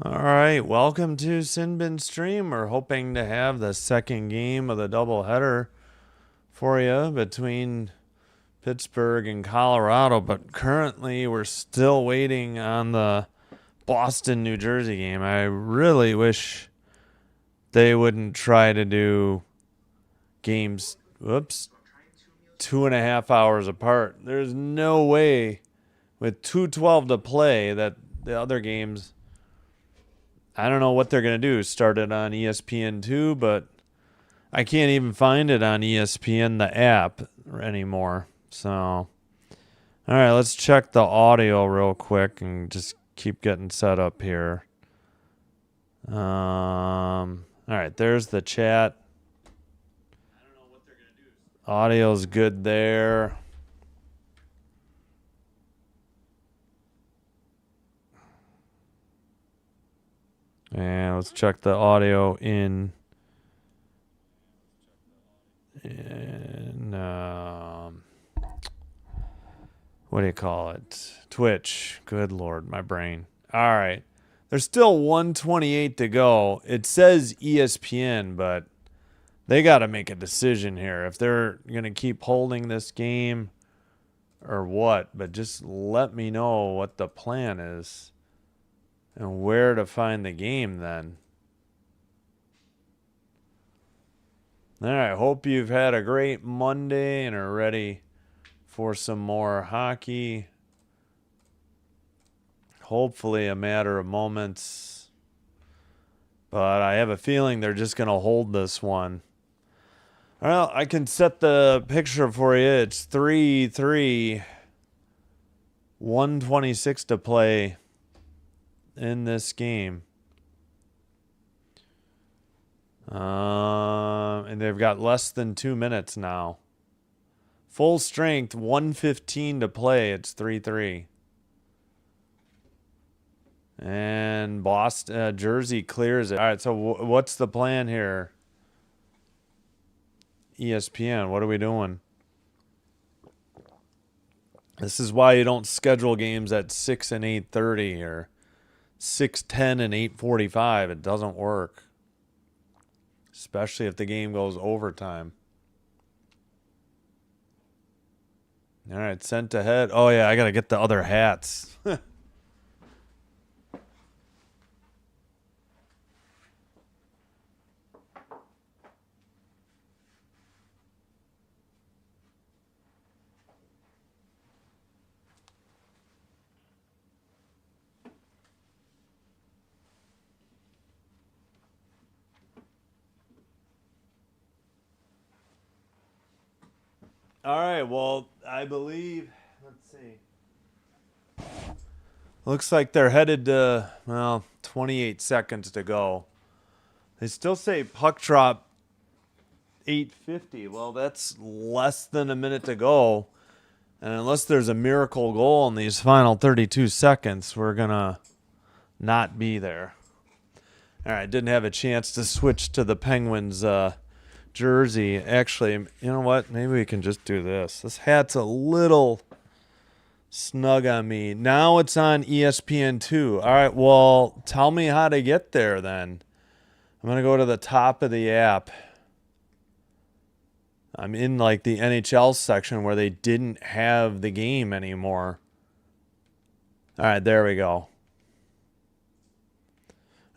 All right, welcome to Sinbin Stream. We're hoping to have the second game of the doubleheader for you between Pittsburgh and Colorado, but currently we're still waiting on the Boston, New Jersey game. I really wish they wouldn't try to do games, 2.5 hours apart. There's no way with 2:12 to play that the other games, I don't know what they're going to do. Start it on ESPN2, but I can't even find it on ESPN, the app, anymore. So, all right, let's check the audio real quick and just keep getting set up here. All right, there's the chat. I don't know what they're going to do. Audio's good there. And let's check the audio in what do you call it? Twitch. Good Lord, my brain. All right. There's still 128 to go. It says ESPN, but they got to make a decision here if they're going to keep holding this game or what. But just let me know what the plan is and where to find the game then. All right. Hope you've had a great Monday and are ready for some more hockey. Hopefully a matter of moments. But I have a feeling they're just going to hold this one. Well, I can set the picture for you. It's 3-3. 126 to play in this game. And they've got less than 2 minutes now. Full strength, 1:15 to play. It's 3-3. And Boston, Jersey clears it. All right, so what's the plan here? ESPN, what are we doing? This is why you don't schedule games at 6 and 8:30 or 6:10 and 8:45. It doesn't work. Especially if the game goes overtime. All right, sent ahead. Oh, yeah, I got to get the other hats. All right, well, I believe, let's see. Looks like they're headed to, 28 seconds to go. They still say puck drop 8:50. Well, that's less than a minute to go. And unless there's a miracle goal in these final 32 seconds, we're going to not be there. All right, didn't have a chance to switch to the Penguins jersey. Actually, you know what? Maybe we can just do this. This hat's a little snug on me. Now it's on ESPN2. All right, well, tell me how to get there then. I'm going to go to the top of the app. I'm in like the NHL section where they didn't have the game anymore. All right, there we go.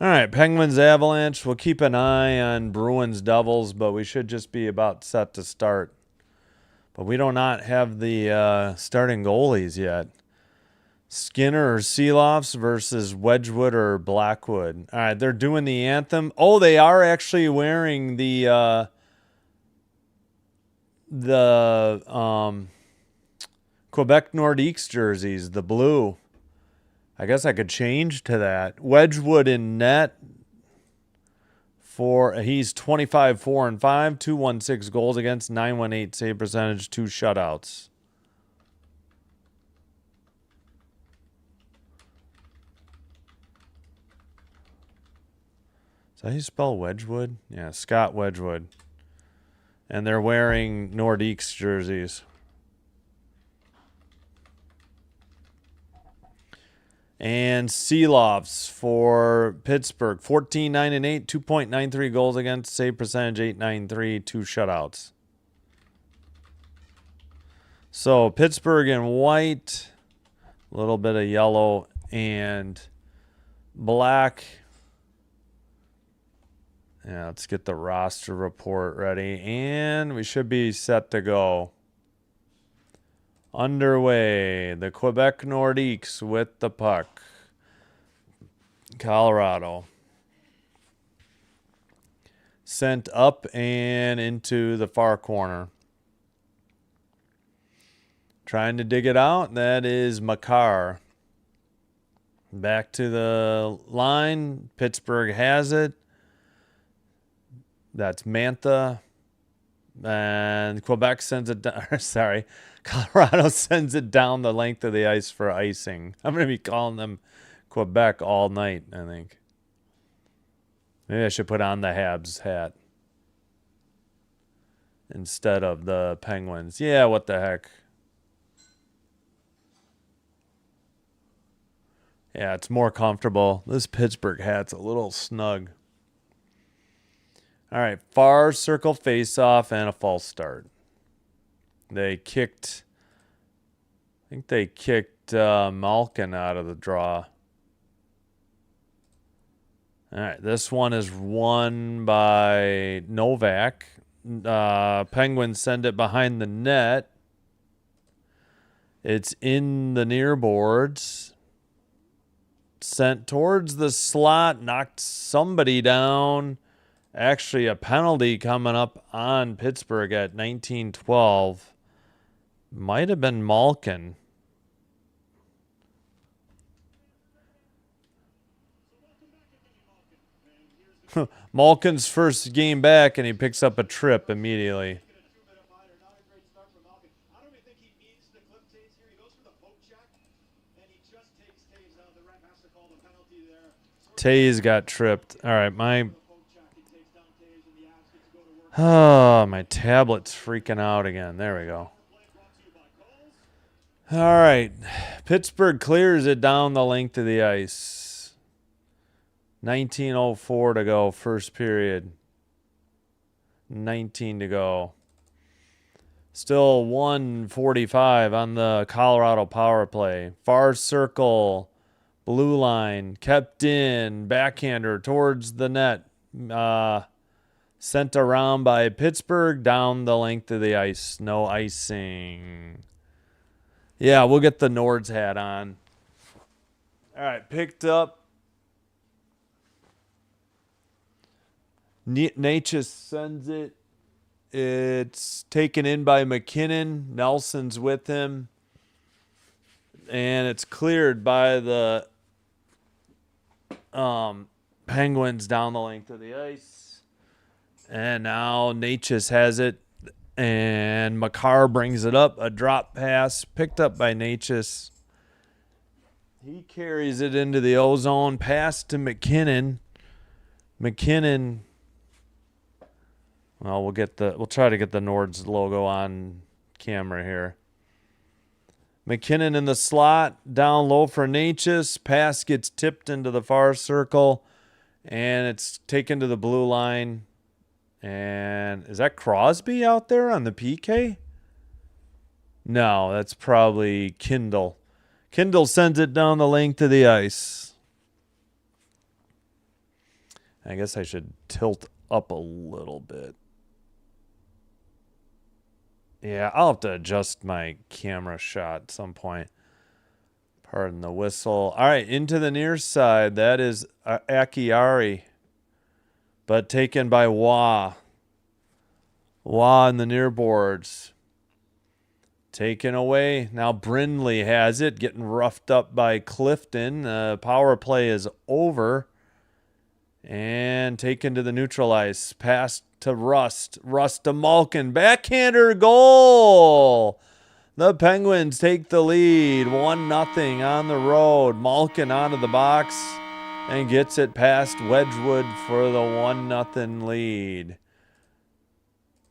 All right, Penguins Avalanche. We'll keep an eye on Bruins Devils, but we should just be about set to start. But we do not have the starting goalies yet. Skinner or Seeloffs versus Wedgwood or Blackwood. All right, they're doing the anthem. Oh, they are actually wearing the Quebec Nordiques jerseys, the blue. I guess I could change to that. Wedgwood in net he's 25-4-5, 216 goals against, 918 save percentage, 2 shutouts. Is that how you spell Wedgwood? Yeah, Scott Wedgwood. And they're wearing Nordiques jerseys. And Seeloffs for Pittsburgh, 14-9-8, 2.93 goals against, save percentage 893, 2 shutouts. So Pittsburgh in white, a little bit of yellow and black. Yeah, let's get the roster report ready, and we should be set to go. Underway, the Quebec Nordiques with the puck. Colorado. Sent up and into the far corner. Trying to dig it out. That is Makar. Back to the line. Pittsburgh has it. That's Mantha. And Quebec sends it down. Sorry. Colorado sends it down the length of the ice for icing. I'm going to be calling them Quebec all night, I think. Maybe I should put on the Habs hat instead of the Penguins. Yeah, what the heck. Yeah, it's more comfortable. This Pittsburgh hat's a little snug. All right, far circle face-off and a false start. They kicked, I think they kicked Malkin out of the draw. All right, this one is won by Novak. Penguins send it behind the net. It's in the near boards. Sent towards the slot, knocked somebody down. Actually, a penalty coming up on Pittsburgh at 19:12. Might have been Malkin. Malkin's first game back, and he picks up a trip immediately. Tays got tripped. All right, my tablet's freaking out again. There we go. All right. Pittsburgh clears it down the length of the ice. 19:04 to go, first period. 19 to go. Still 1:45 on the Colorado power play. Far circle, blue line, kept in, backhander towards the net. Sent around by Pittsburgh down the length of the ice. No icing. Yeah, we'll get the Nords hat on. All right, picked up. Natchez sends it. It's taken in by McKinnon. Nelson's with him. And it's cleared by the Penguins down the length of the ice. And now Natchez has it. And Makar brings it up. A drop pass picked up by Natchez. He carries it into the O-zone. Pass to McKinnon. McKinnon. Well, we'll try to get the Nords logo on camera here. McKinnon in the slot, down low for Natchez. Pass gets tipped into the far circle, and it's taken to the blue line. And is that Crosby out there on the PK? No, that's probably Kindle. Kindle sends it down the length of the ice. I guess I should tilt up a little bit. Yeah, I'll have to adjust my camera shot at some point. Pardon the whistle. All right, into the near side. That is Akiari, but taken by Waugh. Waugh in the near boards. Taken away. Now Brindley has it, getting roughed up by Clifton. Power play is over. And taken to the neutral ice. Pass to Rust. Rust to Malkin. Backhander goal. The Penguins take the lead. 1-0 on the road. Malkin onto the box and gets it past Wedgwood for the 1-0 lead.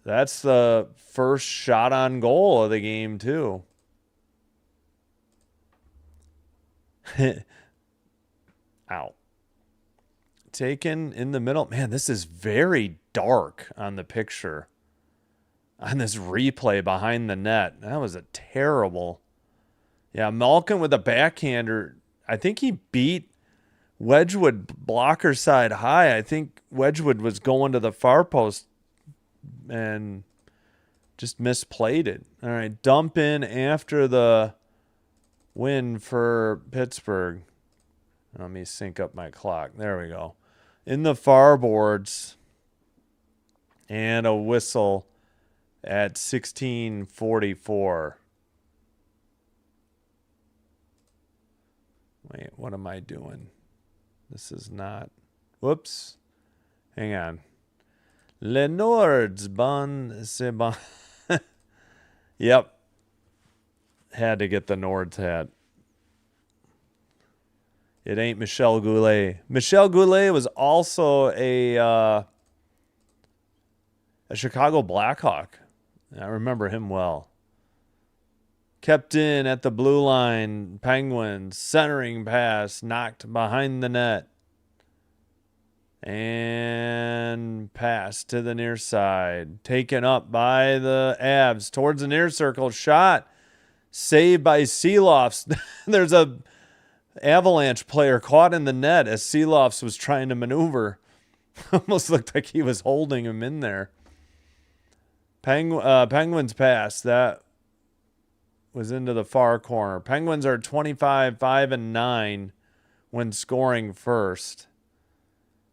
That's the first shot on goal of the game, too. Out. Taken in the middle. Man, this is very dark on the picture. On this replay behind the net. That was a terrible. Yeah, Malkin with a backhander. I think he beat Wedgwood blocker side high. I think Wedgwood was going to the far post and just misplayed it. All right, dump in after the win for Pittsburgh. Let me sync up my clock. There we go. In the far boards. And a whistle at 16:44. Wait, what am I doing? This is not. Whoops. Hang on. Le Nords bon c'est bon. Yep. Had to get the Nords hat. It ain't Michel Goulet. Michel Goulet was also a Chicago Blackhawk. I remember him well. Kept in at the blue line. Penguins. Centering pass. Knocked behind the net. And pass to the near side. Taken up by the Avs. Towards the near circle. Shot. Saved by Seelofs. There's a Avalanche player caught in the net as Seelofs was trying to maneuver. Almost looked like he was holding him in there. Penguins pass. That was into the far corner. Penguins are 25-5-9 when scoring first.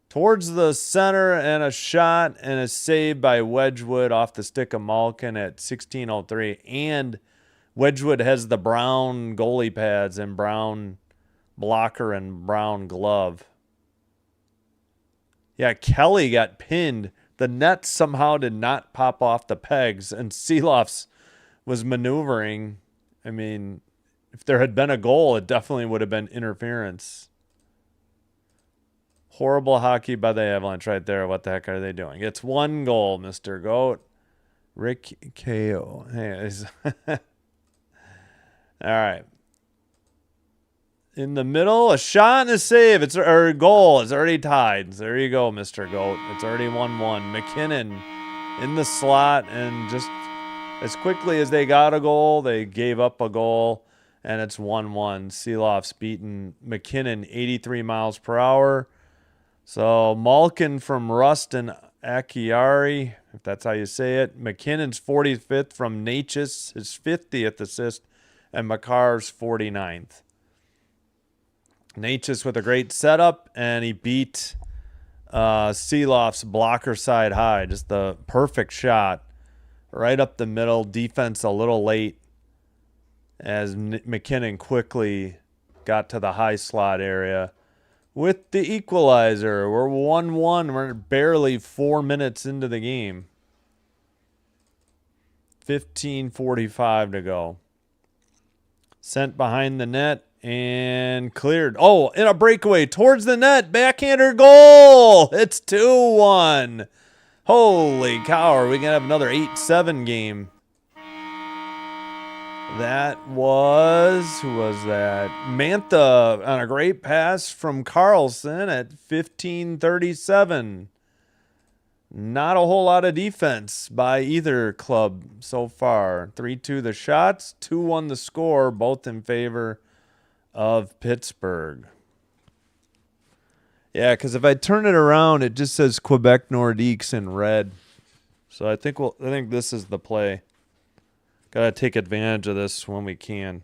Towards the center and a shot and a save by Wedgwood off the stick of Malkin at 16:03. And Wedgwood has the brown goalie pads and brown blocker and brown glove. Yeah, Kelly got pinned. The net somehow did not pop off the pegs, and Seelofs was maneuvering. I mean, if there had been a goal, it definitely would have been interference. Horrible hockey by the Avalanche right there. What the heck are they doing? It's one goal, Mr. Goat. Rick KO. Hey, all right. In the middle, a shot and a save. It's a goal. It's already tied. So there you go, Mr. Goat. It's already 1-1. McKinnon in the slot, and just as quickly as they got a goal, they gave up a goal, and it's 1-1. Seelofs beating McKinnon 83 miles per hour. So Malkin from Rustin Akiari, if that's how you say it. McKinnon's 45th from Natchez, his 50th assist, and Makar's 49th. Natchez with a great setup, and he beat Seelofs blocker side high. Just the perfect shot right up the middle. Defense a little late as McKinnon quickly got to the high slot area with the equalizer. We're 1-1. We're barely 4 minutes into the game. 15:45 to go. Sent behind the net. And cleared. Oh, in a breakaway towards the net. Backhander goal. It's 2-1. Holy cow. Are we going to have another 8-7 game? That was, who was that? Mantha on a great pass from Carlson at 15:37. Not a whole lot of defense by either club so far. 3-2 the shots, 2-1 the score, both in favor of Pittsburgh. Yeah, because if I turn it around, it just says Quebec Nordiques in red. So I think this is the play. Got to take advantage of this when we can.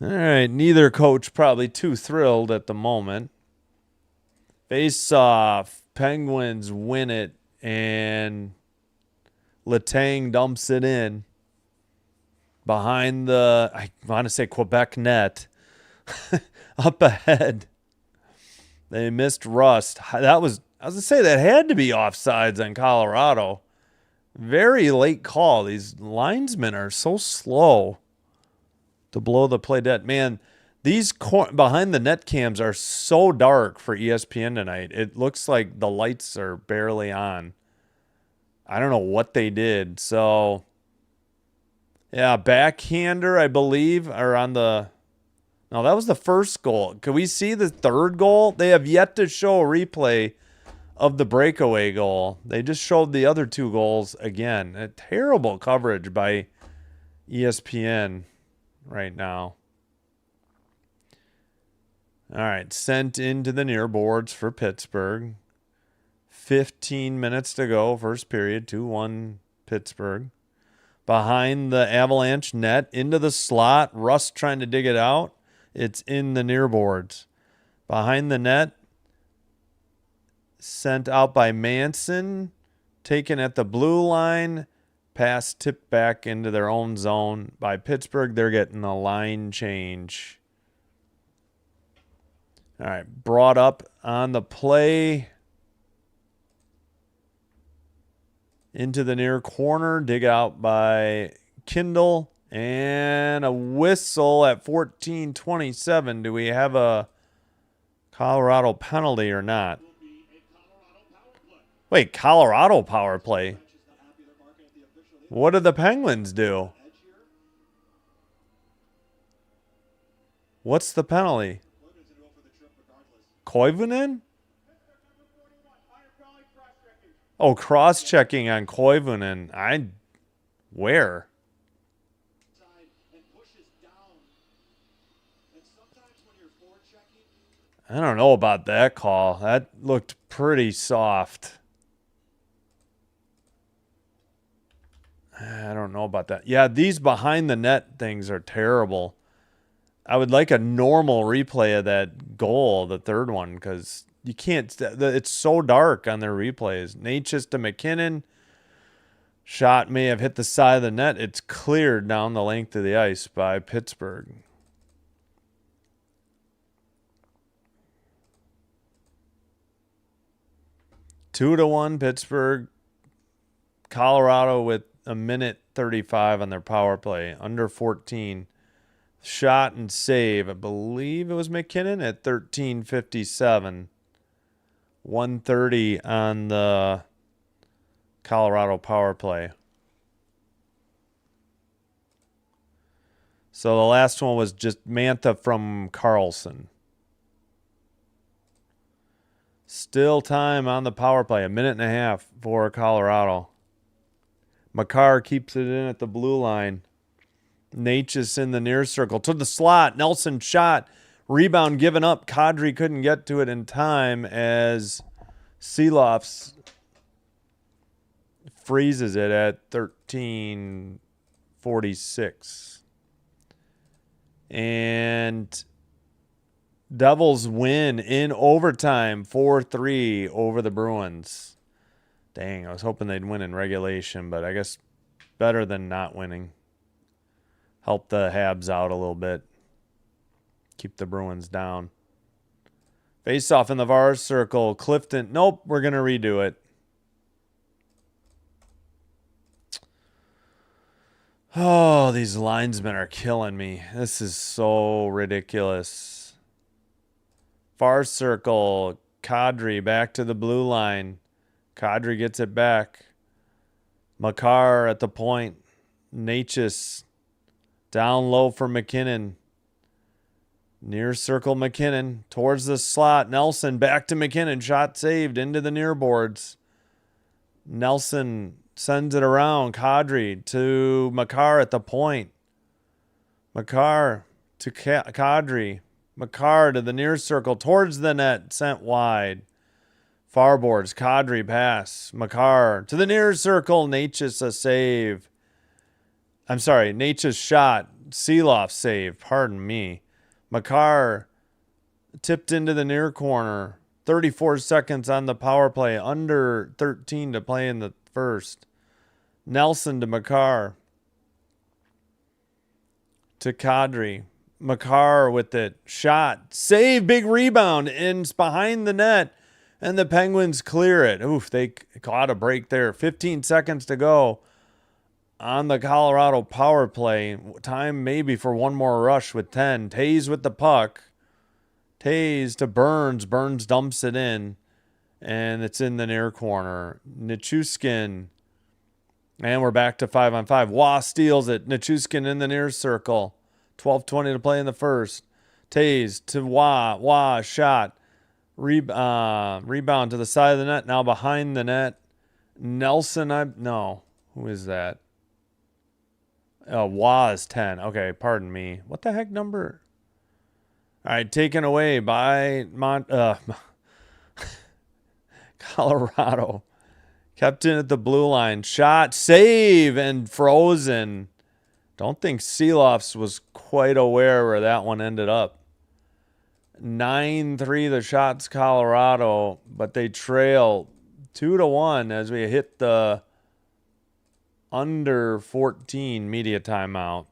All right, neither coach probably too thrilled at the moment. Face off, Penguins win it, and Letang dumps it in behind the, I want to say Quebec net. Up ahead. They missed Rust. I was going to say that had to be offsides on Colorado. Very late call. These linesmen are so slow to blow the play dead. Man, these behind the net cams are so dark for ESPN tonight. It looks like the lights are barely on. I don't know what they did. So, yeah, backhander, I believe, are on the No, that was the first goal. Could we see the third goal? They have yet to show a replay of the breakaway goal. They just showed the other two goals again. A terrible coverage by ESPN right now. All right, sent into the near boards for Pittsburgh. 15 minutes to go, first period, 2-1 Pittsburgh. Behind the Avalanche net, into the slot. Russ trying to dig it out. It's in the near boards. Behind the net, sent out by Manson. Taken at the blue line. Pass tipped back into their own zone by Pittsburgh. They're getting a line change. All right, brought up on the play. Into the near corner, dig out by Kindle, and a whistle at 14:27. Do we have a Colorado penalty or not? Wait, Colorado power play? What did the Penguins do? What's the penalty? Koivunen? Oh, cross-checking on Koivunen. Where? I don't know about that call. That looked pretty soft. I don't know about that. Yeah, these behind the net things are terrible. I would like a normal replay of that goal, the third one, because you can't. It's so dark on their replays. Natchez to McKinnon. Shot may have hit the side of the net. It's cleared down the length of the ice by Pittsburgh. Two to one Pittsburgh. Colorado with a minute 35 on their power play. Under 14. Shot and save. I believe it was McKinnon at 13:57. 1:30 on the Colorado power play. So the last one was just Mantha from Carlson. Still time on the power play. A minute and a half for Colorado. Makar keeps it in at the blue line. Natchez in the near circle. To the slot. Nelson shot. Rebound given up. Kadri couldn't get to it in time as Seeloffs freezes it at 13:46. And Devils win in overtime 4-3 over the Bruins. Dang, I was hoping they'd win in regulation, but I guess better than not winning. Help the Habs out a little bit. Keep the Bruins down. Face off in the VAR circle. Clifton. Nope, we're going to redo it. Oh, these linesmen are killing me. This is so ridiculous. VAR circle. Kadri back to the blue line. Kadri gets it back. Makar at the point. Natchez down low for McKinnon. Near circle McKinnon towards the slot. Nelson back to McKinnon. Shot saved into the near boards. Nelson sends it around. Kadri to Makar at the point. Makar to Kadri. Makar to the near circle towards the net. Sent wide. Far boards. Kadri pass. Makar to the near circle. Natchez a save. I'm sorry. Natchez shot. Seeloff save. Pardon me. Makar tipped into the near corner. 34 seconds on the power play. Under 13 to play in the first. Nelson to Makar. To Kadri. Makar with it. Shot. Save. Big rebound. Ends behind the net. And the Penguins clear it. Oof, they caught a break there. 15 seconds to go on the Colorado power play. Time maybe for one more rush with 10. Tays with the puck. Tays to Burns. Burns dumps it in. And it's in the near corner. Nichushkin. And we're back to 5-on-5. Waugh steals it. Nichushkin in the near circle. 12:20 to play in the first. Taze to Wah, shot. Rebound to the side of the net, now behind the net. Nelson, who is that? Wah is 10. Okay, pardon me. What the heck number? All right, taken away by Colorado. Kept in at the blue line. Shot, save, and frozen. Don't think Seeloffs was quite aware where that one ended up. 9-3 the shots Colorado, but they trail 2-1 as we hit the under 14 media timeout.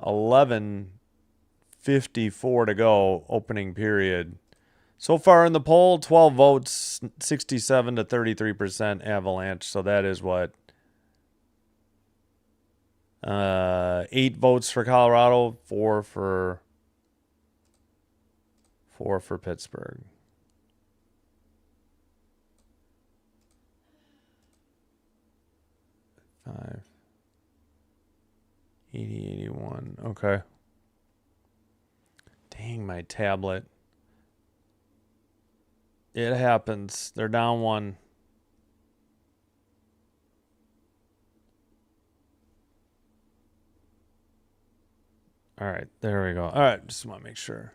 11:54 to go, opening period. So far in the poll, 12 votes, 67 to 33% Avalanche. So that is what? 8 votes for Colorado, 4 for Pittsburgh. 5, 80, 81. Okay. Dang, my tablet. It happens. They're down 1. All right, there we go. All right, just want to make sure.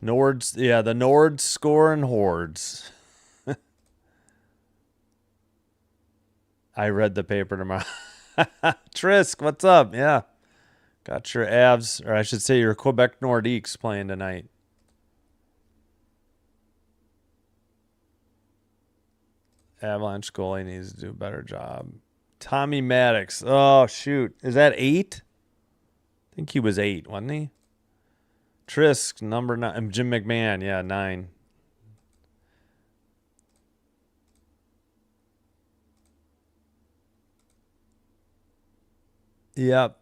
Nords, yeah, the Nords score in hordes. I read the paper tomorrow. Trisk, what's up? Yeah. Got your Avs, or I should say your Quebec Nordiques playing tonight. Avalanche goalie needs to do a better job. Tommy Maddox. Oh, shoot. Is that 8? I think he was 8, wasn't he? Trisk, number 9. Jim McMahon, yeah, 9. Yep.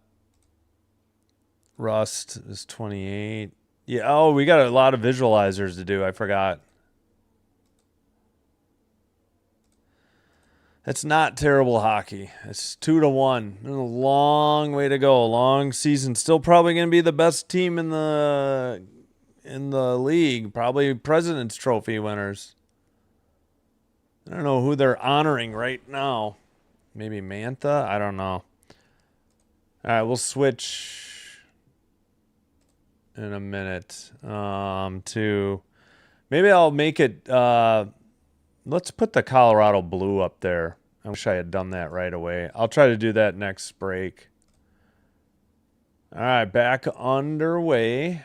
Rust is 28. Yeah. Oh, we got a lot of visualizers to do. I forgot. It's not terrible hockey. It's 2-1. There's a long way to go. Long season. Still probably going to be the best team in the league. Probably President's Trophy winners. I don't know who they're honoring right now. Maybe Mantha? I don't know. All right, we'll switch in a minute to maybe I'll make it let's put the Colorado blue up there. I wish I had done that right away. I'll try to do that next break. All right, back underway.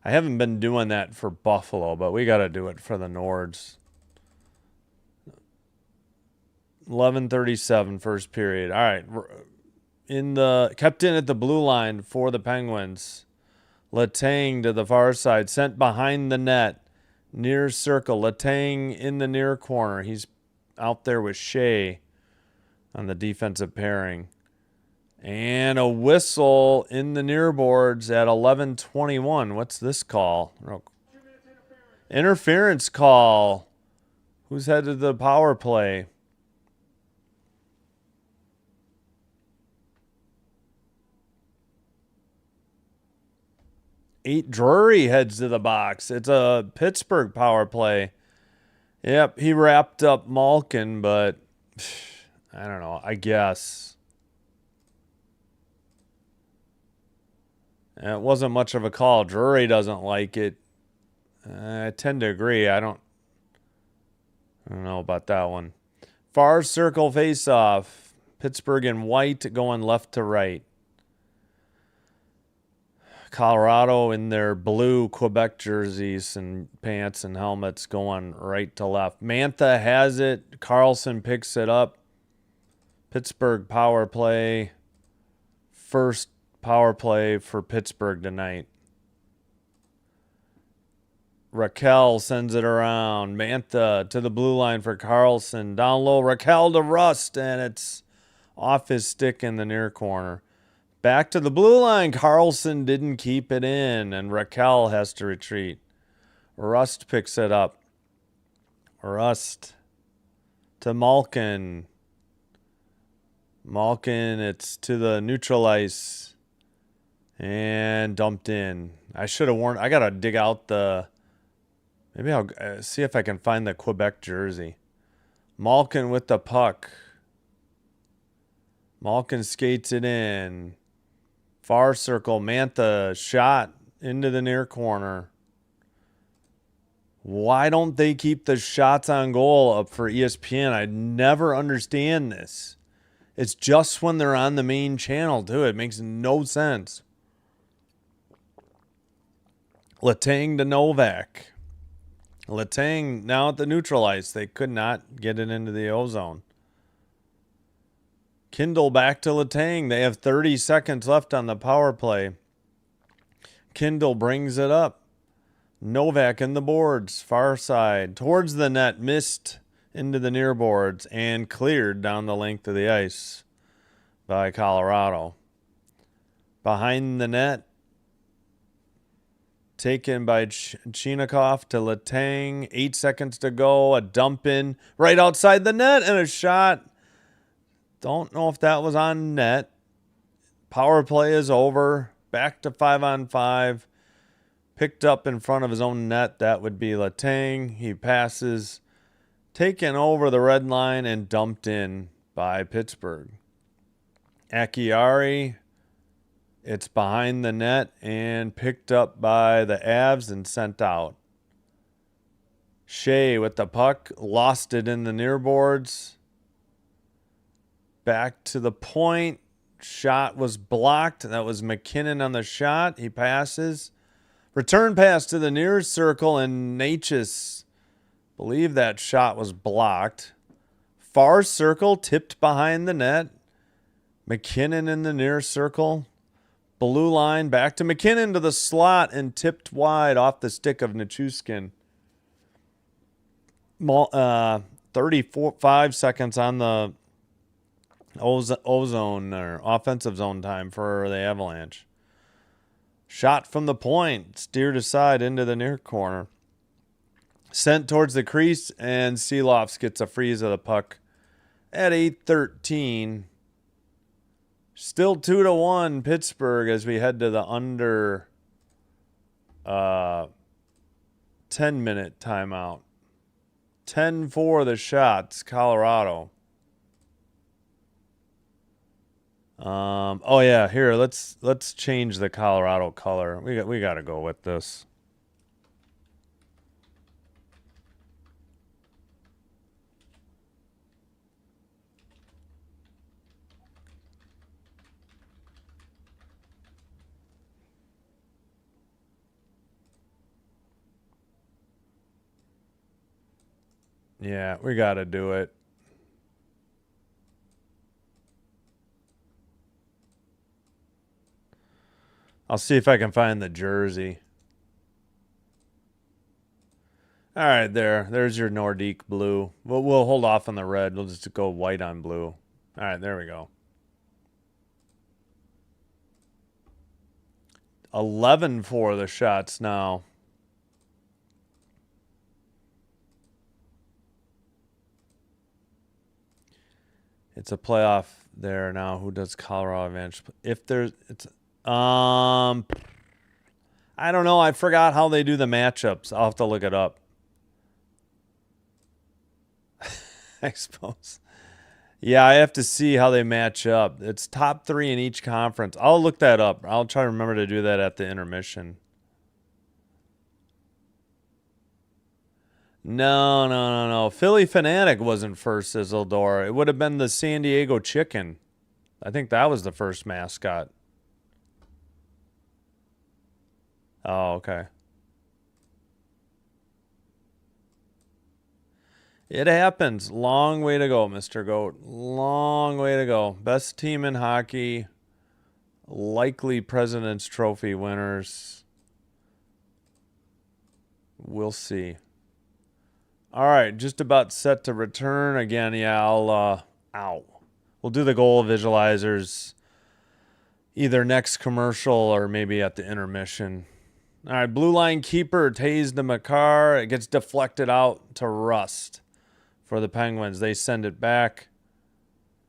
I haven't been doing that for Buffalo, but we got to do it for the Nords. 11:37 first period. All right. Kept in at the blue line for the Penguins. Letang to the far side, sent behind the net, near circle. Letang in the near corner. He's out there with Shea on the defensive pairing. And a whistle in the near boards at 11:21. What's this call? Interference call. Who's headed the power play? Drury heads to the box. It's a Pittsburgh power play. Yep, he wrapped up Malkin, but I don't know. I guess it wasn't much of a call. Drury doesn't like it. I tend to agree. I don't know about that one. Far circle face-off. Pittsburgh in white going left to right. Colorado in their blue Quebec jerseys and pants and helmets going right to left. Mantha has it. Carlson picks it up. Pittsburgh power play. First power play for Pittsburgh tonight. Raquel sends it around. Mantha to the blue line for Carlson. Down low, Raquel to Rust, and it's off his stick in the near corner. Back to the blue line. Carlson didn't keep it in, and Raquel has to retreat. Rust picks it up. Rust to Malkin. Malkin, it's to the neutral ice. And dumped in. I should have warned. I got to dig out the... Maybe I'll see if I can find the Quebec jersey. Malkin with the puck. Malkin skates it in. Far circle. Mantha shot into the near corner. Why don't they keep the shots on goal up for ESPN? I never understand this. It's just when they're on the main channel, too. It makes no sense. Letang to Novak. Letang now at the neutral ice. They could not get it into the ozone. Kindle back to Letang. They have 30 seconds left on the power play. Kindle brings it up. Novak in the boards. Far side. Towards the net. Missed into the near boards. And cleared down the length of the ice by Colorado. Behind the net. Taken by Chinakhov to Letang. 8 seconds to go. A dump in right outside the net and a shot. Don't know if that was on net. Power play is over. Back to 5-on-5. Picked up in front of his own net. That would be Letang. He passes. Taken over the red line and dumped in by Pittsburgh. Akiari. It's behind the net and picked up by the Avs and sent out. Shea with the puck. Lost it in the near boards. Back to the point. Shot was blocked. That was McKinnon on the shot. He passes. Return pass to the near circle, and Natchez, believe that shot was blocked. Far circle, tipped behind the net. McKinnon in the near circle. Blue line, back to McKinnon to the slot and tipped wide off the stick of Nichushkin. 35 seconds on the ozone or offensive zone time for the Avalanche. Shot from the point, steered aside into the near corner. Sent towards the crease, and Seeloffs gets a freeze of the puck at 8:13. Still 2-1 Pittsburgh as we head to the under 10-minute timeout. 10 for the shots, Colorado. Oh yeah, here let's change the Colorado color. We got to go with this. Yeah, we got to do it. I'll see if I can find the jersey. All right, there's your Nordique blue. We'll hold off on the red. We'll just go white on blue. All right, there we go. 11 for the shots now. It's a playoff there now. Who does Colorado Avalanche? If there's, I don't know. I forgot how they do the matchups. I'll have to look it up. I suppose. Yeah, I have to see how they match up. It's top 3 in each conference. I'll look that up. I'll try to remember to do that at the intermission. No. Philly Fanatic wasn't first, Isildur. It would have been the San Diego Chicken. I think that was the first mascot. Oh, okay. It happens. Long way to go, Mr. Goat. Long way to go. Best team in hockey. Likely President's Trophy winners. We'll see. All right, just about set to return. Again, yeah, we'll do the goal visualizers either next commercial or maybe at the intermission. All right, blue line keeper, Taze to Makar. It gets deflected out to Rust for the Penguins. They send it back.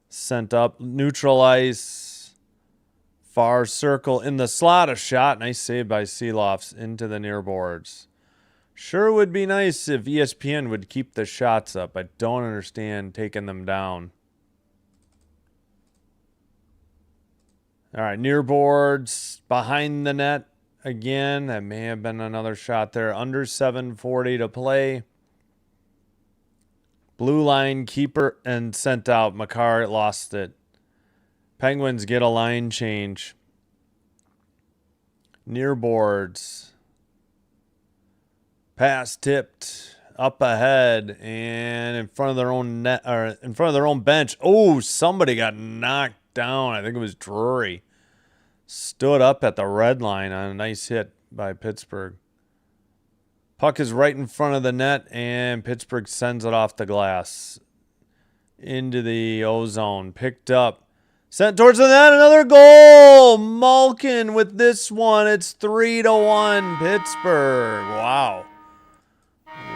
Sent up. Neutral ice. Far circle in the slot. A shot. Nice save by Seelofs into the near boards. Sure would be nice if ESPN would keep the shots up. I don't understand taking them down. All right, near boards, behind the net again. That may have been another shot there. Under 7:40 to play. Blue line keeper and sent out. Makar lost it. Penguins get a line change. Near boards. Pass tipped up ahead and in front of their own net, or in front of their own bench. Oh, somebody got knocked down. I think it was Drury. Stood up at the red line on a nice hit by Pittsburgh. Puck is right in front of the net, and Pittsburgh sends it off the glass into the O-zone. Picked up. Sent towards the net. Another goal. Malkin with this one. It's 3-1 Pittsburgh. Wow.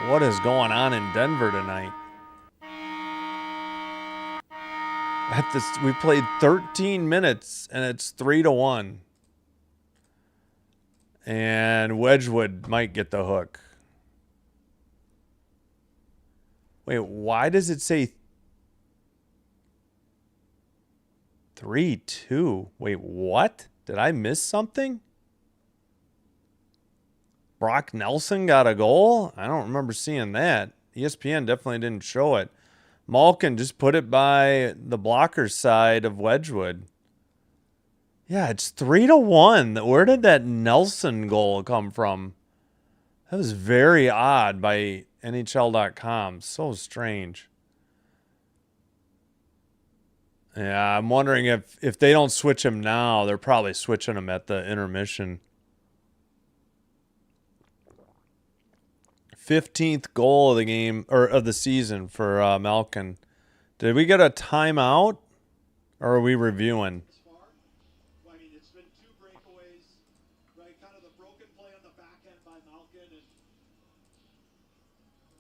What is going on in Denver tonight? We played 13 minutes, and it's 3-1. And Wedgwood might get the hook. Wait, why does it say 3-2? Wait, what? Did I miss something? Brock Nelson got a goal? I don't remember seeing that. ESPN definitely didn't show it. Malkin just put it by the blocker's side of Wedgwood. Yeah, it's 3-1. Where did that Nelson goal come from? That was very odd by NHL.com. So strange. Yeah, I'm wondering if they don't switch him now, they're probably switching him at the intermission. 15th goal of the game, or of the season for Malkin. Did we get a timeout, or are we reviewing? Well, I mean, it's been 2 breakaways, right? Kind of the broken play on the back end by Malkin, and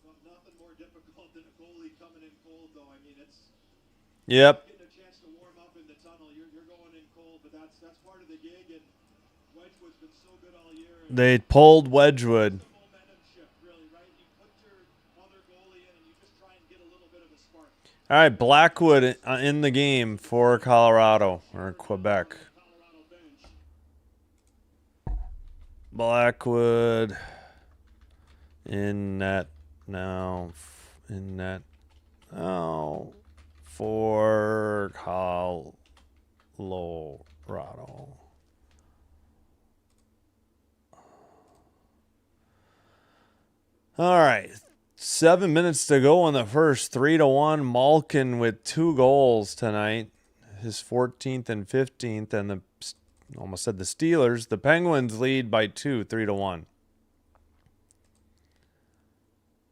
well, nothing more difficult than a goalie coming in cold, though. I mean, it's Yep. getting a chance to warm up in the tunnel. You're going in cold, but that's part of the gig. And Wedgwood's been so good all year. They pulled Wedgwood. All right, Blackwood in the game for Colorado or Quebec. Blackwood in net now. In net now for Colorado. All right. 7 minutes to go in the first. 3-1. Malkin with 2 goals tonight. His 14th and 15th. And almost said the Steelers. The Penguins lead by 2, 3-1.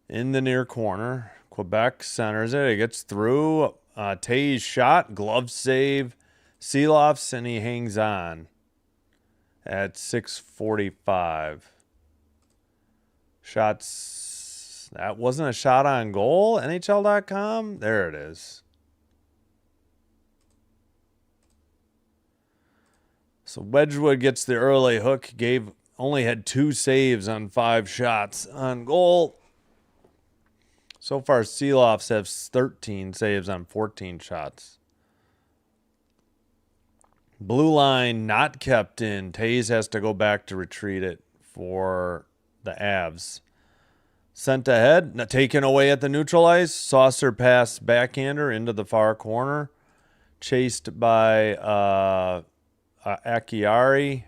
In the near corner. Quebec centers it. It gets through. Tays shot. Glove save. Seelofs, and he hangs on at 6:45. Shots. That wasn't a shot on goal. NHL.com. There it is. So Wedgwood gets the early hook. Only had 2 saves on 5 shots on goal. So far, Seelofs have 13 saves on 14 shots. Blue line not kept in. Tays has to go back to retrieve it for the Avs. Sent ahead, taken away at the neutral ice. Saucer pass backhander into the far corner. Chased by Akiari.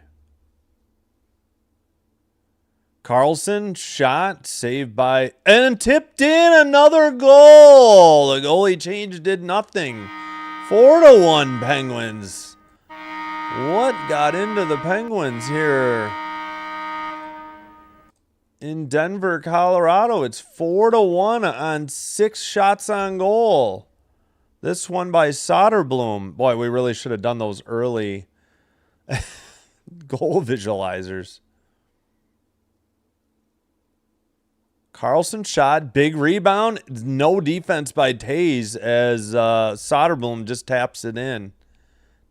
Carlson shot, saved by, and tipped in. Another goal. The goalie change did nothing. 4-1 Penguins. What got into the Penguins here? In Denver, Colorado, it's 4-1 on 6 shots on goal. This one by Soderblom. Boy, we really should have done those early goal visualizers. Carlson shot, big rebound. No defense by Taze as Soderblom just taps it in.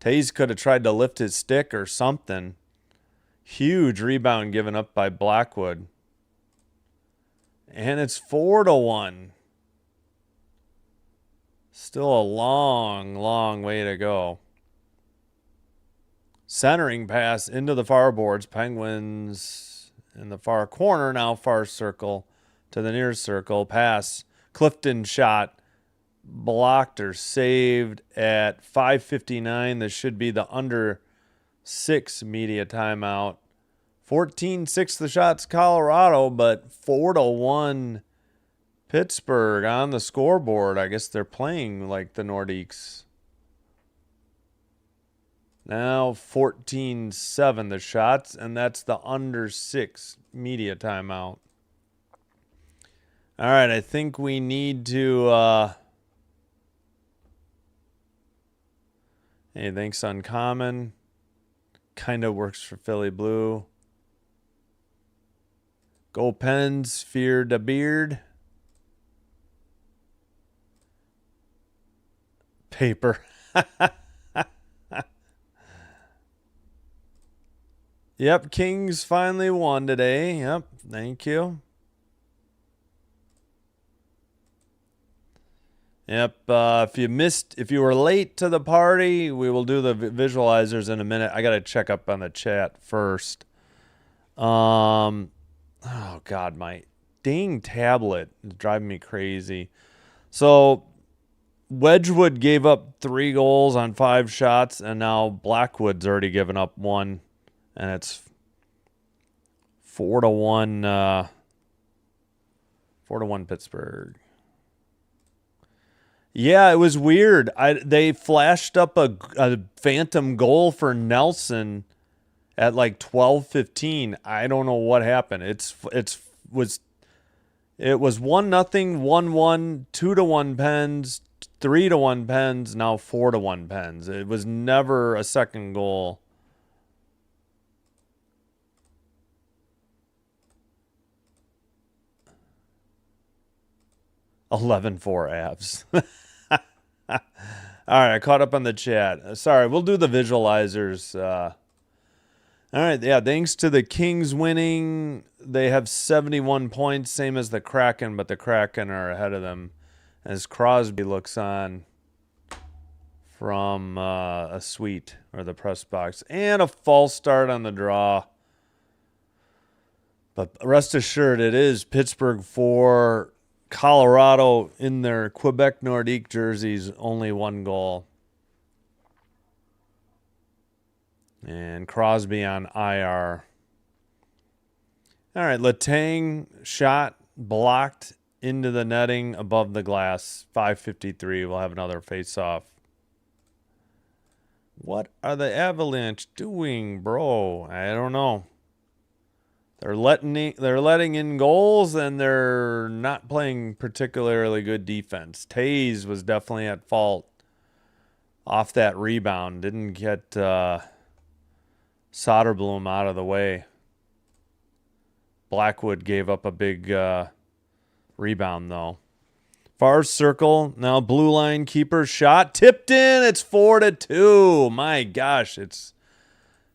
Taze could have tried to lift his stick or something. Huge rebound given up by Blackwood. And it's 4-1. Still a long, long way to go. Centering pass into the far boards. Penguins in the far corner, now far circle to the near circle. Pass. Clifton shot. Blocked or saved at 5:59. This should be the under 6 media timeout. 14-6 the shots Colorado, but 4-1 Pittsburgh on the scoreboard. I guess they're playing like the Nordiques. Now 14-7 the shots, and that's the under 6 media timeout. All right, I think we need to... Hey, thanks, Uncommon. Kind of works for Philly Blue. Go Pens, fear the beard. Paper. Yep, Kings finally won today. Yep, thank you. Yep, if you were late to the party, we will do the visualizers in a minute. I got to check up on the chat first. Oh, God, my dang tablet is driving me crazy. So, Wedgwood gave up 3 goals on 5 shots, and now Blackwood's already given up 1, and it's 4-1, 4-1 Pittsburgh. Yeah, it was weird. They flashed up a phantom goal for Nelson at like 12:15. I don't know what happened. It was 1-0, 1-1, 2-1 Pens, 3-1 Pens, now 4-1 Pens. It was never a second goal. $11-4 Avs. All right, I caught up on the chat. Sorry, we'll do the visualizers. All right, yeah, thanks to the Kings winning, they have 71 points, same as the Kraken, but the Kraken are ahead of them as Crosby looks on from a suite or the press box. And a false start on the draw. But rest assured, it is Pittsburgh 4, Colorado in their Quebec Nordique jerseys, only 1 goal. And Crosby on IR. All right, Letang shot, blocked into the netting above the glass. 5:53. We'll have another face-off. What are the Avalanche doing, bro? I don't know. They're letting in goals, and they're not playing particularly good defense. Taze was definitely at fault off that rebound. Didn't get Soderblom out of the way. Blackwood gave up a big rebound, though. Far circle. Now blue line keeper shot. Tipped in. It's 4-2. My gosh. It's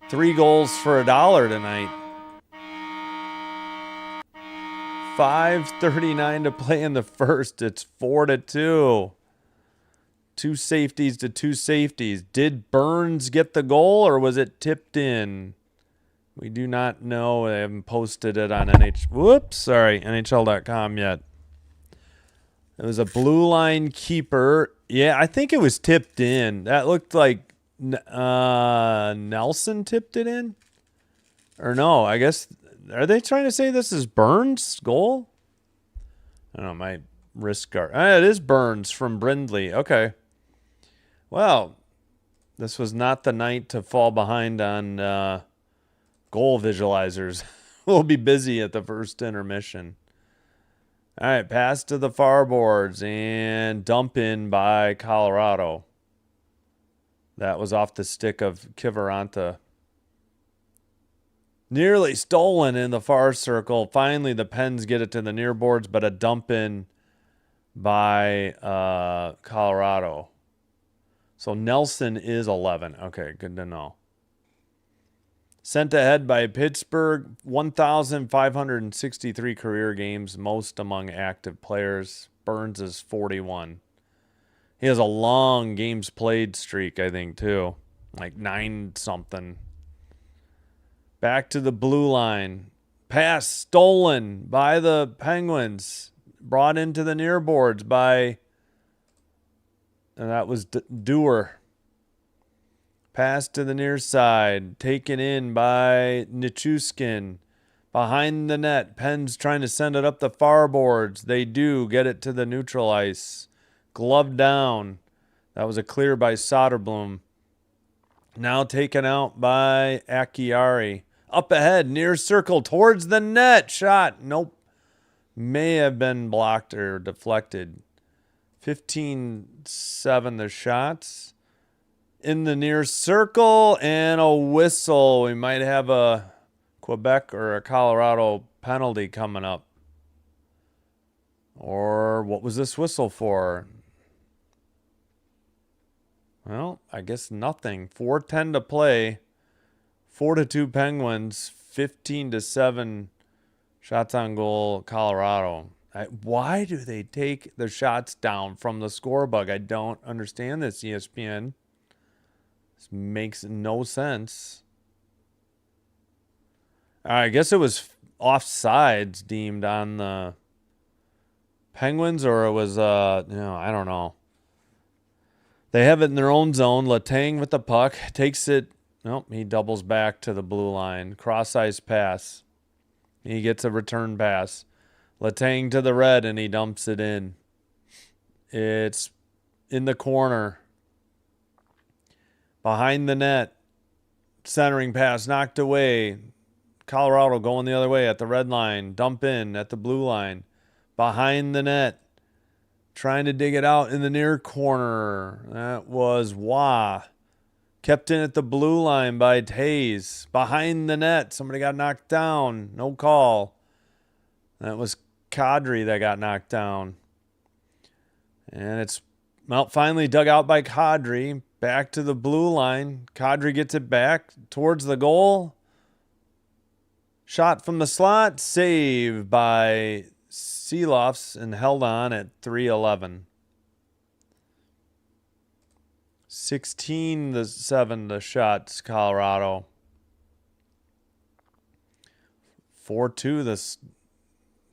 3 goals for $1 tonight. 5:39 to play in the first. It's 4-2. 2 safeties to 2 safeties. Did Burns get the goal, or was it tipped in? We do not know. They haven't posted it on NHL.com yet. It was a blue line keeper. Yeah, I think it was tipped in. That looked like Nelson tipped it in. Or no, I guess... Are they trying to say this is Burns' goal? I don't know, my wrist guard. It is Burns from Brindley. Okay. Well, this was not the night to fall behind on goal visualizers. We'll be busy at the first intermission. All right, pass to the far boards and dump in by Colorado. That was off the stick of Kiviranta. Nearly stolen in the far circle. Finally, the Pens get it to the near boards, but a dump in by Colorado. So Nelson is 11. Okay, good to know. Sent ahead by Pittsburgh, 1,563 career games, most among active players. Burns is 41. He has a long games played streak, I think, too. Like 9-something. Back to the blue line. Pass stolen by the Penguins. Brought into the near boards by... And that was Dewar. Pass to the near side. Taken in by Nichushkin. Behind the net. Pens trying to send it up the far boards. They do get it to the neutral ice. Glove down. That was a clear by Soderblom. Now taken out by Akiari. Up ahead. Near circle. Towards the net. Shot. Nope. May have been blocked or deflected. 15-7 the shots. In the near circle and a whistle. We might have a Quebec or a Colorado penalty coming up. Or what was this whistle for? Well, I guess nothing. 4:10 to play. 4-2 Penguins. 15-7 shots on goal Colorado. Why do they take the shots down from the score bug? I don't understand this, ESPN. This makes no sense. I guess it was offsides deemed on the Penguins, or it was, I don't know. They have it in their own zone. Letang with the puck. Takes it. Nope, he doubles back to the blue line. Cross-ice pass. He gets a return pass. Letang to the red, and he dumps it in. It's in the corner. Behind the net. Centering pass knocked away. Colorado going the other way at the red line. Dump in at the blue line. Behind the net. Trying to dig it out in the near corner. That was Wah. Kept in at the blue line by Tays. Behind the net. Somebody got knocked down. No call. That was Kadri that got knocked down. And it's finally dug out by Kadri. Back to the blue line. Kadri gets it back towards the goal. Shot from the slot. Save by Seeloffs and held on at 3:11. 16-7 the shots, Colorado. 4-2 the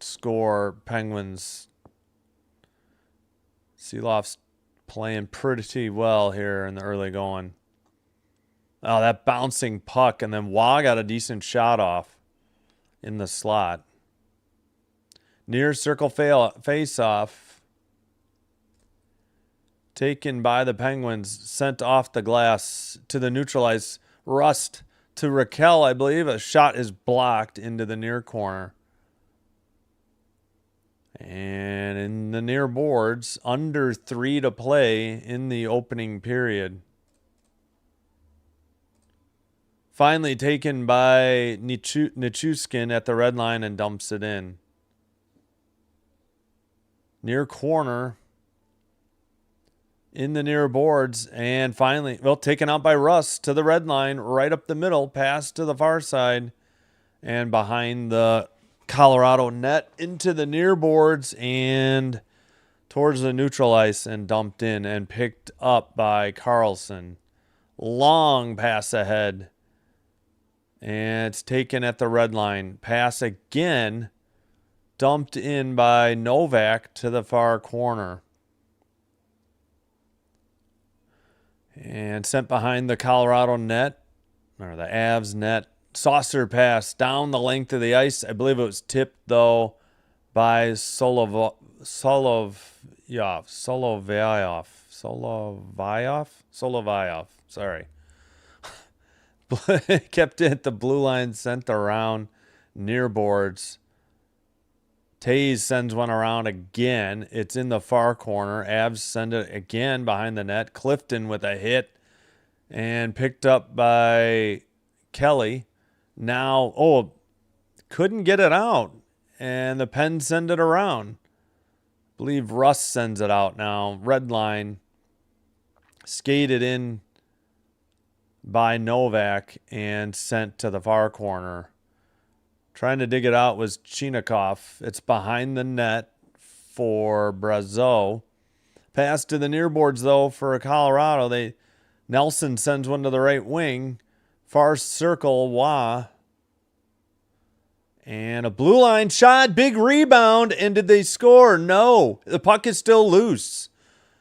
score, Penguins. Seeloffs playing pretty well here in the early going. Oh, that bouncing puck, and then Wah got a decent shot off in the slot. Near circle face-off. Taken by the Penguins. Sent off the glass to the neutralize. Rust to Raquel, I believe. A shot is blocked into the near corner. And in the near boards, under 3 to play in the opening period. Finally taken by Nichushkin at the red line and dumps it in. Near corner. In the near boards. And finally, taken out by Russ to the red line. Right up the middle. Pass to the far side. And behind the Colorado net into the near boards and towards the neutral ice and dumped in and picked up by Carlson. Long pass ahead. And it's taken at the red line. Pass again. Dumped in by Novak to the far corner. And sent behind the Colorado net. Or the Avs net. Saucer pass down the length of the ice. I believe it was tipped, though, by Solovyov. Sorry. Kept it at the blue line, sent around near boards. Tays sends one around again. It's in the far corner. Avs send it again behind the net. Clifton with a hit and picked up by Kelly. Now, couldn't get it out. And the Pens send it around. I believe Russ sends it out now. Red line. Skated in by Novak and sent to the far corner. Trying to dig it out was Chinikov. It's behind the net for Brazeau. Pass to the near boards, though, for Colorado. Nelson sends one to the right wing. Far circle, Wah. And a blue line shot. Big rebound. And did they score? No. The puck is still loose.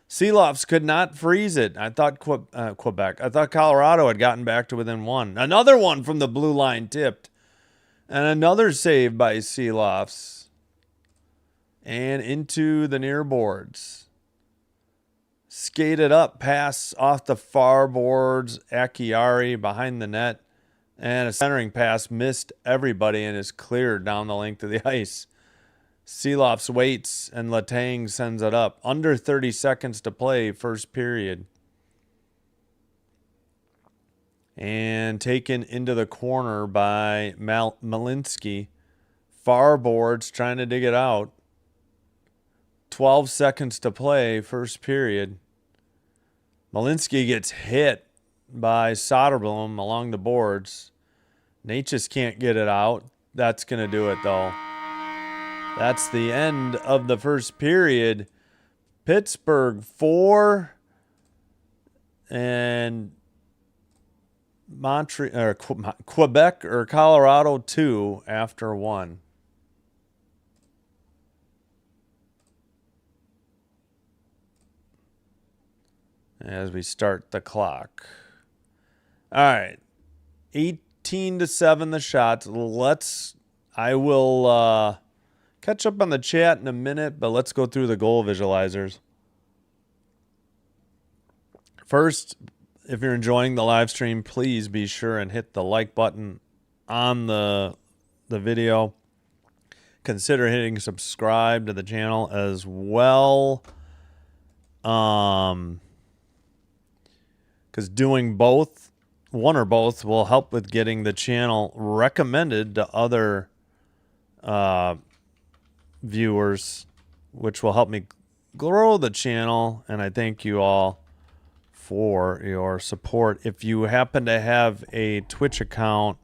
Seeloffs could not freeze it. I thought Quebec. I thought Colorado had gotten back to within one. Another one from the blue line tipped. And another save by Seeloffs. And into the near boards. Skated up, pass off the far boards. Akiari behind the net. And a centering pass missed everybody and is cleared down the length of the ice. Seeloffs waits and Letang sends it up. Under 30 seconds to play, first period. And taken into the corner by Malinsky. Far boards trying to dig it out. 12 seconds to play, first period. Malinsky gets hit by Soderblom along the boards. Natchez can't get it out. That's going to do it, though. That's the end of the first period. Pittsburgh 4 and Quebec or Colorado 2 after 1. As we start the clock. All right. 18-7 the shots. I will catch up on the chat in a minute, but let's go through the goal visualizers. First, if you're enjoying the live stream, please be sure and hit the like button on the video. Consider hitting subscribe to the channel as well. Because doing both, one or both, will help with getting the channel recommended to other viewers, which will help me grow the channel. And I thank you all for your support. If you happen to have a Twitch account,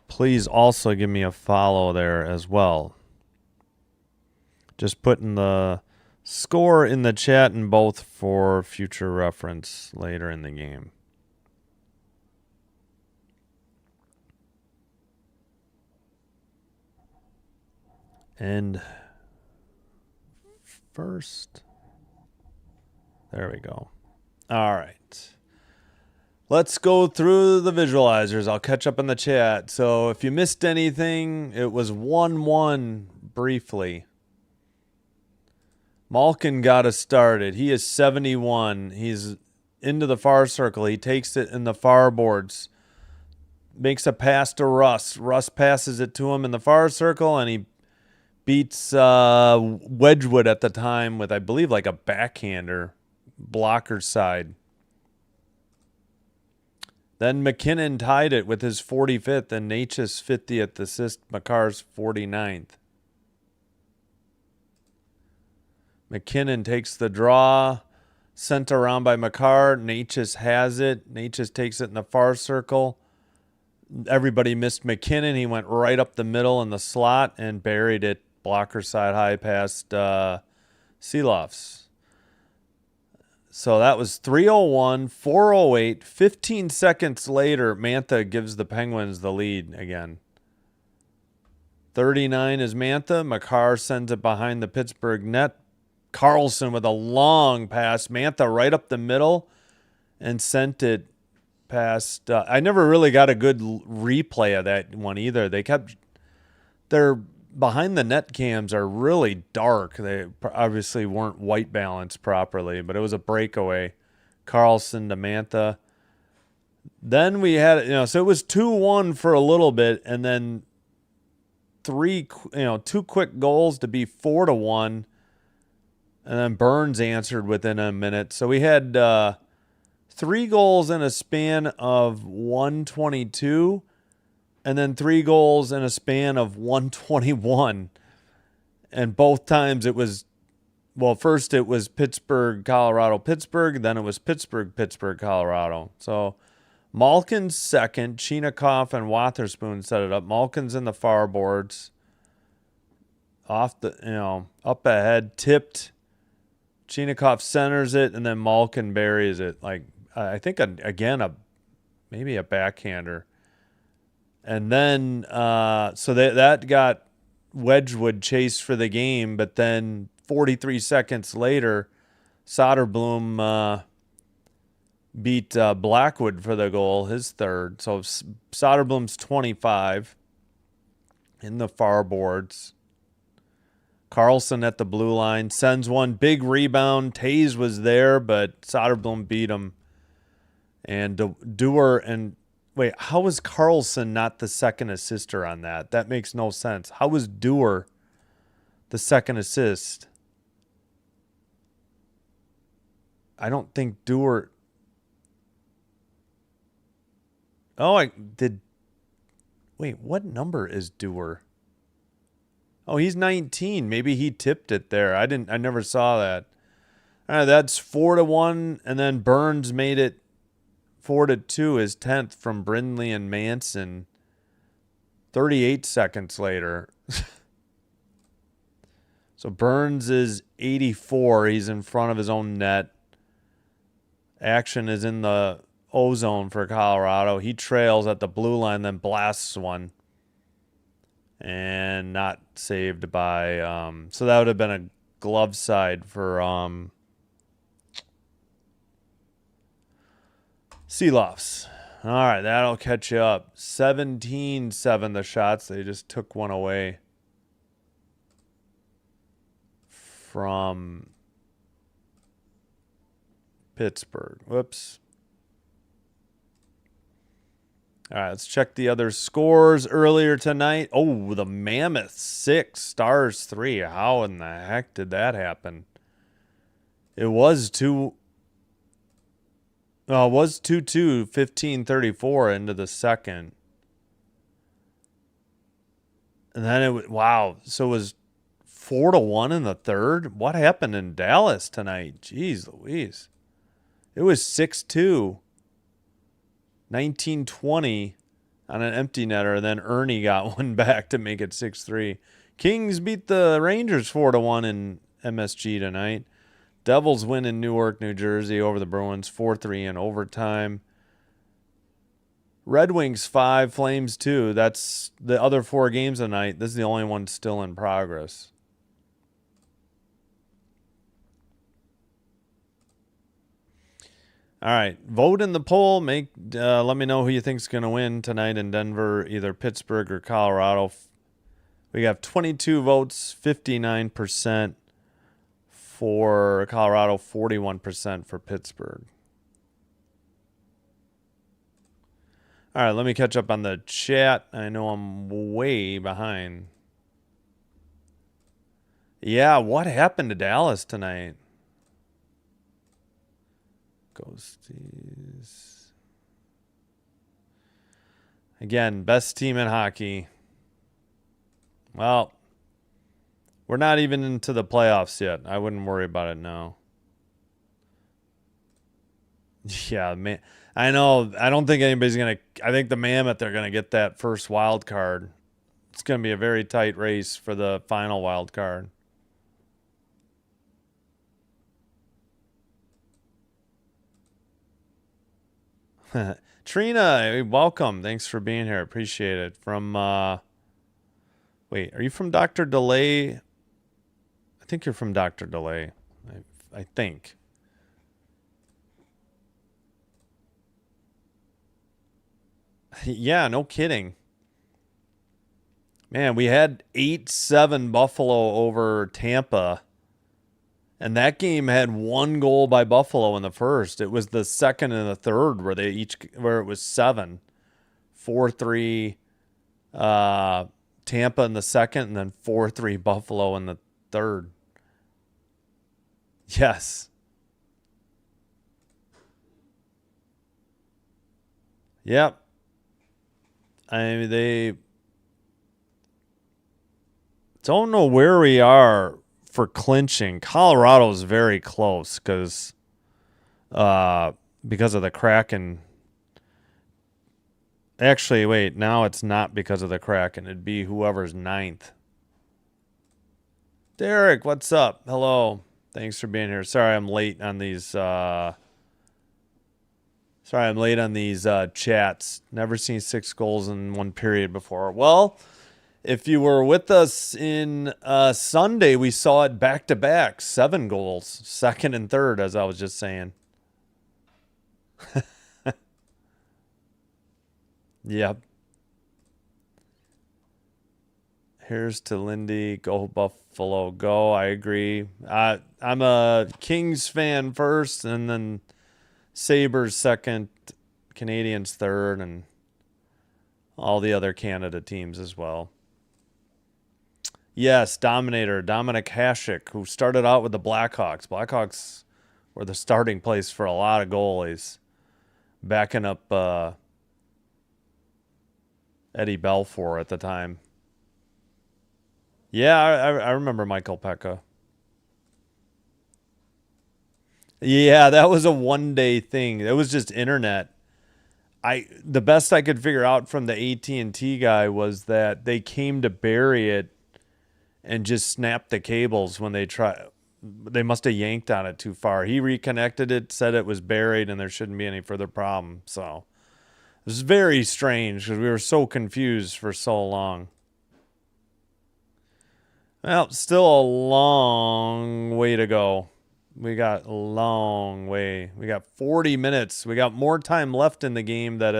please also give me a follow there as well. Just putting the score in the chat in both for future reference later in the game. And first, there we go. All right. Let's go through the visualizers. I'll catch up in the chat. So if you missed anything, it was 1-1 briefly. Malkin got us started. He is 71. He's into the far circle. He takes it in the far boards. Makes a pass to Russ. Russ passes it to him in the far circle, and he beats Wedgwood at the time with, I believe, like a backhander. Blocker side. Then McKinnon tied it with his 45th and Natchez 50th assist, Makar's 49th. McKinnon takes the draw, sent around by Makar. Natchez has it. Natchez takes it in the far circle. Everybody missed McKinnon. He went right up the middle in the slot and buried it. Blocker side high past Seeloffs. So that was 3:01, 4:08. 15 seconds later, Mantha gives the Penguins the lead again. 39 is Mantha. Makar sends it behind the Pittsburgh net. Carlson with a long pass. Mantha right up the middle and sent it past. I never really got a good replay of that one either. Their behind the net cams are really dark. They obviously weren't white balanced properly, but it was a breakaway. Carlson to Mantha. Then we had, so it was 2-1 for a little bit, and then two quick goals to be 4-1. And then Burns answered within a minute. So we had 3 goals in a span of 1:22. and then 3 goals in a span of 121. And both times it was, well, first it was Pittsburgh, Colorado, Pittsburgh. Then it was Pittsburgh, Pittsburgh, Colorado. So Malkin's second. Chinakhov and Wotherspoon set it up. Malkin's in the far boards. Off the, up ahead, tipped. Chinakhov centers it, and then Malkin buries it. Like, I think, maybe a backhander. And then, so that got Wedgwood chased for the game, but then 43 seconds later, Soderblom beat Blackwood for the goal, his third. So Soderblom's 25 in the far boards. Carlson at the blue line sends one, big rebound. Taze was there, but Soderblom beat him. And Dewar and wait, how was Carlson not the second assister on that? That makes no sense. How was Dewar the second assist? I don't think Dewar. Oh, I did. Wait, what number is Dewar? Oh, he's 19. Maybe he tipped it there. I never saw that. All right, that's 4-1, and then Burns made it 4-2, his 10th from Brindley and Manson. 38 seconds later. So Burns is 84. He's in front of his own net. Action is in the O-zone for Colorado. He trails at the blue line, then blasts one. And not saved by, so that would have been a glove side for Seelofs. All right, that'll catch you up. 17-7 the shots. They just took one away from Pittsburgh. Whoops. All right, let's check the other scores earlier tonight. Oh, the Mammoths 6, Stars 3. How in the heck did that happen? It was 2-2, 15-34 into the second. And then it was, wow, so it was 4-1 in the third? What happened in Dallas tonight? Jeez Louise. It was 6-2. 19-20 on an empty netter, and then Ernie got one back to make it 6-3. Kings beat the Rangers 4-1 in MSG tonight. Devils win in Newark, New Jersey over the Bruins 4-3 in overtime. Red Wings 5, Flames 2. That's the other 4 games tonight. This is the only one still in progress. All right, vote in the poll. Let me know who you think's going to win tonight in Denver, either Pittsburgh or Colorado. We have 22 votes, 59% for Colorado, 41% for Pittsburgh. All right, let me catch up on the chat. I know I'm way behind. Yeah, what happened to Dallas tonight? Ghosties. Again, best team in hockey. Well, we're not even into the playoffs yet. I wouldn't worry about it now. Yeah, man. I know. I don't think anybody's going to... I think the Mammoth, they're going to get that first wild card. It's going to be a very tight race for the final wild card. Trina, welcome. Thanks for being here. Appreciate it. From, wait, are you from Dr. DeLay? I think you're from Dr. DeLay. I think. Yeah, no kidding. Man, we had 8-7 Buffalo over Tampa. And that game had 1 goal by Buffalo in the first. It was the second and the third where it was 7. 4-3 Tampa in the second, and then 4-3 Buffalo in the third. Yes. Yep. I mean, they don't know where we are for clinching. Colorado's very close because of the Kraken. Actually, wait, now it's not because of the Kraken. It'd be whoever's ninth. Derek, what's up? Hello. Thanks for being here. Sorry I'm late on these chats. Never seen 6 goals in one period before. Well, if you were with us in Sunday, we saw it back to back. 7 goals, second and third, as I was just saying. Yep. Here's to Lindy. Go Buffalo. Go. I agree. I'm a Kings fan first, and then Sabres second, Canadians third, and all the other Canada teams as well. Yes, Dominator, Dominic Hasek, who started out with the Blackhawks. Blackhawks were the starting place for a lot of goalies, backing up Eddie Belfour at the time. Yeah, I remember Michael Pekka. Yeah, that was a one-day thing. It was just internet. The best I could figure out from the AT&T guy was that they came to bury it and just snapped the cables when they tried. They must have yanked on it too far. He reconnected it, said it was buried, and there shouldn't be any further problem. So it was very strange because we were so confused for so long. Well, still a long way to go. We got a long way. We got 40 minutes. We got more time left in the game than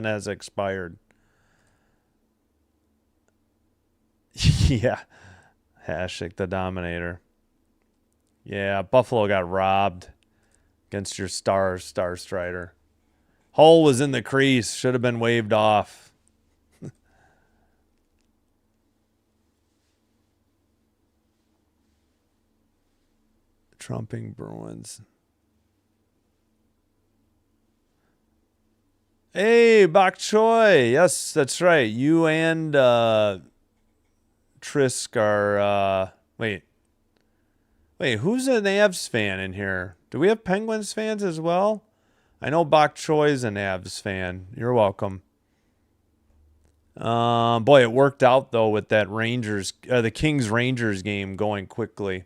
has expired. Yeah. Hashtag the Dominator. Yeah, Buffalo got robbed against your Star Strider. Hull was in the crease. Should have been waved off. Trumping Bruins. Hey, Bok Choy. Yes, that's right. You and Trisk are... Wait, who's an Avs fan in here? Do we have Penguins fans as well? I know Bok Choy's an Avs fan. You're welcome. Boy, it worked out, though, with that the Kings-Rangers game going quickly.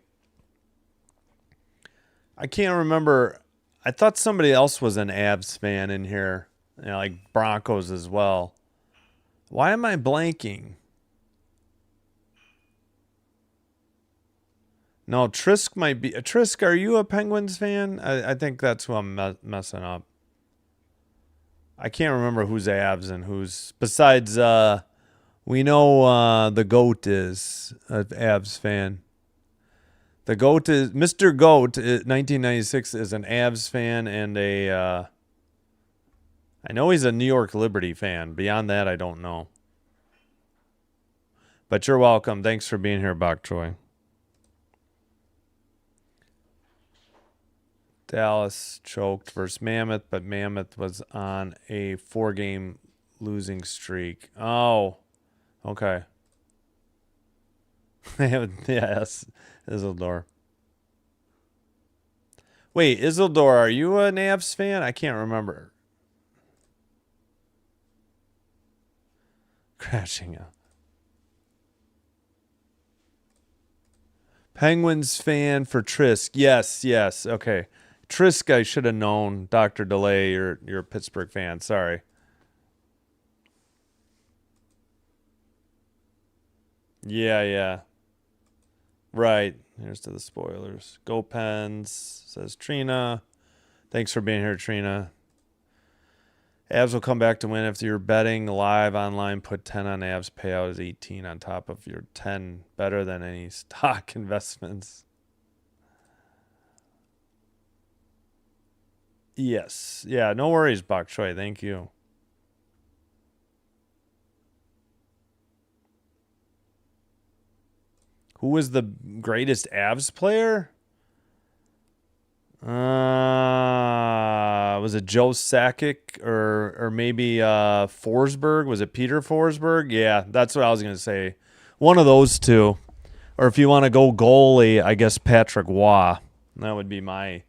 I can't remember. I thought somebody else was an Avs fan in here. You know, like Broncos as well. Why am I blanking? No, Trisk might be. Trisk, are you a Penguins fan? I think that's who I'm messing up. I can't remember who's Avs and who's... Besides, we know the GOAT is an Avs fan. The GOAT is... Mr. GOAT, 1996, is an Avs fan and a... I know he's a New York Liberty fan. Beyond that, I don't know. But you're welcome. Thanks for being here, Bok Choy. Dallas choked versus Mammoth, but Mammoth was on a 4-game losing streak. Oh, okay. Yes, Isildur. Wait, Isildur, are you an Avs fan? I can't remember. Crashing out. Penguins fan for Trisk. Yes. Okay. Trisk, I should have known. Dr. DeLay, you're a Pittsburgh fan. Sorry. Yeah. Right. Here's to the spoilers. Go Pens, says Trina. Thanks for being here, Trina. Avs will come back to win if you're betting live online. Put 10 on Avs. Payout is 18 on top of your 10. Better than any stock investments. Yes. Yeah, no worries, Bok Choy. Thank you. Who was the greatest Avs player? Was it Joe Sakic or maybe Forsberg? Was it Peter Forsberg? Yeah, that's what I was going to say. One of those two. Or if you want to go goalie, I guess Patrick Waugh. That would be mine.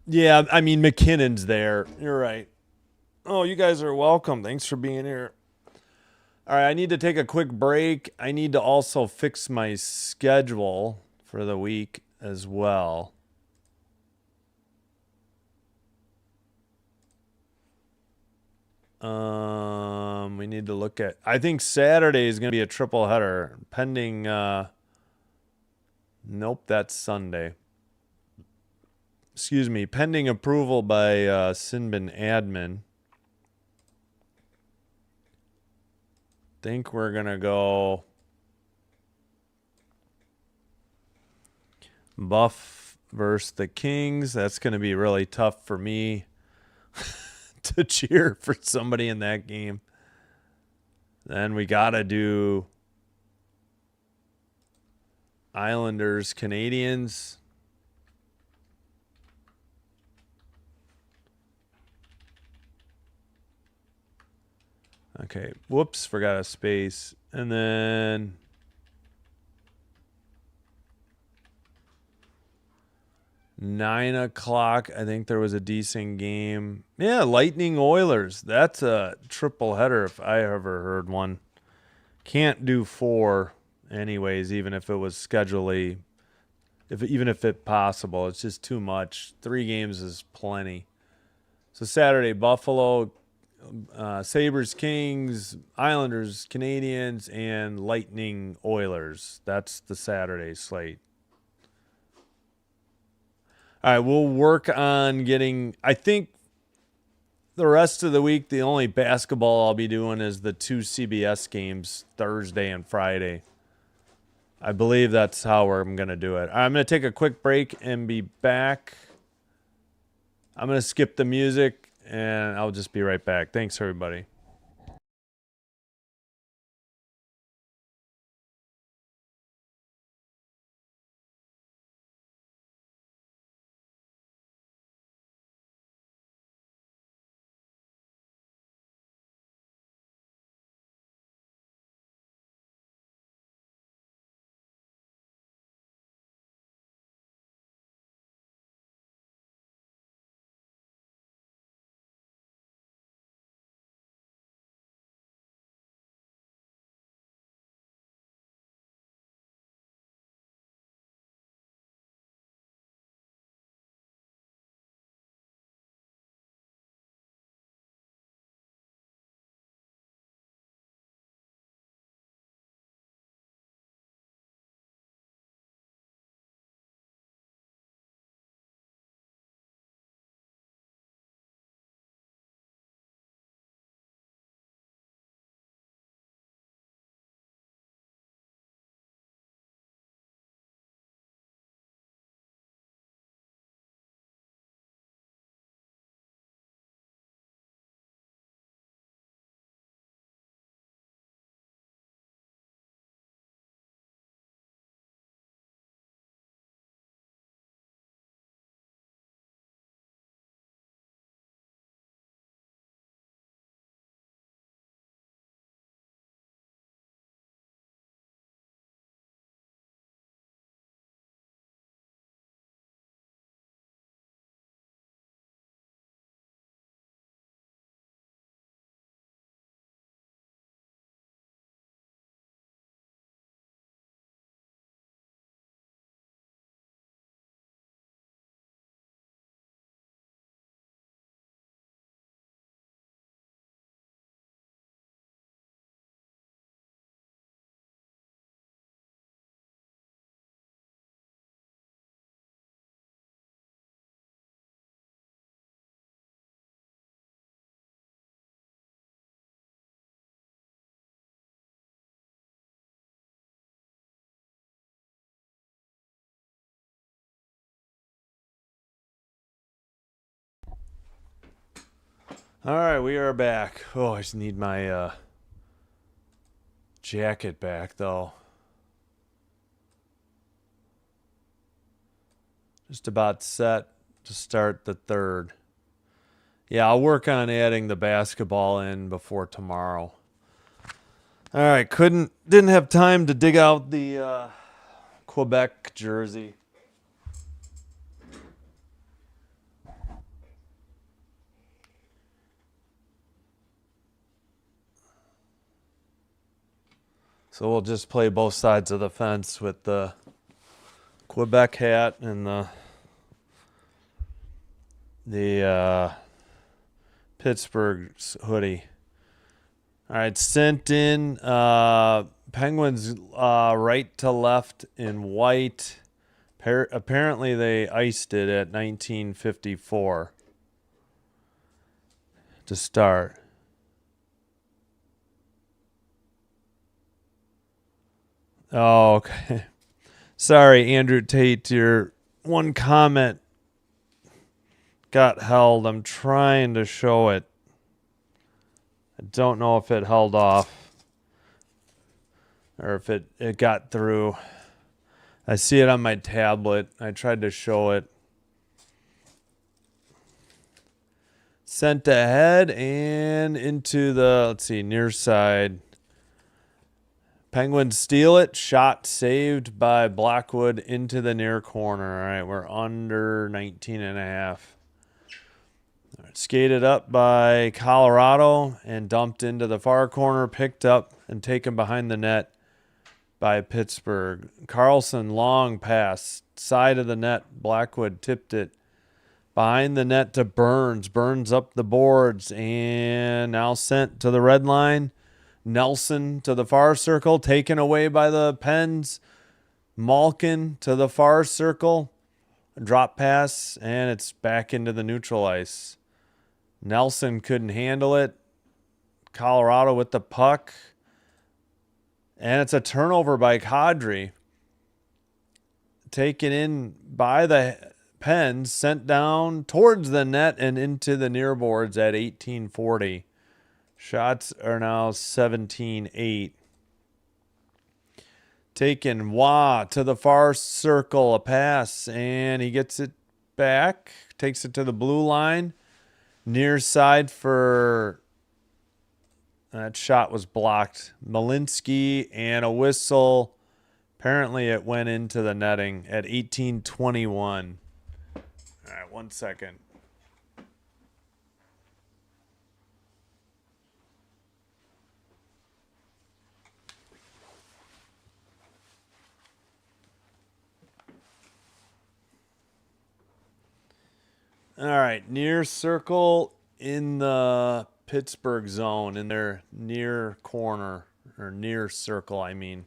Yeah, I mean, McKinnon's there. You're right. Oh, you guys are welcome. Thanks for being here. All right, I need to take a quick break. I need to also fix my schedule for the week as well. We need to look at. I think Saturday is going to be a triple header, pending. Nope, that's Sunday. Excuse me, pending approval by Sinbin admin. Think we're gonna go Buff versus the Kings. That's gonna be really tough for me to cheer for somebody in that game. Then we gotta do Islanders, Canadians. Okay, whoops, forgot a space. And then $9 I think there was a decent game. Yeah, Lightning Oilers. That's a triple header if I ever heard one. Can't do 4 anyways, even if it was schedulally. Even if it's possible, it's just too much. 3 games is plenty. So Saturday, Buffalo, Sabres, Kings, Islanders, Canadians, and Lightning Oilers. That's the Saturday slate. All right, we'll work on getting. I think the rest of the week, the only basketball I'll be doing is the 2 CBS games, Thursday and Friday. I believe that's how I'm going to do it. I'm going to take a quick break and be back. I'm going to skip the music, and I'll just be right back. Thanks, everybody. All right, we are back. Oh, I just need my jacket back, though. Just about set. to start the third. Yeah, I'll work on adding the basketball in before tomorrow. All right, didn't have time to dig out the Quebec jersey. So we'll just play both sides of the fence with the Quebec hat and the Pittsburgh hoodie. All right, sent in Penguins right to left in white. Apparently they iced it at 1954 to start. Oh, okay. Sorry, Andrew Tate, your one comment got held. I'm trying to show it. I don't know if it held off or if it got through. I see it on my tablet. I tried to show it. Sent ahead and into the, let's see, near side. Penguins steal it. Shot saved by Blackwood into the near corner. All right, we're under 19.5. Skated up by Colorado and dumped into the far corner, picked up and taken behind the net by Pittsburgh. Carlson, long pass, side of the net. Blackwood tipped it behind the net to Burns. Burns up the boards and now sent to the red line. Nelson to the far circle, taken away by the Pens. Malkin to the far circle. Drop pass, and it's back into the neutral ice. Nelson couldn't handle it. Colorado with the puck. And it's a turnover by Kadri. Taken in by the Pens, sent down towards the net and into the near boards at 18:40. Shots are now 17-8. Taken Wah to the far circle, a pass, and he gets it back. Takes it to the blue line. Near side for that shot was blocked. Malinsky and a whistle. Apparently it went into the netting at 18:21. All right, 1 second. All right, near circle in the Pittsburgh zone, in their near corner, or near circle, I mean.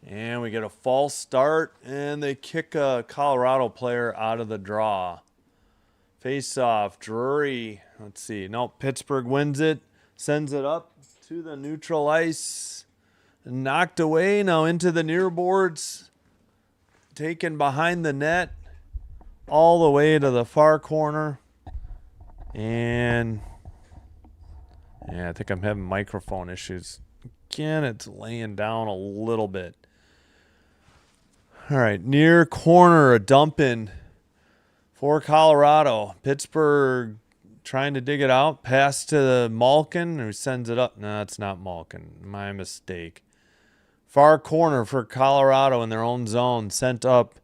And we get a false start, and they kick a Colorado player out of the draw. Face off, Drury, let's see. No, Pittsburgh wins it, sends it up to the neutral ice. Knocked away, now into the near boards. Taken behind the net. All the way to the far corner. And yeah, I think I'm having microphone issues. Again, it's laying down a little bit. All right, near corner, a dump in for Colorado. Pittsburgh trying to dig it out. Pass to Malkin, who sends it up. No, it's not Malkin. My mistake. Far corner for Colorado in their own zone. Sent up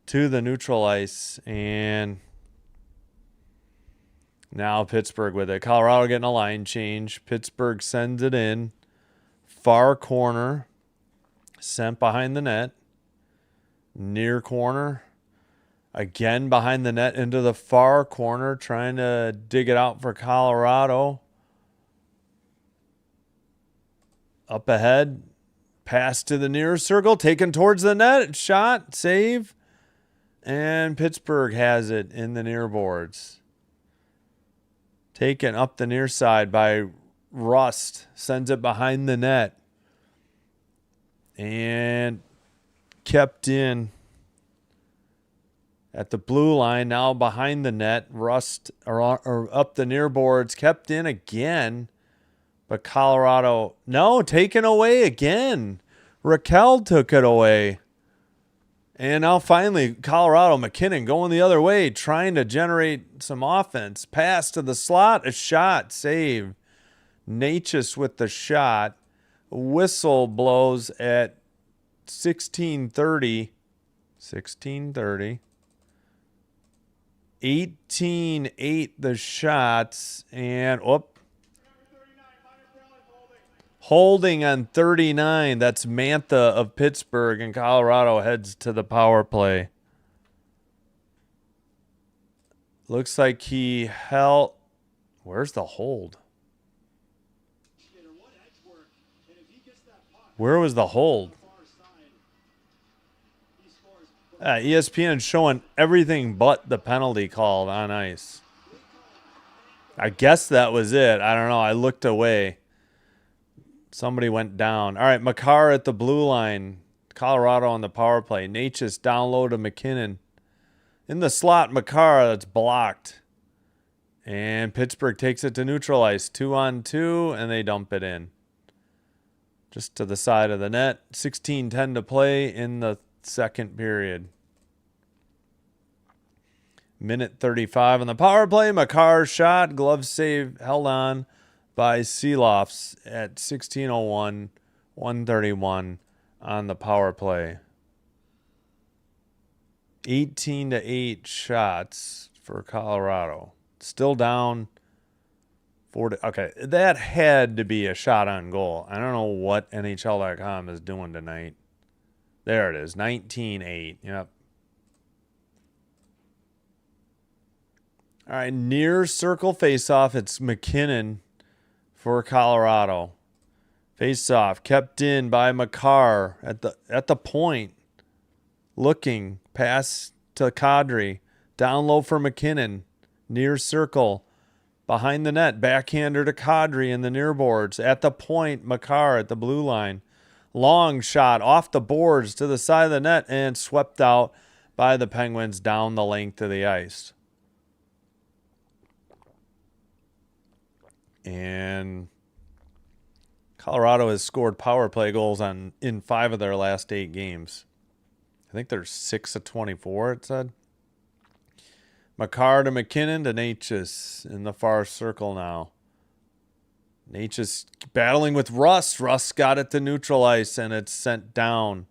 to the neutral ice, and now Pittsburgh with it. Colorado getting a line change. Pittsburgh sends it in. Far corner. Sent behind the net. Near corner. Again behind the net into the far corner. Trying to dig it out for Colorado. Up ahead. Pass to the near circle. Taken towards the net. Shot. Save. And Pittsburgh has it in the near boards. Taken up the near side by Rust. Sends it behind the net. And kept in at the blue line. Now behind the net. Rust or up the near boards. Kept in again. But Colorado, no, taken away again. Raquel took it away. And now finally, Colorado, McKinnon going the other way, trying to generate some offense. Pass to the slot, a shot, save. Natchez with the shot. Whistle blows at 16:30. 16:30. 18-8 the shots. And, holding on 39. That's Mantha of Pittsburgh, and Colorado heads to the power play. Looks like he held. Where's the hold? Where was the hold? ESPN showing everything but the penalty called on ice. I guess that was it. I don't know. I looked away. Somebody went down. All right, Makar at the blue line. Colorado on the power play. Natchez down low to McKinnon. In the slot, Makar, that's blocked. And Pittsburgh takes it to neutral ice. 2-on-2, and they dump it in. Just to the side of the net. 16:10 to play in the second period. Minute 35 on the power play. Makar shot. Glove save held on by Seeloffs at 16:01. 131 on the power play. 18-8 shots for Colorado. Still down 40. Okay, that had to be a shot on goal. I don't know what NHL.com is doing tonight. There it is, 19-8. Yep. All right, near circle faceoff. It's McKinnon for Colorado. Faceoff kept in by Makar at the point. Looking, pass to Kadri. Down low for McKinnon. Near circle. Behind the net, backhander to Kadri in the near boards. At the point, Makar at the blue line. Long shot off the boards to the side of the net and swept out by the Penguins down the length of the ice. And Colorado has scored power play goals in 5 of their last 8 games. I think they're 6 of 24, it said. Makar to McKinnon to Natchez in the far circle now. Natchez battling with Russ. Russ got it to neutral ice, and it's sent down.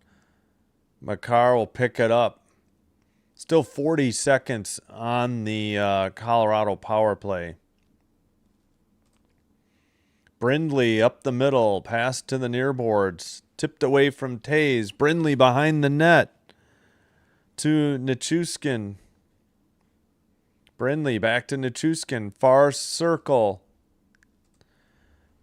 Makar will pick it up. Still 40 seconds on the Colorado power play. Brindley up the middle. Pass to the near boards. Tipped away from Tays. Brindley behind the net to Nichushkin. Brindley back to Nichushkin. Far circle.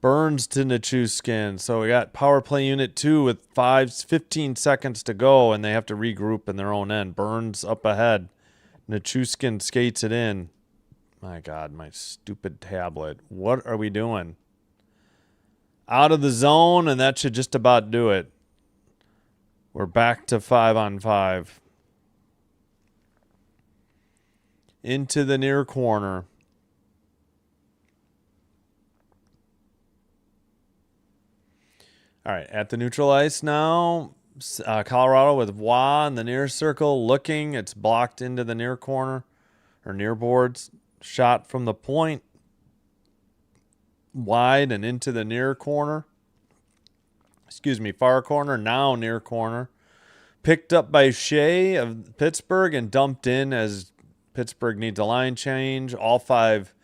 Burns to Nichushkin. So we got power play unit 2 with 15 seconds to go, and they have to regroup in their own end. Burns up ahead. Nichushkin skates it in. My God, my stupid tablet. What are we doing? Out of the zone, and that should just about do it. We're back to 5-on-5. Into the near corner. All right, at the neutral ice now. Colorado with Waugh in the near circle looking. It's blocked into the near corner or near boards. Shot from the point. Wide and into the near corner. Far corner, now near corner. Picked up by Shea of Pittsburgh and dumped in as Pittsburgh needs a line change. All 5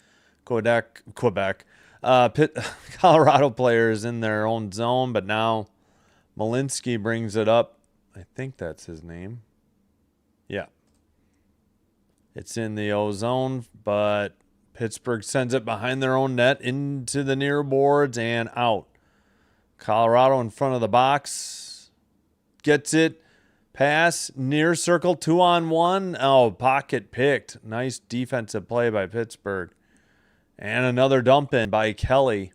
Quebec Colorado players in their own zone, but now Malinsky brings it up. I think that's his name. Yeah. It's in the O zone, but Pittsburgh sends it behind their own net into the near boards and out. Colorado in front of the box. Gets it. Pass. Near circle. 2-on-1. Oh, pocket picked. Nice defensive play by Pittsburgh. And another dump in by Kelly.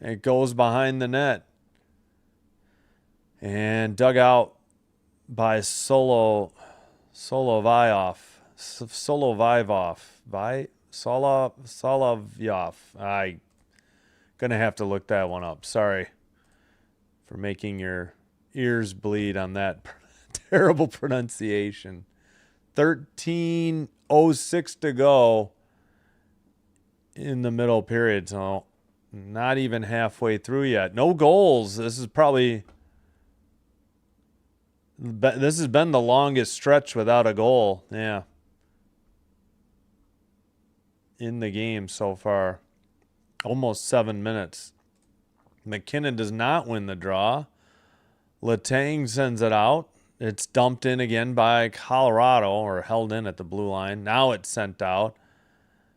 It goes behind the net. And dug out by Solovayov. I gonna have to look that one up. Sorry for making your ears bleed on that Terrible pronunciation. 13:06 to go in the middle period. So not even halfway through yet. No goals. This has been the longest stretch without a goal. Yeah. In the game so far. Almost 7 minutes. McKinnon does not win the draw. Letang sends it out. It's dumped in again by Colorado, or held in at the blue line. Now it's sent out.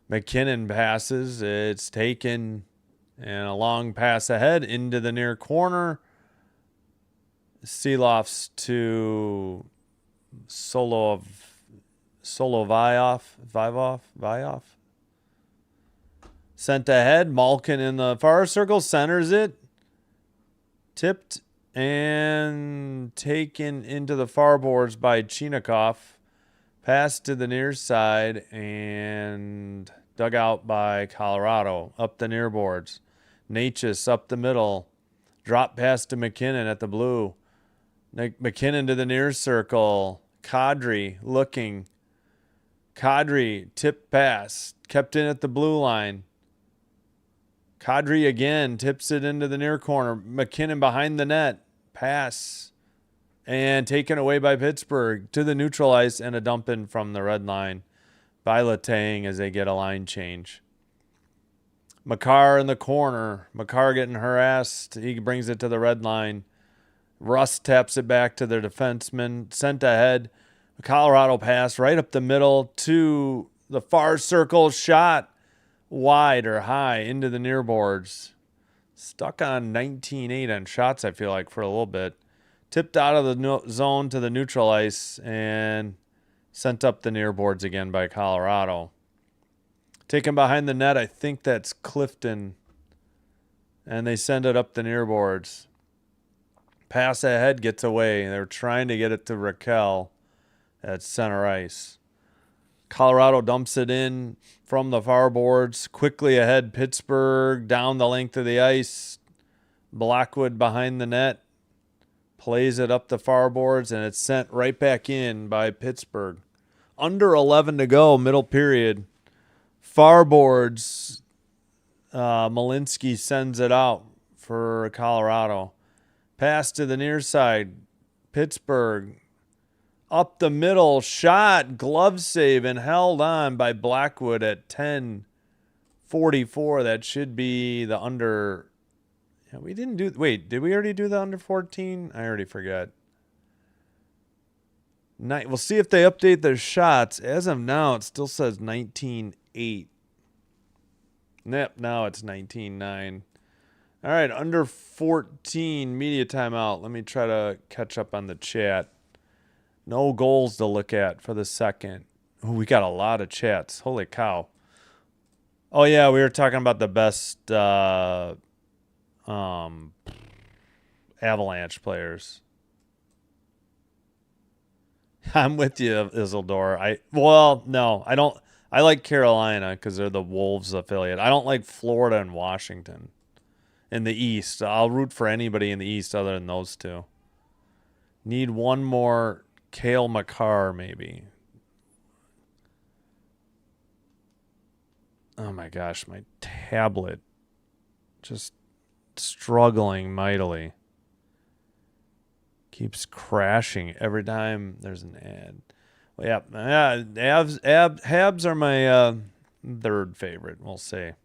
McKinnon passes. It's taken, and a long pass ahead into the near corner. Seeloff's to Vivov. Sent ahead. Malkin in the far circle centers it. Tipped and taken into the far boards by Chinakhov. Pass to the near side and dug out by Colorado. Up the near boards. Natchez up the middle. Drop pass to McKinnon at the blue. McKinnon to the near circle. Kadri looking. Kadri tip pass. Kept in at the blue line. Kadri again tips it into the near corner. McKinnon behind the net. Pass. And taken away by Pittsburgh to the neutral ice, and a dump in from the red line by Letang as they get a line change. Makar in the corner. Makar getting harassed. He brings it to the red line. Russ taps it back to their defenseman. Sent ahead. A Colorado pass right up the middle to the far circle. Shot wide or high into the near boards. Stuck on 19-8 on shots, I feel like, for a little bit. Tipped out of the zone to the neutral ice and sent up the near boards again by Colorado. Taken behind the net, I think that's Clifton. And they send it up the near boards. Pass ahead gets away. They're trying to get it to Raquel at center ice. Colorado dumps it in from the far boards. Quickly ahead, Pittsburgh down the length of the ice. Blackwood behind the net. Plays it up the far boards, and it's sent right back in by Pittsburgh. Under 11 to go, middle period. Far boards. Malinsky sends it out for Colorado. Pass to the near side. Pittsburgh. Up the middle, shot, glove save, and held on by Blackwood at 10:44. That should be the under. Yeah, we didn't do. Wait, did we already do the under 14? I already forgot. We'll see if they update their shots. As of now, it still says 19:8. Yep, now it's 19:9. All right, under 14, media timeout. Let me try to catch up on the chat. No goals to look at for the second. Ooh, we got a lot of chats. Holy cow. Oh, yeah, we were talking about the best Avalanche players. I'm with you, Isildur. No, I don't. I like Carolina because they're the Wolves affiliate. I don't like Florida and Washington in the East. I'll root for anybody in the East other than those two. Need one more Cale Makar, maybe. Oh my gosh, my tablet just struggling mightily. Keeps crashing every time there's an ad. Well, yeah, Habs are my third favorite, we'll say.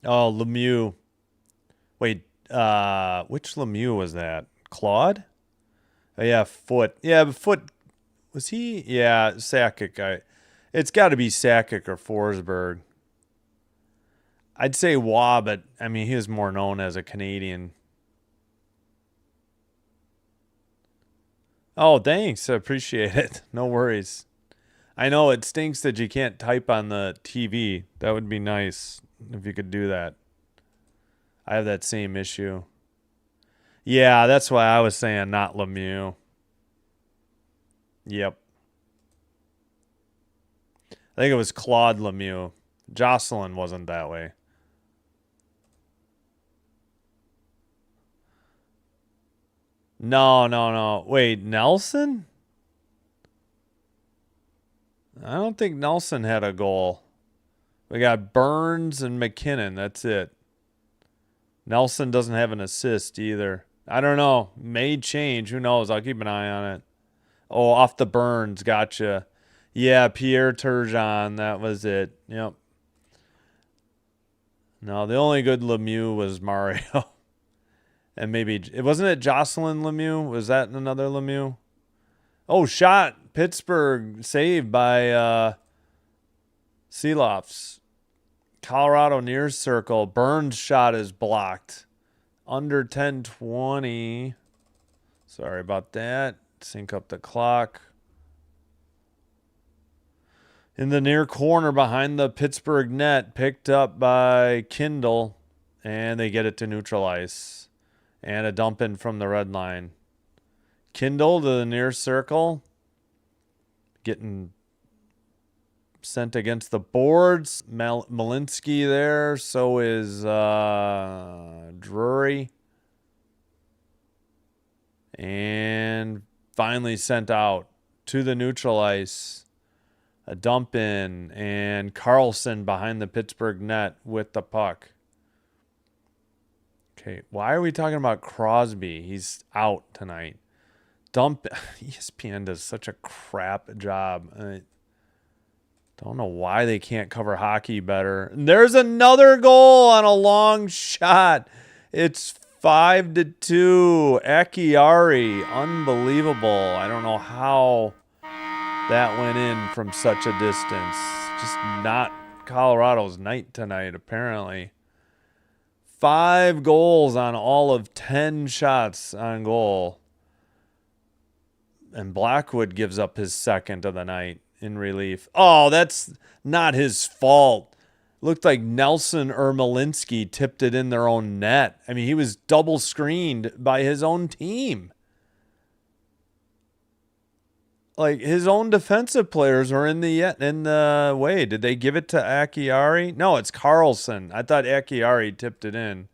Oh, Lemieux. Wait, which Lemieux was that? Claude? Oh, yeah, Foot. Yeah, but Foot, was he? Yeah, Sakic. It's got to be Sakic or Forsberg. I'd say Waugh, but, I mean, he was more known as a Canadian. Oh, thanks. I appreciate it. No worries. I know it stinks that you can't type on the TV. That would be nice if you could do that. I have that same issue. Yeah, that's why I was saying not Lemieux. Yep. I think it was Claude Lemieux. Jocelyn wasn't that way. No. Wait, Nelson? I don't think Nelson had a goal. We got Burns and McKinnon. That's it. Nelson doesn't have an assist either. I don't know. May change. Who knows? I'll keep an eye on it. Oh, off the Burns. Gotcha. Yeah, Pierre Turgeon. That was it. Yep. No, the only good Lemieux was Mario. And maybe, wasn't it Jocelyn Lemieux? Was that another Lemieux? Oh, shot. Pittsburgh saved by Seeloff's. Colorado near circle. Burns' shot is blocked. Under 10:20. Sorry about that. Sync up the clock. In the near corner behind the Pittsburgh net, picked up by Kindle, and they get it to neutral ice. And a dump in from the red line. Kindle to the near circle. Getting sent against the boards. Malinsky there. So is Drury. And finally sent out to the neutral ice. A dump in. And Carlson behind the Pittsburgh net with the puck. Okay, why are we talking about Crosby? He's out tonight. Dump. ESPN does such a crap job. I don't know why they can't cover hockey better. There's another goal on a long shot. It's 5-2. Acciari. Unbelievable. I don't know how that went in from such a distance. Just not Colorado's night tonight, apparently. 5 goals on all of 10 shots on goal. And Blackwood gives up his second of the night in relief. Oh, that's not his fault. Looked like Nelson or Malinsky tipped it in their own net. I mean, he was double screened by his own team. Like, his own defensive players were in the way. Did they give it to Acciari? No, it's Carlson. I thought Acciari tipped it in.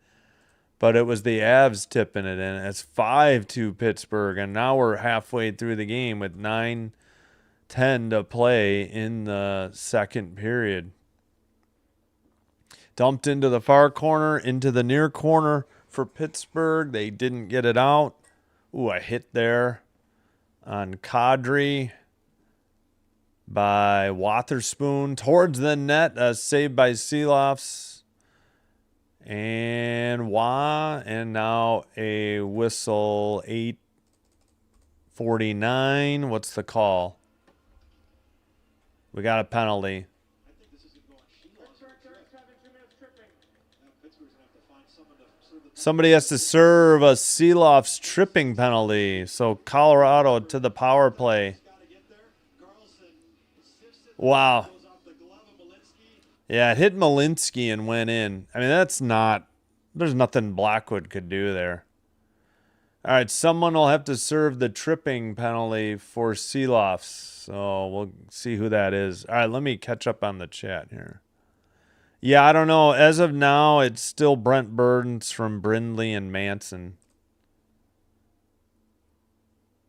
But it was the Avs tipping it in. It's 5-2 Pittsburgh. And now we're halfway through the game with 9:10 to play in the second period. Dumped into the far corner, into the near corner for Pittsburgh. They didn't get it out. Ooh, a hit there on Kadri by Wotherspoon towards the net. Saved by Seeloffs. And now a whistle. 8:49. What's the call? We got a penalty. Somebody has to serve a Seeloff's tripping penalty. So Colorado to the power play. Wow. Yeah, it hit Malinsky and went in. I mean, there's nothing Blackwood could do there. All right, someone will have to serve the tripping penalty for Seeloffs. So we'll see who that is. All right, let me catch up on the chat here. Yeah, I don't know. As of now, it's still Brent Burns from Brindley and Manson.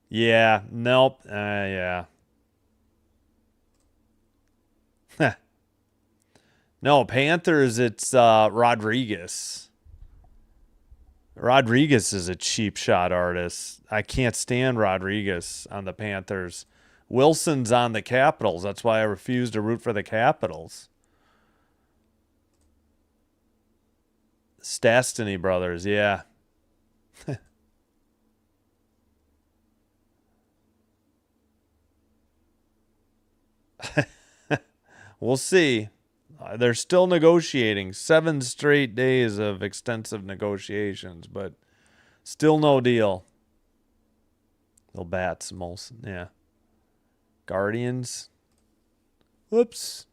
Yeah, nope. Yeah. No, Panthers, it's Rodriguez. Rodriguez is a cheap shot artist. I can't stand Rodriguez on the Panthers. Wilson's on the Capitals. That's why I refuse to root for the Capitals. Stastny brothers, yeah. We'll see. They're still negotiating. 7 straight days of extensive negotiations, but still no deal. They'll bats, Molson. Yeah. Guardians. Whoops.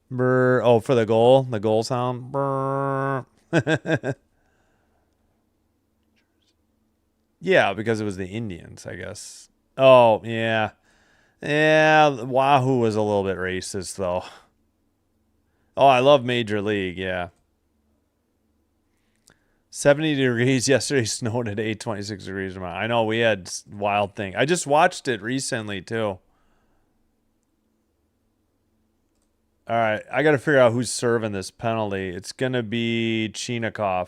Brr. Oh, for the goal? The goal sound? Brr. Yeah, because it was the Indians, I guess. Oh, yeah. Yeah, Wahoo was a little bit racist, though. Oh, I love Major League, yeah. 70 degrees yesterday, snowed at 26 degrees tomorrow. I know, we had wild thing. I just watched it recently, too. All right, I got to figure out who's serving this penalty. It's going to be Chinikov.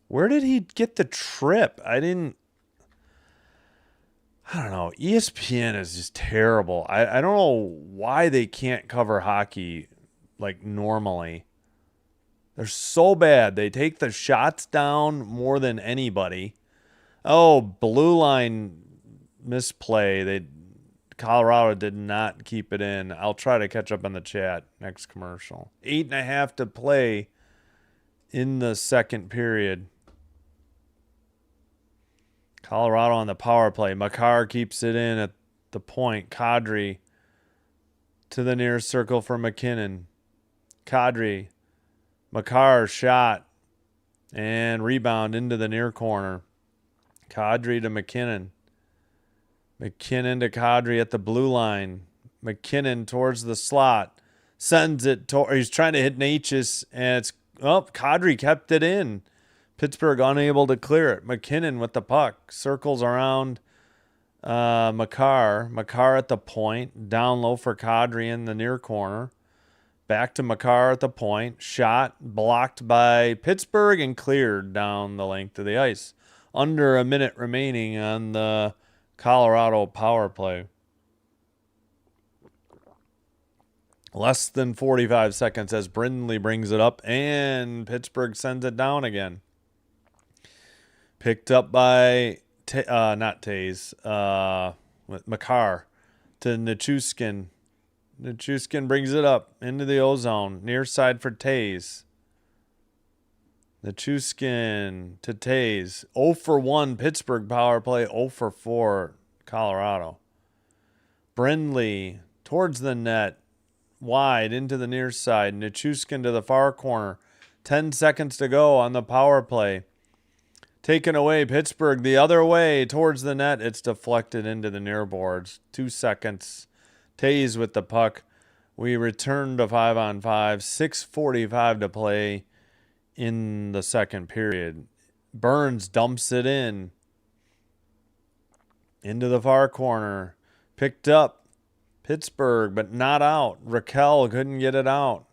Where did he get the trip? I don't know. ESPN is just terrible. I don't know why they can't cover hockey like normally. They're so bad. They take the shots down more than anybody. Oh, blue line misplay. Colorado did not keep it in. I'll try to catch up on the chat next commercial. 8.5 to play in the second period. Colorado on the power play. Makar keeps it in at the point. Kadri to the near circle for McKinnon. Kadri. Makar shot and rebound into the near corner. Kadri to McKinnon. McKinnon to Kadri at the blue line. McKinnon towards the slot. Sends it. He's trying to hit Natchez, and it's Kadri kept it in. Pittsburgh unable to clear it. McKinnon with the puck. Circles around Makar. Makar at the point. Down low for Kadri in the near corner. Back to Makar at the point. Shot blocked by Pittsburgh and cleared down the length of the ice. Under a minute remaining on the Colorado power play. Less than 45 seconds as Brindley brings it up and Pittsburgh sends it down again. Picked up by, not Taze, with Makar to Nichushkin. Nichushkin brings it up into the ozone. Near side for Taze. Nichushkin to Taze. 0 for 1 Pittsburgh power play. 0 for 4 Colorado. Brindley towards the net. Wide into the near side. Nichushkin to the far corner. 10 seconds to go on the power play. Taken away. Pittsburgh the other way towards the net. It's deflected into the near boards. 2 seconds. Taze with the puck. We return to 5-on-5. 6:45 to play in the second period. Burns dumps it in. Into the far corner. Picked up. Pittsburgh, but not out. Raquel couldn't get it out.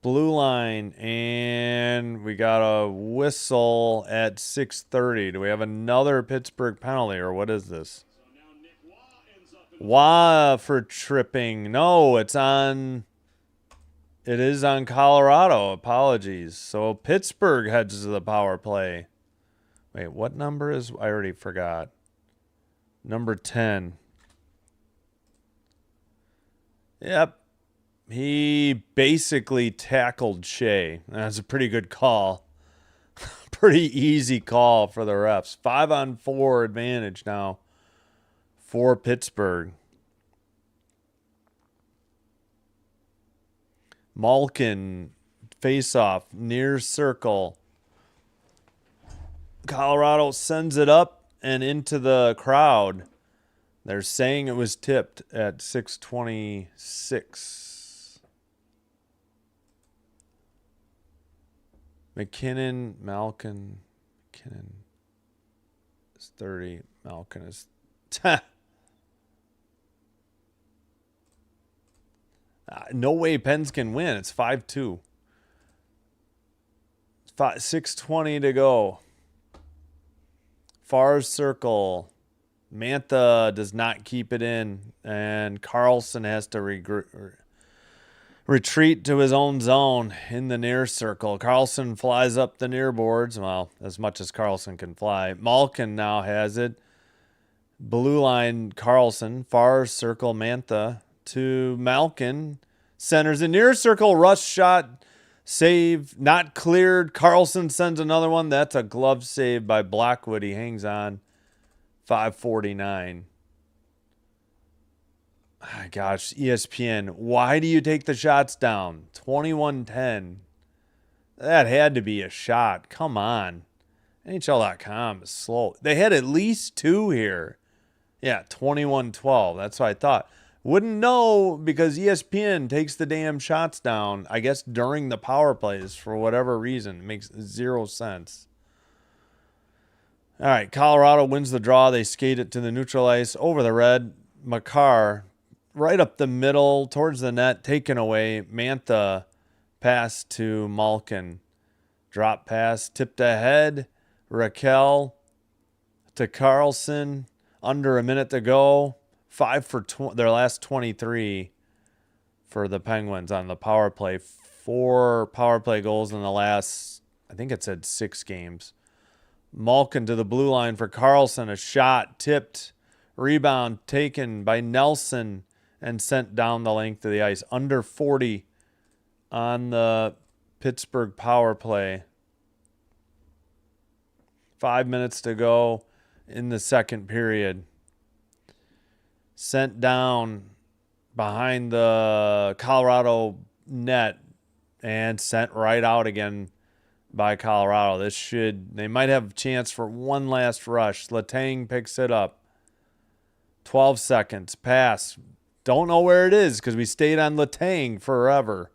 Blue line, and we got a whistle at 6:30. Do we have another Pittsburgh penalty, or what is this? Wah for tripping. No, it is on Colorado. Apologies. So Pittsburgh heads to the power play. Wait, what number is? I already forgot. Number 10. Yep. He basically tackled Shea. That's a pretty good call. Pretty easy call for the refs. 5-on-4 advantage now for Pittsburgh. Malkin face-off near circle. Colorado sends it up and into the crowd. They're saying it was tipped at 6:26. Malkin is 30. Malkin is... no way Pens can win. It's 5-2. 6:20 to go. Far circle. Mantha does not keep it in, and Carlson has to retreat to his own zone in the near circle. Carlson flies up the near boards, well, as much as Carlson can fly. Malkin now has it. Blue line Carlson, far circle Mantha to Malkin. Centers in near circle, rush shot, save, not cleared. Carlson sends another one. That's a glove save by Blackwood. He hangs on. 5:49. Gosh, ESPN, why do you take the shots down? 21-10. That had to be a shot. Come on. NHL.com is slow. They had at least 2 here. Yeah, 21-12. That's what I thought. Wouldn't know because ESPN takes the damn shots down, I guess, during the power plays for whatever reason. It makes zero sense. All right, Colorado wins the draw. They skate it to the neutral ice over the red. Makar right up the middle towards the net, taken away. Mantha pass to Malkin. Drop pass, tipped ahead. Raquel to Carlson. Under a minute to go. 5 for their last 23 for the Penguins on the power play. 4 power play goals in the last, I think it said 6 games. Malkin to the blue line for Carlson. A shot tipped. Rebound taken by Nelson and sent down the length of the ice. Under 40 on the Pittsburgh power play. 5 minutes to go in the second period. Sent down behind the Colorado net and sent right out again by Colorado. They might have a chance for one last rush. Letang picks it up. 12 seconds. Pass. Don't know where it is because we stayed on Letang forever.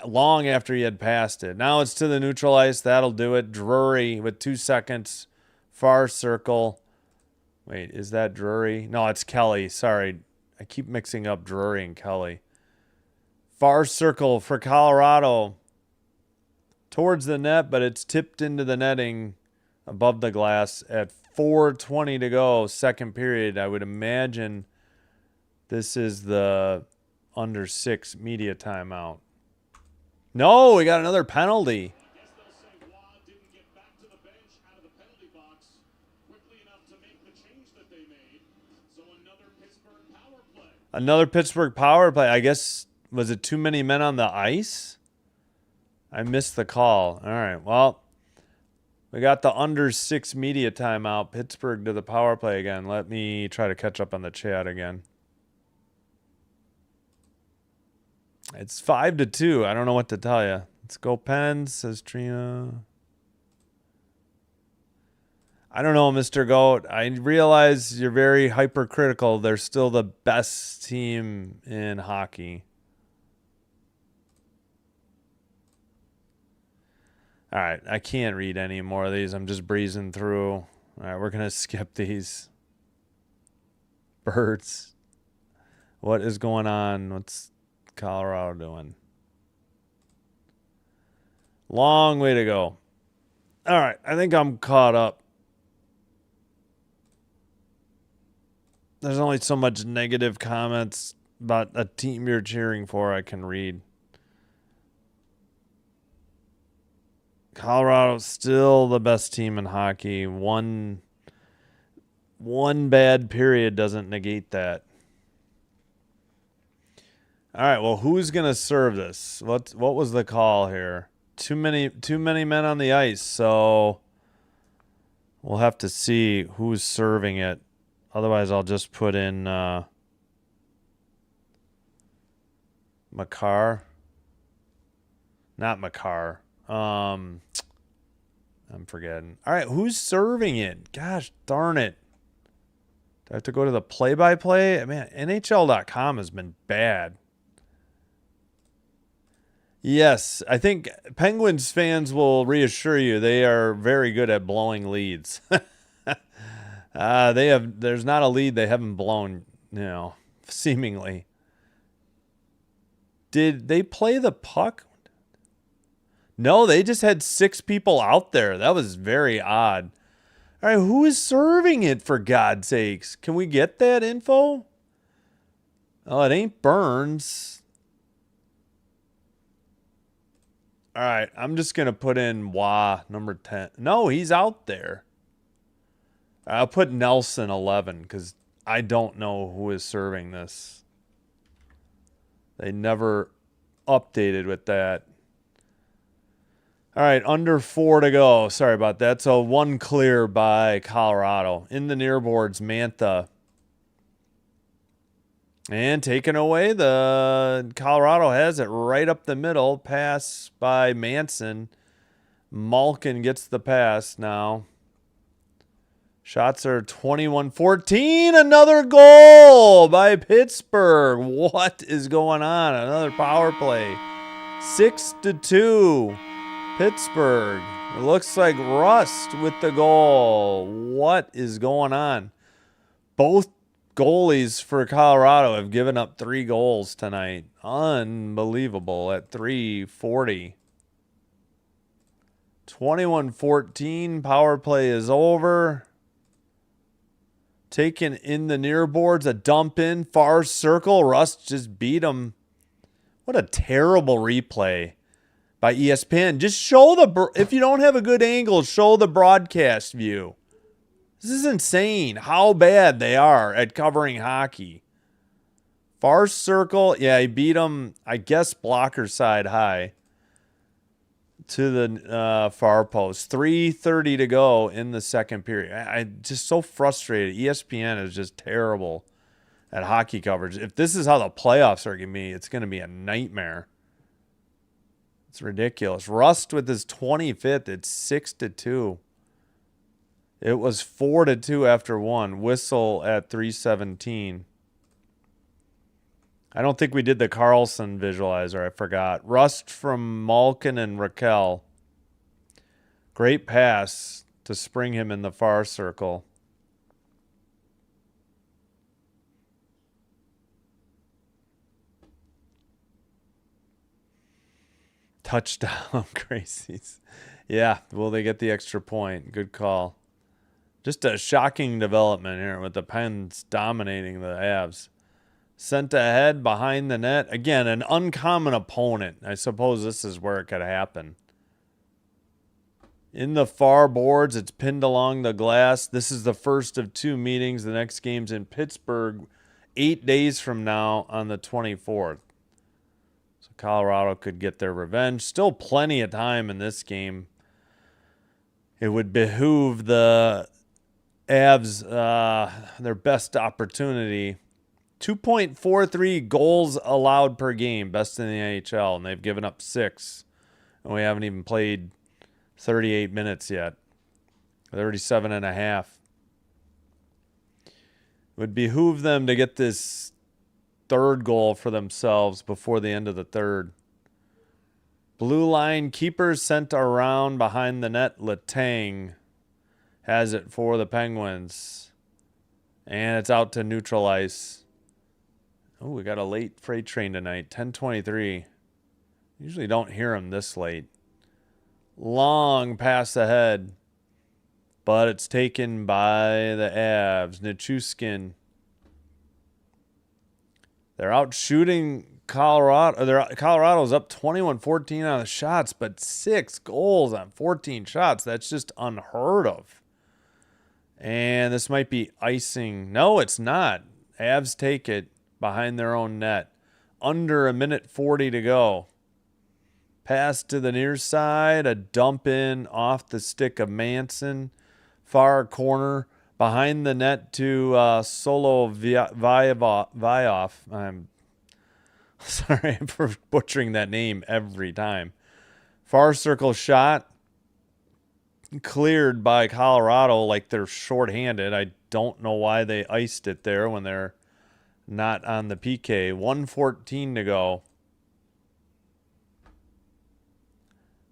Long after he had passed it. Now it's to the neutral ice. That'll do it. Drury with 2 seconds. Far circle. Wait, is that Drury? No, it's Kelly. Sorry. I keep mixing up Drury and Kelly. Far circle for Colorado. Towards the net, but it's tipped into the netting above the glass at 4:20 to go. Second period. I would imagine this is the under 6 media timeout. No, we got another penalty. I guess they'll say Waugh didn't get back to the bench out of the penalty box quickly enough to make the change that they made. So another Pittsburgh power play. Another Pittsburgh power play. I guess, was it too many men on the ice? I missed the call. All right, well, we got the under 6 media timeout. Pittsburgh to the power play again. Let me try to catch up on the chat again. It's 5-2. I don't know what to tell you. Let's go Pens, says Trina. I don't know, Mr. Goat. I realize you're very hypercritical. They're still the best team in hockey. All right, I can't read any more of these. I'm just breezing through. All right, we're going to skip these. Birds. What is going on? What's Colorado doing? Long way to go. All right, I think I'm caught up. There's only so much negative comments about a team you're cheering for I can read. Colorado's still the best team in hockey. One bad period doesn't negate that. All right, well, who's gonna serve this? What was the call here? Too many men on the ice, so we'll have to see who's serving it. Otherwise, I'll just put in Makar. Not Makar. I'm forgetting. All right, who's serving it? Gosh darn it. Do I have to go to the play-by-play? Man, NHL.com has been bad. Yes, I think Penguins fans will reassure you they are very good at blowing leads. There's not a lead they haven't blown, seemingly. Did they play the puck? No, they just had 6 people out there. That was very odd. All right, who is serving it, for God's sakes? Can we get that info? Oh, it ain't Burns. All right, I'm just going to put in Waugh, number 10. No, he's out there. I'll put Nelson 11 because I don't know who is serving this. They never updated with that. All right, under 4 to go. Sorry about that. So 1 clear by Colorado. In the near boards, Mantha. And taken away. The Colorado has it right up the middle. Pass by Manson. Malkin gets the pass now. Shots are 21-14. Another goal by Pittsburgh. What is going on? Another power play. 6-2. Pittsburgh. It looks like Rust with the goal. What is going on? Both goalies for Colorado have given up 3 goals tonight. Unbelievable at 3:40. 21-14. Power play is over. Taken in the near boards. A dump in. Far circle. Rust just beat him. What a terrible replay by ESPN. Just show the... If you don't have a good angle, show the broadcast view. This is insane how bad they are at covering hockey. Far circle. Yeah, he beat him, I guess, blocker side high to the far post. 3:30 to go in the second period. I'm just so frustrated. ESPN is just terrible at hockey coverage. If this is how the playoffs are going to be, it's going to be a nightmare. It's ridiculous. Rust with his 25th. It's 6-2. It was 4-2 after one. Whistle at 3:17. I don't think we did the Carlson visualizer. I forgot. Rust from Malkin and Raquel. Great pass to spring him in the far circle. Touchdown, Gracie's. Yeah, will they get the extra point? Good call. Just a shocking development here with the Pens dominating the Avs. Sent ahead behind the net. Again, an uncommon opponent. I suppose this is where it could happen. In the far boards, it's pinned along the glass. This is the first of 2 meetings. The next game's in Pittsburgh 8 days from now on the 24th. So Colorado could get their revenge. Still plenty of time in this game. It would behoove the Avs their best opportunity. 2.43 goals allowed per game, best in the NHL, and they've given up 6. And we haven't even played 38 minutes yet. 37 and a half. It would behoove them to get this third goal for themselves before the end of the third. Blue line keepers sent around behind the net. Letang has it for the Penguins. And it's out to neutral ice. Oh, we got a late freight train tonight. 10:23. Usually don't hear them this late. Long pass ahead. But it's taken by the Avs. Nichushkin. They're out shooting Colorado. Colorado's up 21-14 on the shots, but 6 goals on 14 shots. That's just unheard of. And this might be icing. No, it's not. Avs take it behind their own net. Under 1:40 to go. Pass to the near side. A dump in off the stick of Manson. Far corner. Behind the net to Solovyov. I'm sorry for butchering that name every time. Far circle shot. Cleared by Colorado like they're shorthanded. I don't know why they iced it there when they're not on the PK. 1:14 to go.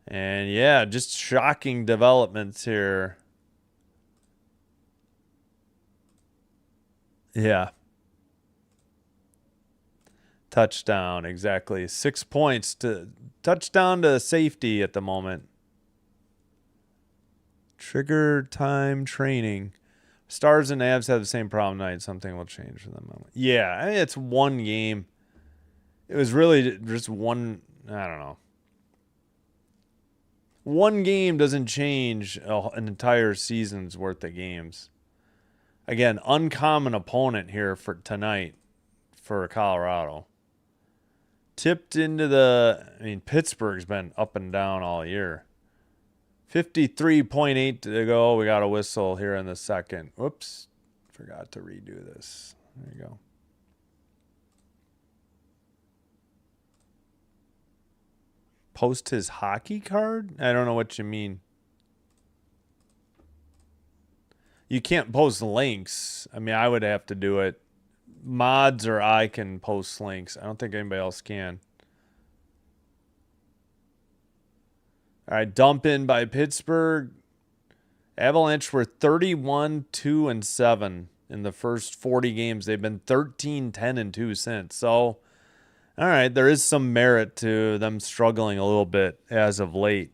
And yeah, just shocking developments here. Yeah. Touchdown, exactly. 6 points to touchdown to safety at the moment. Trigger time training. Stars and Avs have the same problem tonight. Something will change for them. Yeah, I mean, it's one game. It was really just one. I don't know. One game doesn't change an entire season's worth of games. Again, uncommon opponent here for tonight for Colorado. Tipped into the... I mean, Pittsburgh's been up and down all year. 53.8 to go. We got a whistle here in the second. Whoops. Forgot to redo this. There you go. Post his hockey card? I don't know what you mean. You can't post links. I mean, I would have to do it. Mods or I can post links. I don't think anybody else can. All right, dump in by Pittsburgh. Avalanche were 31-2-7 in the first 40 games. They've been 13-10-2 since. So, all right, there is some merit to them struggling a little bit as of late.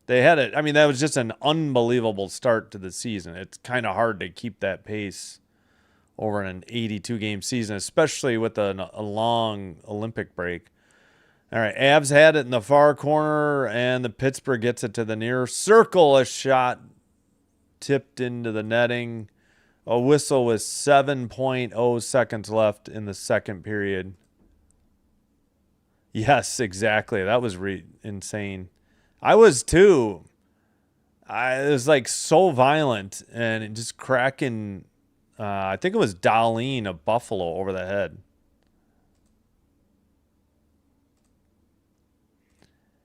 They had it. I mean, that was just an unbelievable start to the season. It's kind of hard to keep that pace over an 82-game season, especially with a long Olympic break. All right, Avs had it in the far corner, and the Pittsburgh gets it to the near circle. A shot tipped into the netting. A whistle with 7.0 seconds left in the second period. Yes, exactly. That was insane. I was too. It was like so violent and it just cracking. I think it was Darlene of Buffalo over the head.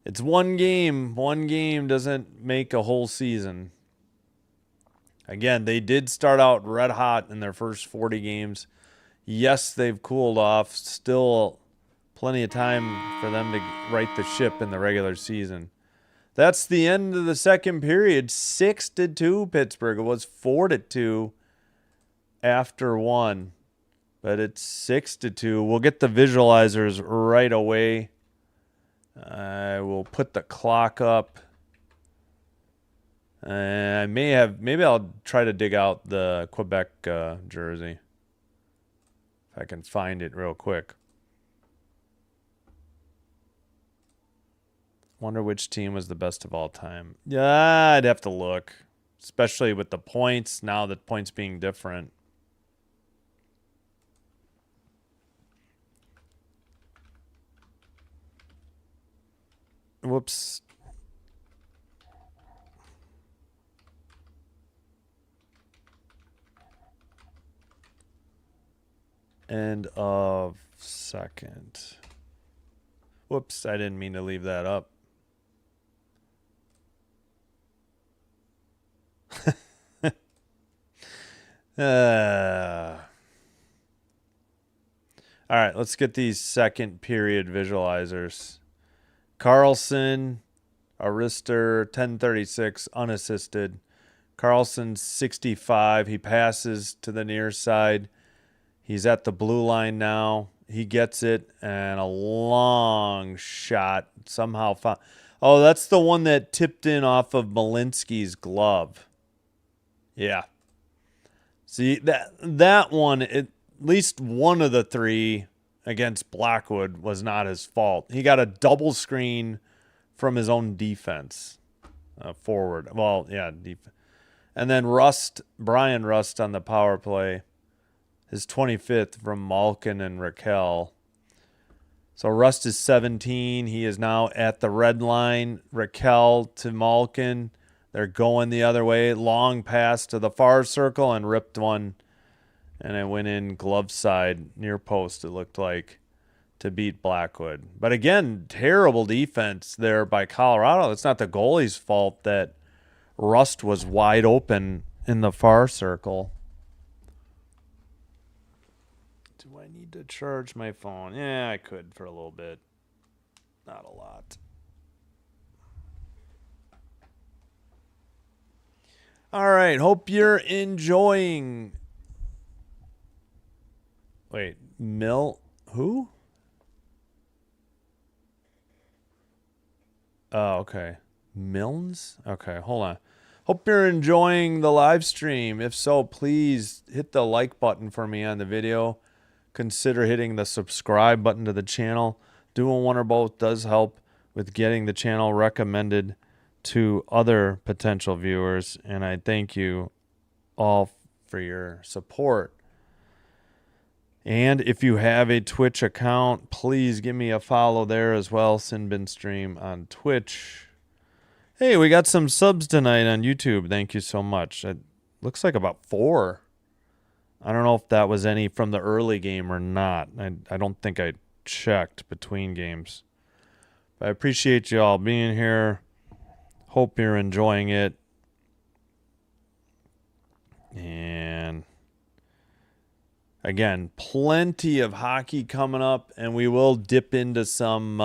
It's one game. One game doesn't make a whole season. Again, they did start out red hot in their first 40 games. Yes, they've cooled off. Still plenty of time for them to right the ship in the regular season. That's the end of the second period. 6-2 Pittsburgh. It was 4-2 after one. But it's 6-2. We'll get the visualizers right away. I will put the clock up. Maybe I'll try to dig out the Quebec jersey. If I can find it real quick. Wonder which team was the best of all time. Yeah, I'd have to look. Especially with the points, now the points being different. Whoops. End of second. Whoops, I didn't mean to leave that up. All right, let's get these second period visualizers. Carlson, Arister, 1036, unassisted. Carlson, 65. He passes to the near side. He's at the blue line now. He gets it, and a long shot somehow found. Oh, that's the one that tipped in off of Malinsky's glove. Yeah. See, that one, at least one of the three against Blackwood was not his fault. He got a double screen from his own defense forward. Well, yeah, and then Brian Rust on the power play. His 25th from Malkin and Raquel. So Rust is 17. He is now at the red line. Raquel to Malkin. They're going the other way. Long pass to the far circle and ripped one. And it went in glove side, near post, it looked like, to beat Blackwood. But again, terrible defense there by Colorado. It's not the goalie's fault that Rust was wide open in the far circle. Do I need to charge my phone? Yeah, I could for a little bit. Not a lot. All right, hope you're enjoying. Wait, who? Oh, okay. Milnes? Okay, hold on. Hope you're enjoying the live stream. If so, please hit the like button for me on the video. Consider hitting the subscribe button to the channel. Doing one or both does help with getting the channel recommended to other potential viewers, and I thank you all for your support. And if you have a Twitch account, please give me a follow there as well. Sinbin Stream on Twitch. Hey, we got some subs tonight on YouTube. Thank you so much. It looks like about 4. I don't know if that was any from the early game or not. I don't think I checked between games. But I appreciate you all being here. Hope you're enjoying it. And again, plenty of hockey coming up, and we will dip into some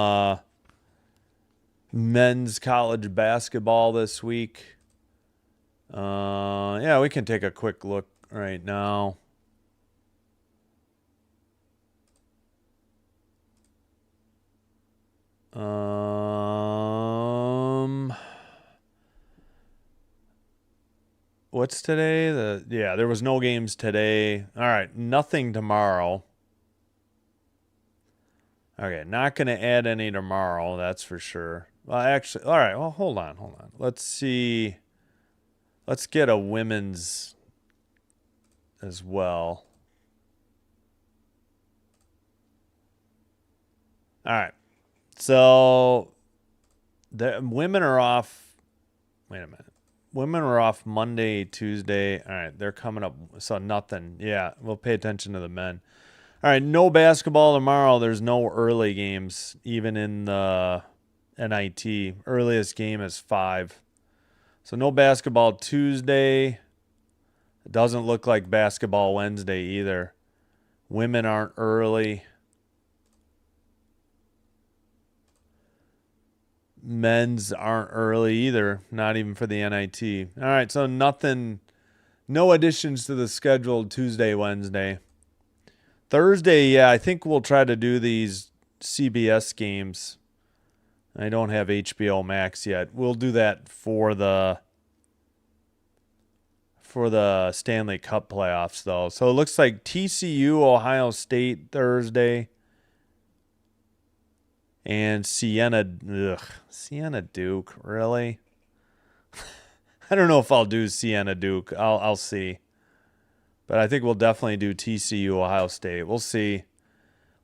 men's college basketball this week. Yeah, we can take a quick look right now. What's today? There was no games today. All right, nothing tomorrow. Okay, not going to add any tomorrow, that's for sure. Well, actually, all right, well, hold on. Let's see. Let's get a women's as well. All right. So the women are off. Wait a minute. Women are off Monday, Tuesday. All right, they're coming up. So nothing. Yeah, we'll pay attention to the men. All right, no basketball tomorrow. There's no early games, even in the NIT. Earliest game is 5. So no basketball Tuesday. It doesn't look like basketball Wednesday either. Women aren't early. Men's aren't early either, not even for the NIT. All right, so nothing, no additions to the scheduled Tuesday, Wednesday. Thursday, yeah, I think we'll try to do these CBS games. I don't have HBO Max yet. We'll do that for the Stanley Cup playoffs, though. So it looks like TCU, Ohio State Thursday. And Siena Duke, really? I don't know if I'll do Siena Duke. I'll see. But I think we'll definitely do TCU Ohio State. We'll see.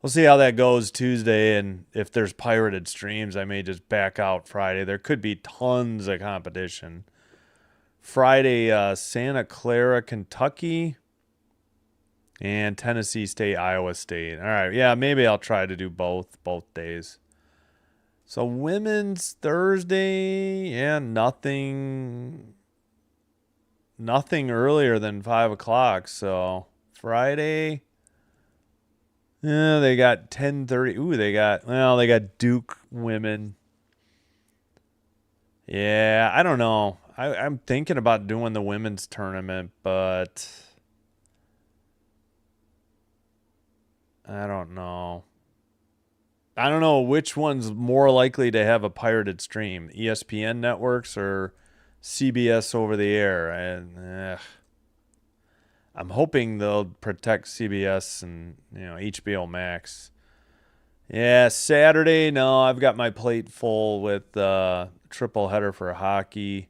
We'll see how that goes Tuesday, and if there's pirated streams, I may just back out Friday. There could be tons of competition. Friday, Santa Clara, Kentucky, and Tennessee State, Iowa State. All right, yeah, maybe I'll try to do both days. So women's Thursday, yeah, nothing earlier than 5 o'clock. So Friday, yeah, they got 10:30. Ooh, they got Duke women. Yeah, I don't know. I'm thinking about doing the women's tournament, but I don't know. I don't know which one's more likely to have a pirated stream, ESPN networks or CBS over the air. And I'm hoping they'll protect CBS and HBO Max. Yeah, Saturday, no, I've got my plate full with triple header for hockey.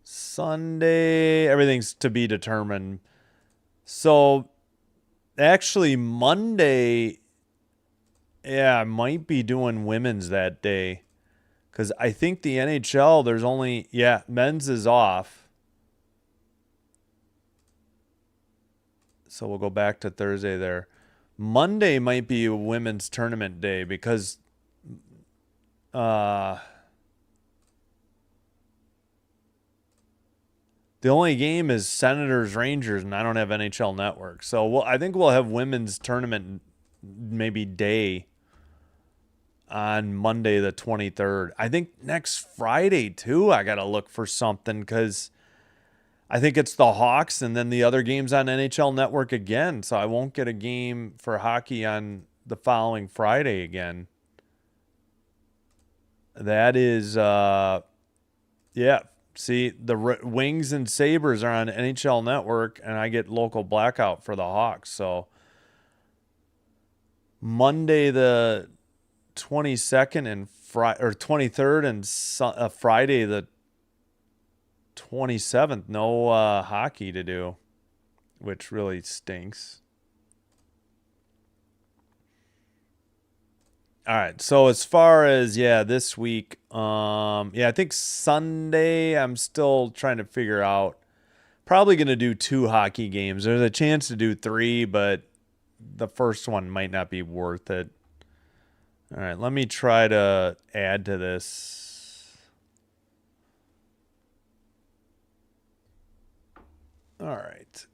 Sunday, everything's to be determined. So actually Monday, yeah, I might be doing women's that day. Because I think the NHL, there's only, men's is off. So we'll go back to Thursday there. Monday might be a women's tournament day because the only game is Senators Rangers, and I don't have NHL Network. So I think we'll have women's tournament maybe day on Monday the 23rd. I think next Friday too I gotta look for something because I think it's the Hawks and then the other games on NHL Network again. So I won't get a game for hockey on the following Friday again. That is see, the Wings and Sabres are on NHL Network and I get local blackout for the Hawks. So Monday the 22nd and 23rd and Friday the 27th, no hockey to do, which really stinks. All right, so as far as this week, I think Sunday I'm still trying to figure out. Probably going to do 2 hockey games. There's a chance to do 3, but the first one might not be worth it. All right, let me try to add to this. All All right.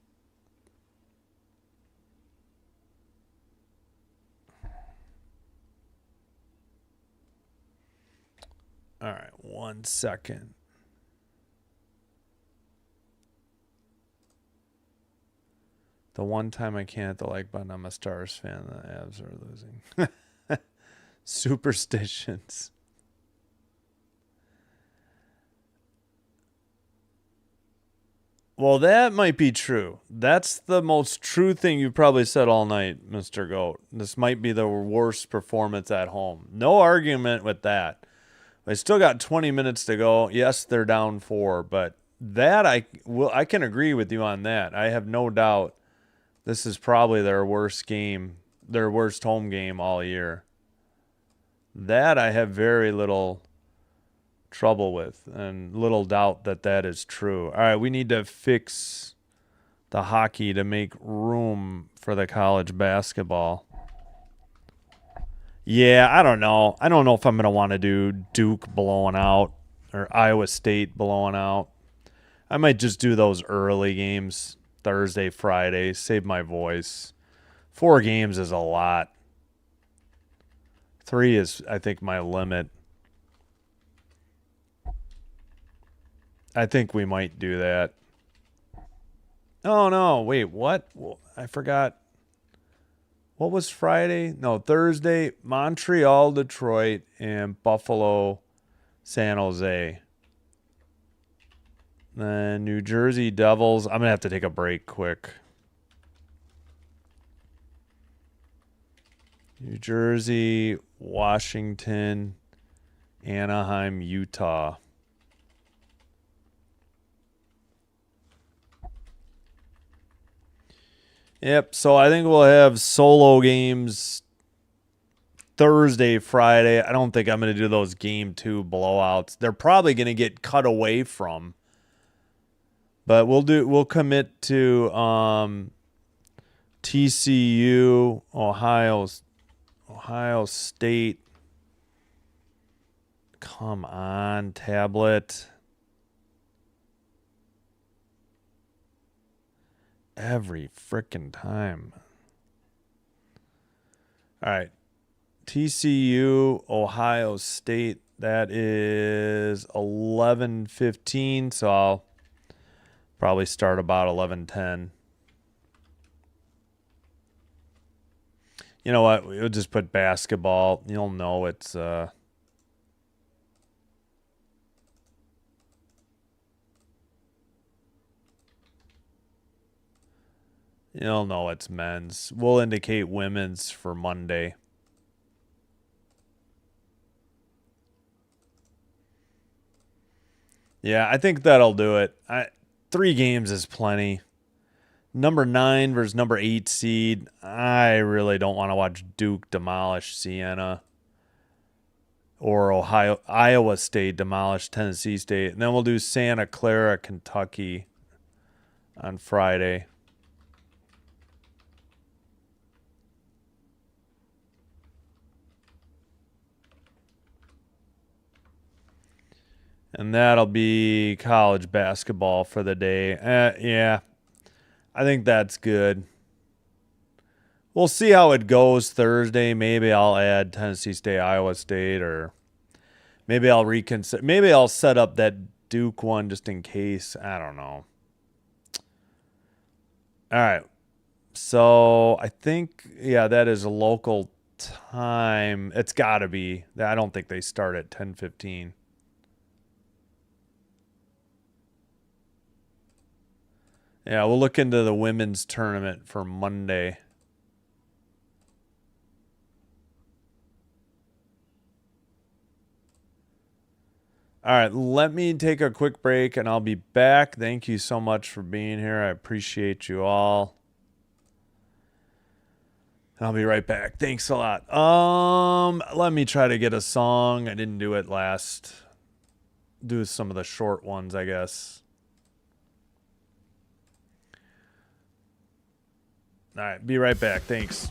All right, 1 second. The one time I can't hit the like button, I'm a Stars fan. The Avs are losing. Superstitions. Well, that might be true. That's the most true thing you've probably said all night, Mr. Goat. This might be the worst performance at home. No argument with that. They still got 20 minutes to go. Yes, they're down 4, but that I can agree with you on that. I have no doubt this is probably their worst game, their worst home game all year. That I have very little trouble with and little doubt that that is true. All right, we need to fix the hockey to make room for the college basketball. Yeah, I don't know. I don't know if I'm going to want to do Duke blowing out or Iowa State blowing out. I might just do those early games, Thursday, Friday, save my voice. 4 games is a lot. 3 is, I think, my limit. I think we might do that. Oh, no. Wait, what? I forgot. What was Friday? No, Thursday, Montreal, Detroit, and Buffalo, San Jose. Then New Jersey Devils. I'm going to have to take a break quick. New Jersey, Washington, Anaheim, Utah. Yep, so I think we'll have solo games Thursday, Friday. I don't think I'm going to do those game 2 blowouts. They're probably going to get cut away from. But we'll commit to TCU, Ohio State. Come on, tablet. Every frickin' time. All right. TCU, Ohio State. That is 11:15, so I'll probably start about 11:10. You know what? We'll just put basketball. You'll know it's you'll know it's men's. We'll indicate women's for Monday. Yeah, I think that'll do it. 3 games is plenty. Number 9 versus number 8 seed. I really don't want to watch Duke demolish Siena or Iowa State demolish Tennessee State. And then we'll do Santa Clara, Kentucky on Friday. And that'll be college basketball for the day. Yeah, I think that's good. We'll see how it goes Thursday. Maybe I'll add Tennessee State, Iowa State, or maybe I'll reconsider. Maybe I'll set up that Duke one just in case. I don't know. All right. So I think, yeah, that is a local time. It's got to be. I don't think they start at 10:15. Yeah, we'll look into the women's tournament for Monday. All right, let me take a quick break and I'll be back. Thank you so much for being here. I appreciate you all. And I'll be right back. Thanks a lot. Let me try to get a song. I didn't do it last. Do some of the short ones, I guess. All right, be right back. Thanks.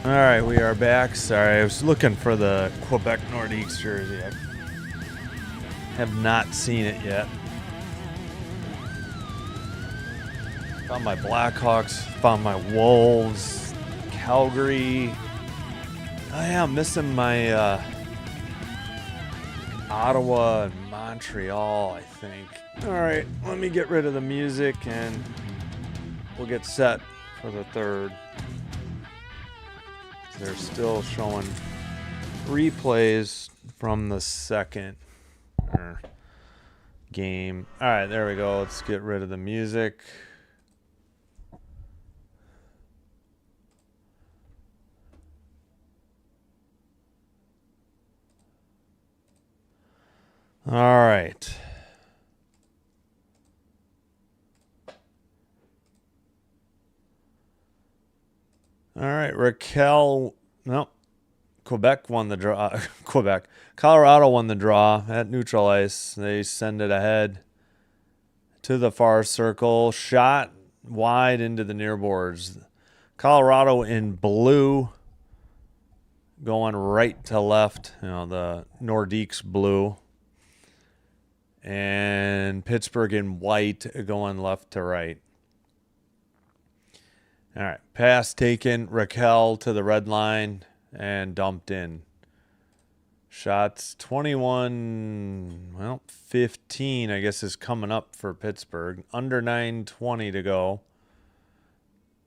All right, we are back. Sorry, I was looking for the Quebec Nordiques jersey. I have not seen it yet. Found my Blackhawks, found my Wolves, Calgary. Oh yeah, I'm missing my Ottawa and Montreal, I think. All right, let me get rid of the music and we'll get set for the third. They're still showing replays from the second game. All right, there we go. Let's get rid of the music. All right. All right, Raquel. No, Quebec won the draw. Colorado won the draw at neutral ice. They send it ahead to the far circle. Shot wide into the near boards. Colorado in blue, going right to left. You know, the Nordiques blue. And Pittsburgh in white, going left to right. All right, pass taken, Raquel to the red line and dumped in. Shots 15, I guess, is coming up for Pittsburgh. Under 9:20 to go.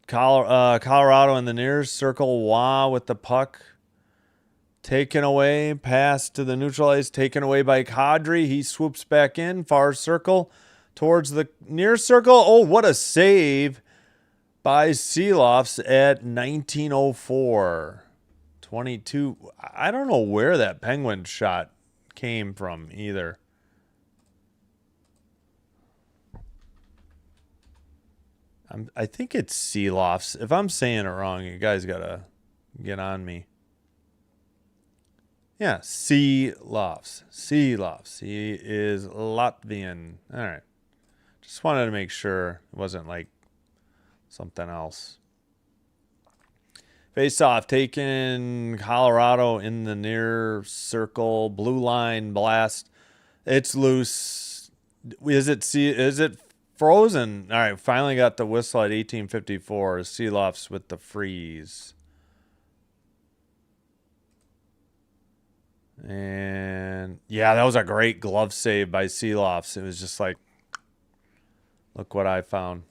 Colorado in the near circle. Wah with the puck. Taken away, pass to the neutral ice, taken away by Kadri. He swoops back in, far circle, towards the near circle. Oh, what a save by Seelofs at 19:04. 22. I don't know where that Penguin shot came from either. I think it's Seelofs. If I'm saying it wrong, you guys got to get on me. Yeah, Seelofs. Seelofs. He is Latvian. All right. Just wanted to make sure it wasn't like something else. Face off taken. Colorado in the near circle. Blue line blast. It's loose. Is it frozen? All right. Finally got the whistle at 18:54. Seelofs with the freeze. And yeah, that was a great glove save by Seelofs. It was just like, look what I found.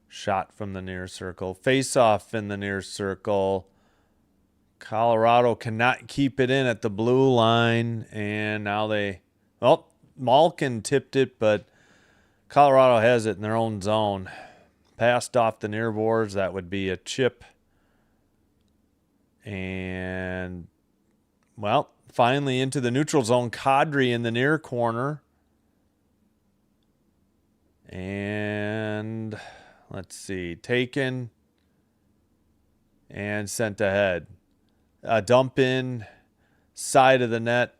Shot from the near circle. Face off in the near circle. Colorado cannot keep it in at the blue line. And now Malkin tipped it, but Colorado has it in their own zone. Passed off the near boards. That would be a chip. And well, finally into the neutral zone. Kadri in the near corner. And let's see. Taken and sent ahead. A dump in. Side of the net.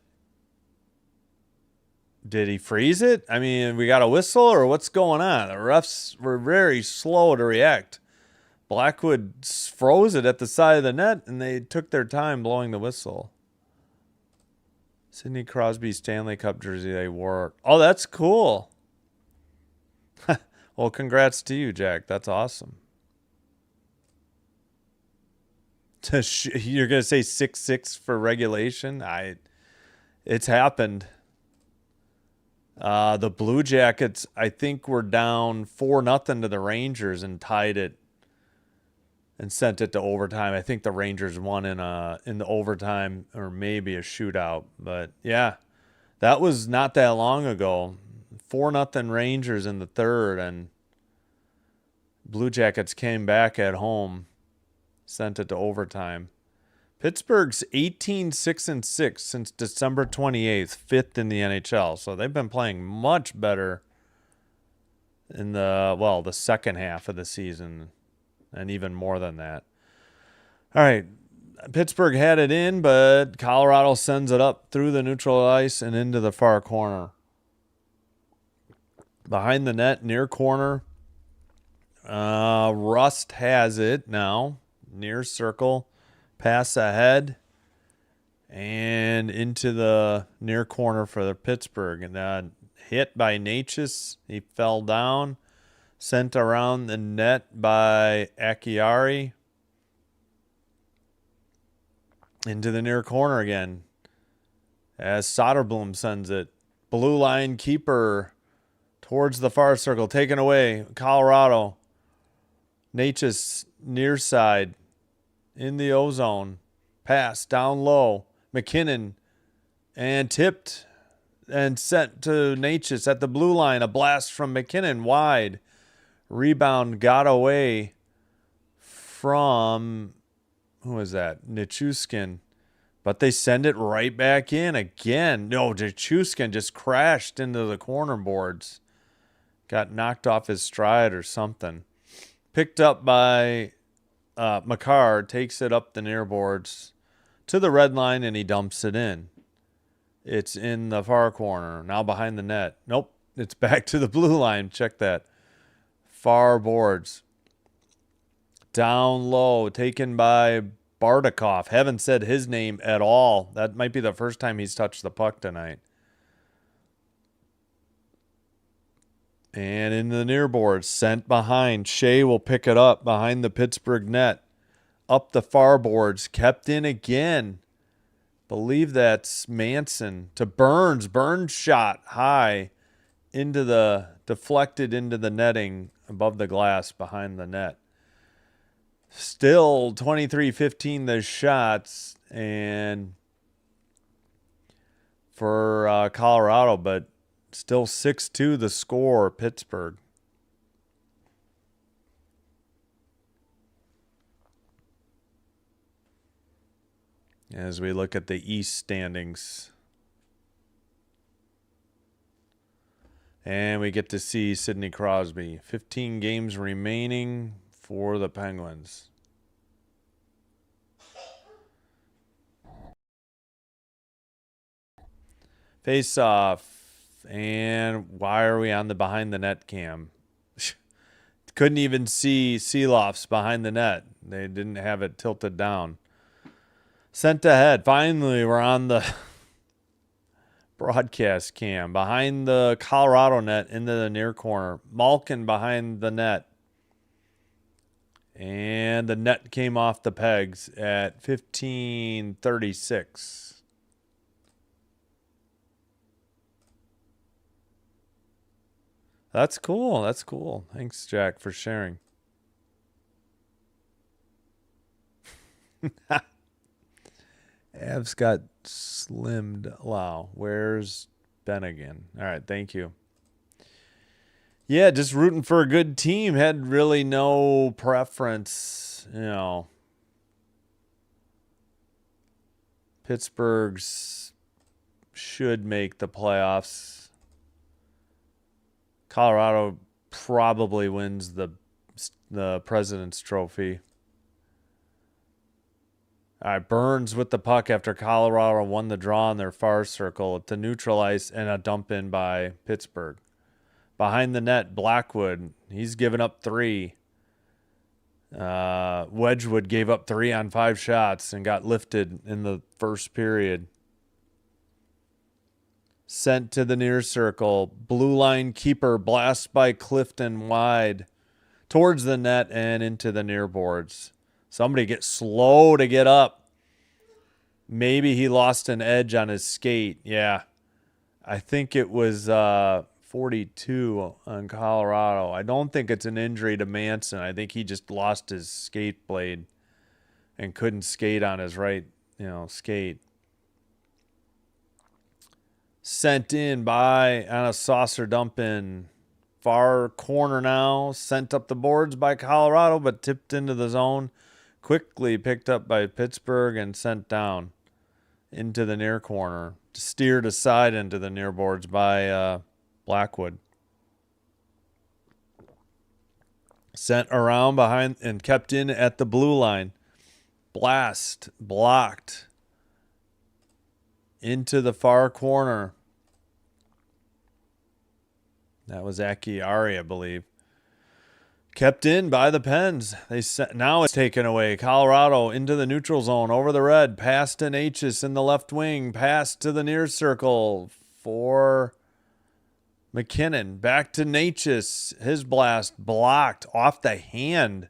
Did he freeze it? I mean, we got a whistle or what's going on? The refs were very slow to react. Blackwood froze it at the side of the net and they took their time blowing the whistle. Sidney Crosby Stanley Cup jersey they wore. Oh, that's cool. Well, congrats to you, Jack. That's awesome. You're going to say 6-6 for regulation? It's happened. The Blue Jackets, I think, were down 4-0 to the Rangers and tied it and sent it to overtime. I think the Rangers won in the overtime or maybe a shootout. But yeah, that was not that long ago. 4-0 Rangers in the third, and Blue Jackets came back at home, sent it to overtime. Pittsburgh's 18-6-6 since December 28th, 5th in the NHL. So they've been playing much better in the second half of the season, and even more than that. All right, Pittsburgh had it in, but Colorado sends it up through the neutral ice and into the far corner. Behind the net, near corner. Rust has it now. near circle, pass ahead, and into the near corner for the Pittsburgh. And hit by Natchez. He fell down. Sent around the net by Akiari. Into the near corner again. As Soderblom sends it. Blue line keeper towards the far circle. Taken away. Colorado. Natchez near side. In the O-zone. Pass down low. McKinnon. And tipped. And sent to Natchez at the blue line. A blast from McKinnon wide. Rebound got away from, who was that? Nichushkin. But they send it right back in again. No, Nichushkin just crashed into the corner boards. Got knocked off his stride or something. Picked up by Makar. Takes it up the near boards to the red line and he dumps it in. It's in the far corner. Now behind the net. Nope. It's back to the blue line. Check that. Far boards. Down low. Taken by Bardakov. Haven't said his name at all. That might be the first time he's touched the puck tonight. And in the near boards. Sent behind. Shea will pick it up behind the Pittsburgh net. Up the far boards. Kept in again. Believe that's Manson to Burns. Burns shot high into the, deflected into the netting above the glass behind the net. Still 23-15 the shots and for Colorado, but still 6-2 the score, Pittsburgh. As we look at the East standings. And we get to see Sidney Crosby. 15 games remaining for the Penguins. Face off. And why are we on the behind the net cam? Couldn't even see Seeloff's behind the net. They didn't have it tilted down. Sent ahead. Finally, we're on the broadcast cam. Behind the Colorado net into the near corner. Malkin behind the net. And the net came off the pegs at 15:36. That's cool. That's cool. Thanks, Jack, for sharing. Avs got slimmed. Wow. Where's Bennigan? All right. Thank you. Yeah, just rooting for a good team. Had really no preference, you know. Pittsburgh's should make the playoffs. Colorado probably wins the President's Trophy. All right, Burns with the puck after Colorado won the draw on their far circle to neutral ice and a dump in by Pittsburgh. Behind the net, Blackwood. He's given up 3. Wedgwood gave up 3 on 5 shots and got lifted in the first period. Sent to the near circle. Blue line keeper blast by Clifton wide towards the net and into the near boards. Somebody get slow to get up. Maybe he lost an edge on his skate. Yeah. I think it was 42 on Colorado. I don't think it's an injury to Manson. I think he just lost his skate blade and couldn't skate on his right, skate. Sent in by on a saucer dump in. Far corner now. Sent up the boards by Colorado, but tipped into the zone. Quickly picked up by Pittsburgh and sent down into the near corner. Steered aside into the near boards by Blackwood. Sent around behind and kept in at the blue line. Blast blocked into the far corner. That was Akiari, I believe. Kept in by the Pens. Now it's taken away. Colorado into the neutral zone over the red. Pass to Natchez in the left wing. Pass to the near circle for McKinnon. Back to Natchez. His blast blocked off the hand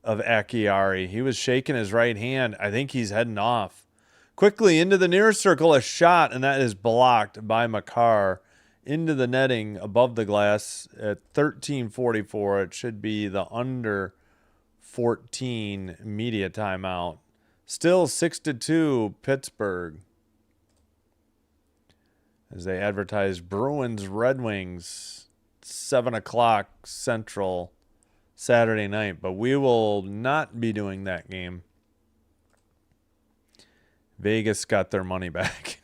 of Acciari. He was shaking his right hand. I think he's heading off. Quickly into the near circle, a shot, and that is blocked by Makar. Into the netting above the glass at 13:44. It should be the under 14 media timeout. Still 6-2 Pittsburgh. As they advertise Bruins Red Wings 7 o'clock Central Saturday night. But we will not be doing that game. Vegas got their money back.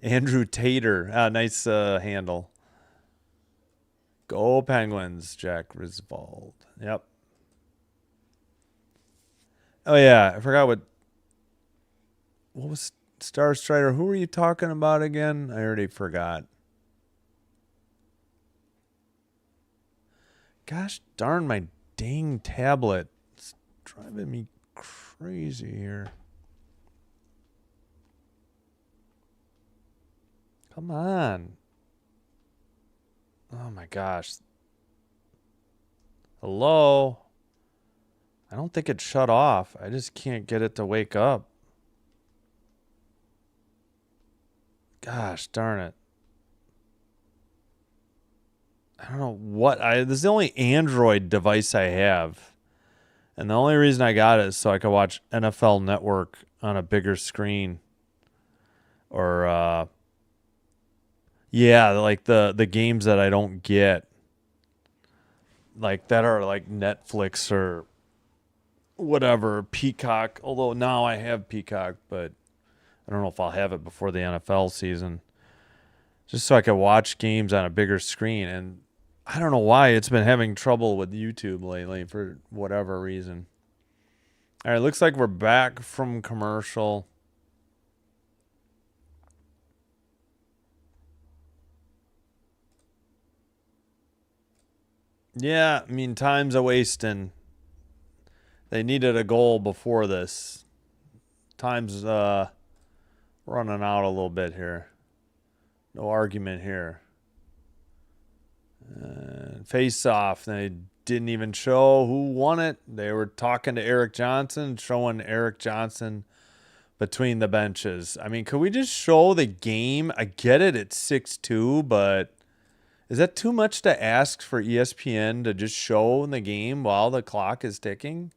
Andrew Tater. Nice handle. Go Penguins, Jack Risvold. Yep. Oh, yeah. I forgot what was Star Strider. Who were you talking about again? I already forgot. Gosh darn my dang tablet. It's driving me crazy here. Come on. Oh my gosh. Hello? I don't think it shut off. I just can't get it to wake up. Gosh darn it. I don't know what this is the only Android device I have. And the only reason I got it is so I could watch NFL Network on a bigger screen. Or yeah, like the games that I don't get, like that are like Netflix or whatever, Peacock. Although now I have Peacock, but I don't know if I'll have it before the NFL season. Just so I can watch games on a bigger screen. And I don't know why it's been having trouble with YouTube lately for whatever reason. All right, looks like we're back from commercial. Yeah, I mean, time's a wasting. They needed a goal before this. Time's running out a little bit here. No argument here. Face off. They didn't even show who won it. They were talking to Eric Johnson, showing Eric Johnson between the benches. I mean, could we just show the game? I get it, it's 6-2, but is that too much to ask for ESPN to just show the game while the clock is ticking?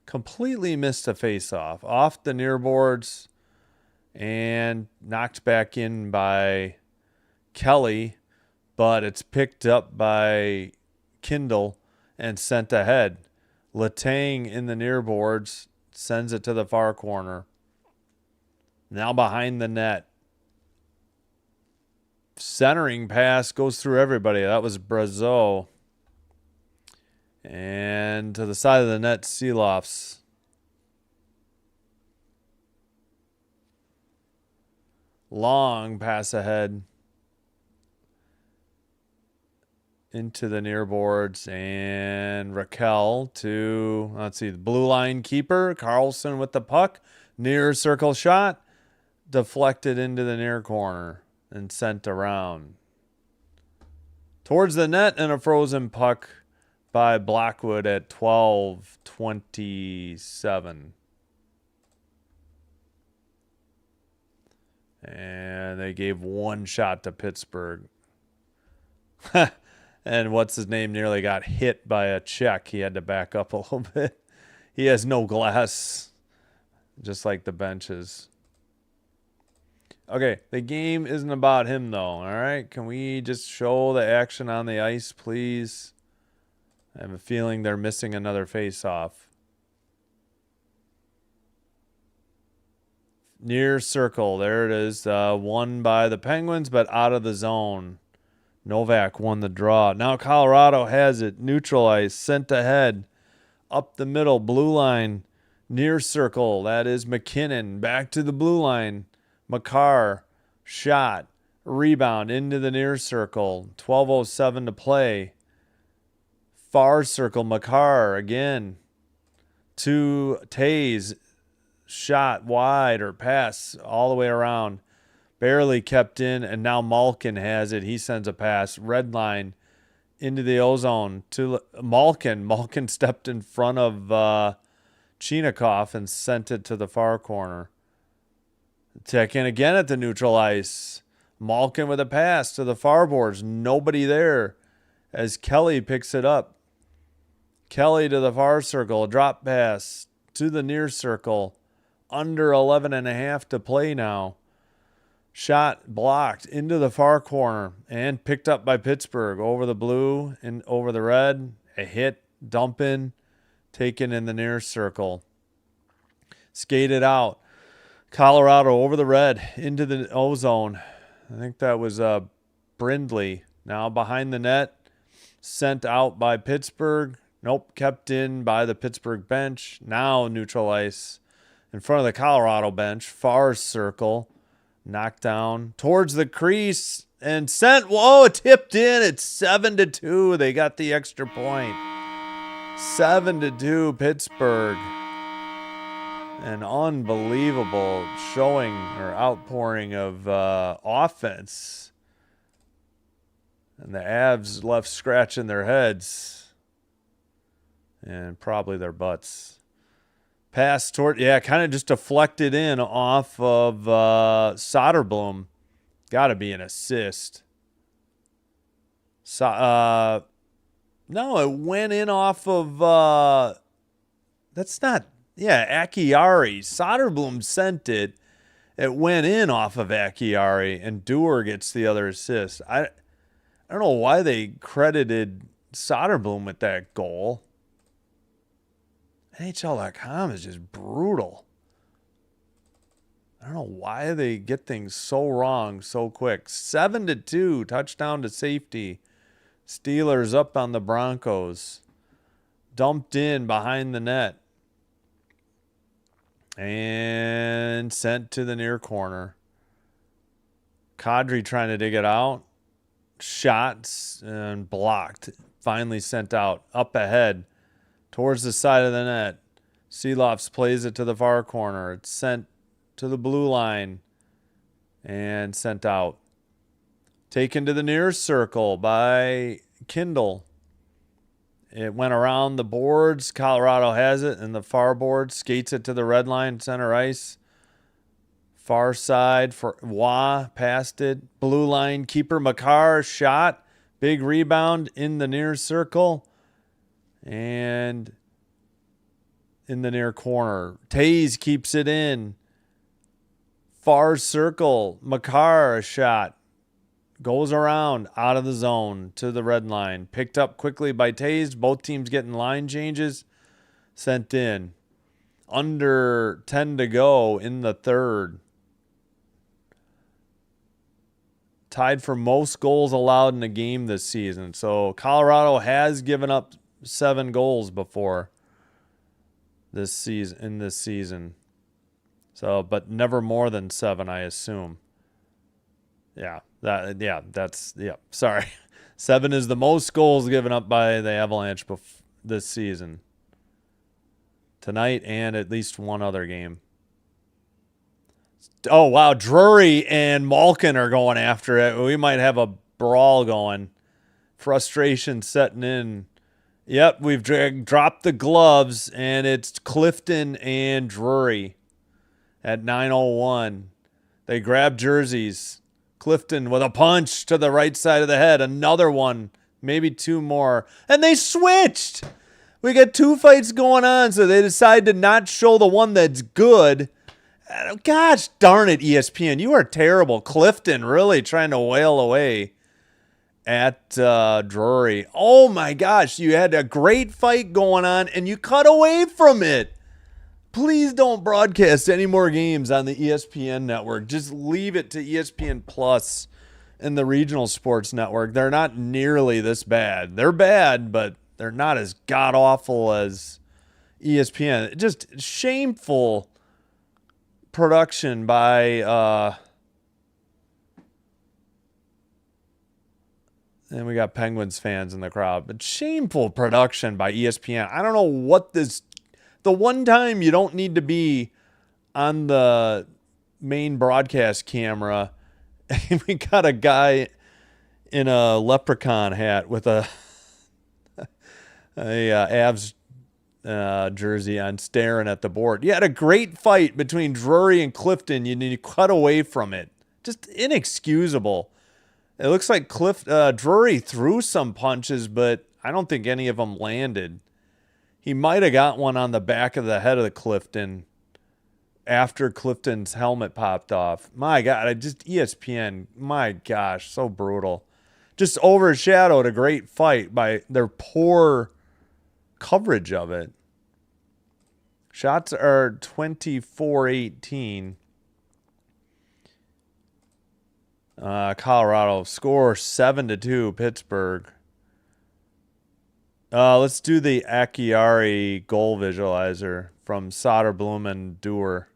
Completely missed a face-off. Off the near boards and knocked back in by Kelly, but it's picked up by Kindle and sent ahead. Letang in the near boards sends it to the far corner. Now behind the net. Centering pass goes through everybody. That was Brazeau. And to the side of the net, Seeloff's. Long pass ahead. Into the near boards. And Raquel to, let's see, the blue line keeper. Carlson with the puck. Near circle shot. Deflected into the near corner. And sent around towards the net, and a frozen puck by Blackwood at 12:27. And they gave one shot to Pittsburgh. And what's his name nearly got hit by a check. He had to back up a little bit. He has no glass, just like the benches. Okay, the game isn't about him, though, all right? Can we just show the action on the ice, please? I have a feeling they're missing another face-off. Near circle, there it is. Won by the Penguins, but out of the zone. Novak won the draw. Now Colorado has it. Neutralized, sent ahead. Up the middle, blue line. Near circle, that is McKinnon. Back to the blue line. Makar, shot, rebound into the near circle. 12:07 to play. Far circle, Makar again to Taze. Shot wide or pass all the way around. Barely kept in, and now Malkin has it. He sends a pass. Red line into the ozone to Malkin. Malkin stepped in front of Chinikov and sent it to the far corner. Check in again at the neutral ice. Malkin with a pass to the far boards. Nobody there as Kelly picks it up. Kelly to the far circle. Drop pass to the near circle. Under 11.5 to play now. Shot blocked into the far corner and picked up by Pittsburgh over the blue and over the red. A hit, dump in, taken in the near circle. Skated out. Colorado over the red into the ozone. I think that was Brindley. Now behind the net. Sent out by Pittsburgh. Nope, kept in by the Pittsburgh bench. Now neutral ice. In front of the Colorado bench, far circle, knocked down towards the crease and sent. Whoa, it tipped in. It's 7-2. They got the extra point. 7-2 Pittsburgh. An unbelievable showing or outpouring of offense. And the Avs left scratching their heads and probably their butts. Pass toward, kind of just deflected in off of Soderblom. Got to be an assist. No, it went in off of, that's not, Akiari. Soderblom sent it. It went in off of Akiari, and Dewar gets the other assist. I don't know why they credited Soderblom with that goal. NHL.com is just brutal. I don't know why they get things so wrong so quick. 7-2, touchdown to safety. Steelers up on the Broncos. Dumped in behind the net. And sent to the near corner. Kadri trying to dig it out. Shots and blocked. Finally sent out. Up ahead. Towards the side of the net. Seelofs plays it to the far corner. It's sent to the blue line. And sent out. Taken to the near circle by Kindle. It went around the boards. Colorado has it in the far board. Skates it to the red line, center ice. Far side for Wah. Passed it. Blue line keeper Makar. Shot. Big rebound in the near circle. And in the near corner. Taze keeps it in. Far circle. Makar, a shot. Goes around out of the zone to the red line. Picked up quickly by Taze. Both teams getting line changes. Sent in. Under 10 to go in the third. Tied for most goals allowed in a game this season. So Colorado has given up 7 goals before this season. So, but never more than 7, I assume. Sorry. 7 is the most goals given up by the Avalanche this season. Tonight and at least one other game. Oh, wow. Drury and Malkin are going after it. We might have a brawl going. Frustration setting in. Yep, we've dropped the gloves, and it's Clifton and Drury at 9:01. They grab jerseys. Clifton with a punch to the right side of the head. Another one, maybe 2 more. And they switched. We got 2 fights going on, so they decide to not show the one that's good. Gosh darn it, ESPN. You are terrible. Clifton really trying to wail away at Drury. Oh my gosh, you had a great fight going on and you cut away from it. Please don't broadcast any more games on the ESPN network. Just leave it to ESPN Plus and the regional sports network. They're not nearly this bad. They're bad, but they're not as god-awful as ESPN. Just shameful production by And we got Penguins fans in the crowd. But shameful production by ESPN. I don't know what this... The one time you don't need to be on the main broadcast camera, we got a guy in a leprechaun hat with a Avs jersey on staring at the board. You had a great fight between Drury and Clifton. You cut away from it. Just inexcusable. It looks like Drury threw some punches, but I don't think any of them landed. He might have got one on the back of the head of the Clifton after Clifton's helmet popped off. My God, ESPN, my gosh, so brutal. Just overshadowed a great fight by their poor coverage of it. Shots are 24-18. Colorado score 7-2 Pittsburgh. Let's do the Acciari goal visualizer from Soderblom and Dewar.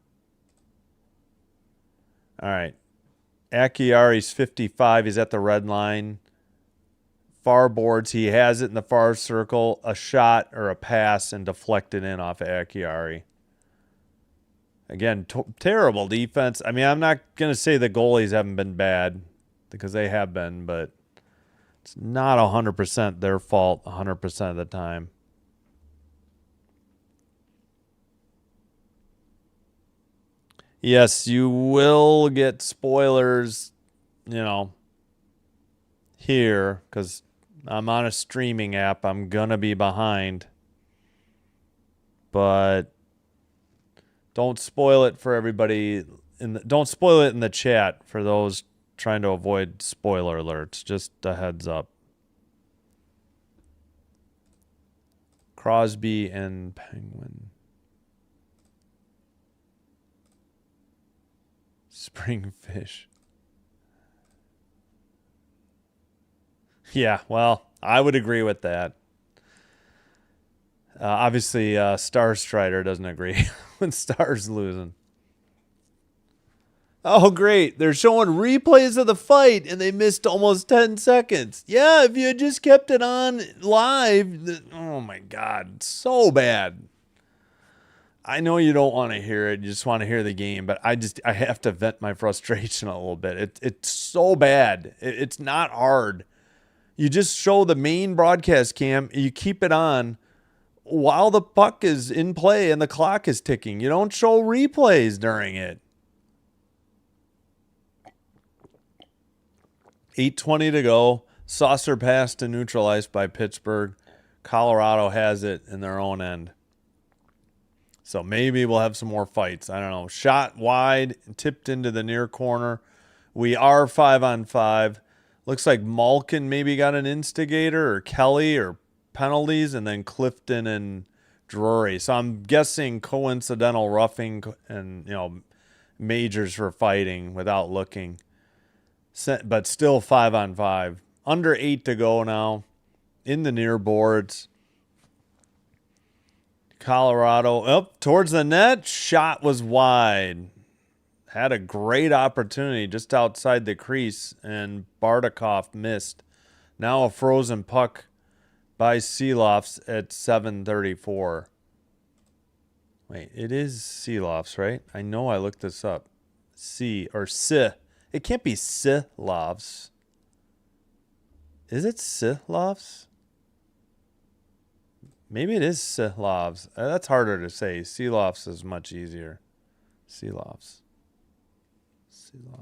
All right. Acciari's 55. He's at the red line. Far boards. He has it in the far circle. A shot or a pass and deflected in off of Acciari. Again, terrible defense. I mean, I'm not going to say the goalies haven't been bad because they have been, but it's not 100% their fault 100% of the time. Yes, you will get spoilers, here because I'm on a streaming app. I'm going to be behind. But don't spoil it for everybody. Don't spoil it in the chat for those trying to avoid spoiler alerts. Just a heads up. Crosby and Penguin. Springfish. Yeah, well, I would agree with that. Obviously, Star Strider doesn't agree when Star's losing. Oh, great. They're showing replays of the fight, and they missed almost 10 seconds. Yeah, if you had just kept it on live. Oh, my God. So bad. I know you don't want to hear it. You just want to hear the game. But I have to vent my frustration a little bit. It's so bad. It's not hard. You just show the main broadcast cam. You keep it on while the puck is in play and the clock is ticking. You don't show replays during it. 8:20 to go. Saucer pass to neutralized by Pittsburgh. Colorado has it in their own end. So maybe we'll have some more fights. I don't know. Shot wide, tipped into the near corner. We are 5-on-5. Looks like Malkin maybe got an instigator or Kelly or penalties, and then Clifton and Drury. So I'm guessing coincidental roughing and, majors for fighting without looking. But still 5-on-5. Under 8 to go now. In the near boards. Colorado up towards the net. Shot was wide. Had a great opportunity just outside the crease, and Bardakov missed. Now a frozen puck by Seelofs at 7:34. Wait, it is Seelofs, right? I know I looked this up. It can't be Seelofs. Is it Seelofs? Maybe it is Seelofs. That's harder to say. Seelofs is much easier. Seelofs. Well,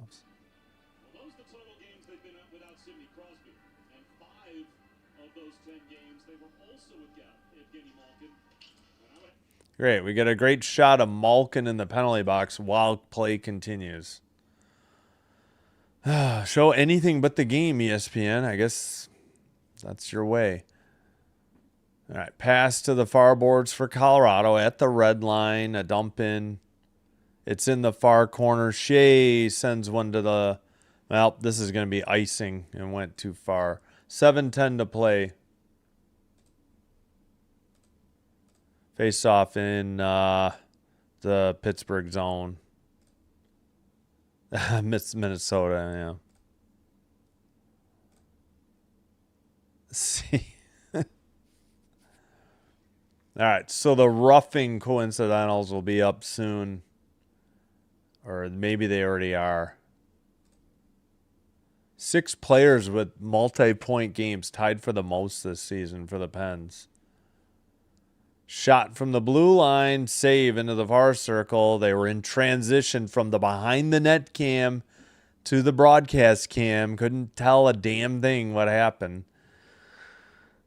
those are the total games they've been up without Sidney Crosby. And 5 of those 10 games, they were also without Evgeny Malkin. Great. We get a great shot of Malkin in the penalty box while play continues. Show anything but the game, ESPN. I guess that's your way. All right. Pass to the far boards for Colorado at the red line. A dump in. It's in the far corner. Shea sends one to the... Well, this is going to be icing and went too far. 7:10 to play. Face off in the Pittsburgh zone. Minnesota, yeah. See. All right, so the roughing coincidentals will be up soon. Or maybe they already are. 6 players with multi-point games tied for the most this season for the Pens. Shot from the blue line, save into the far circle. They were in transition from the behind the net cam to the broadcast cam. Couldn't tell a damn thing what happened.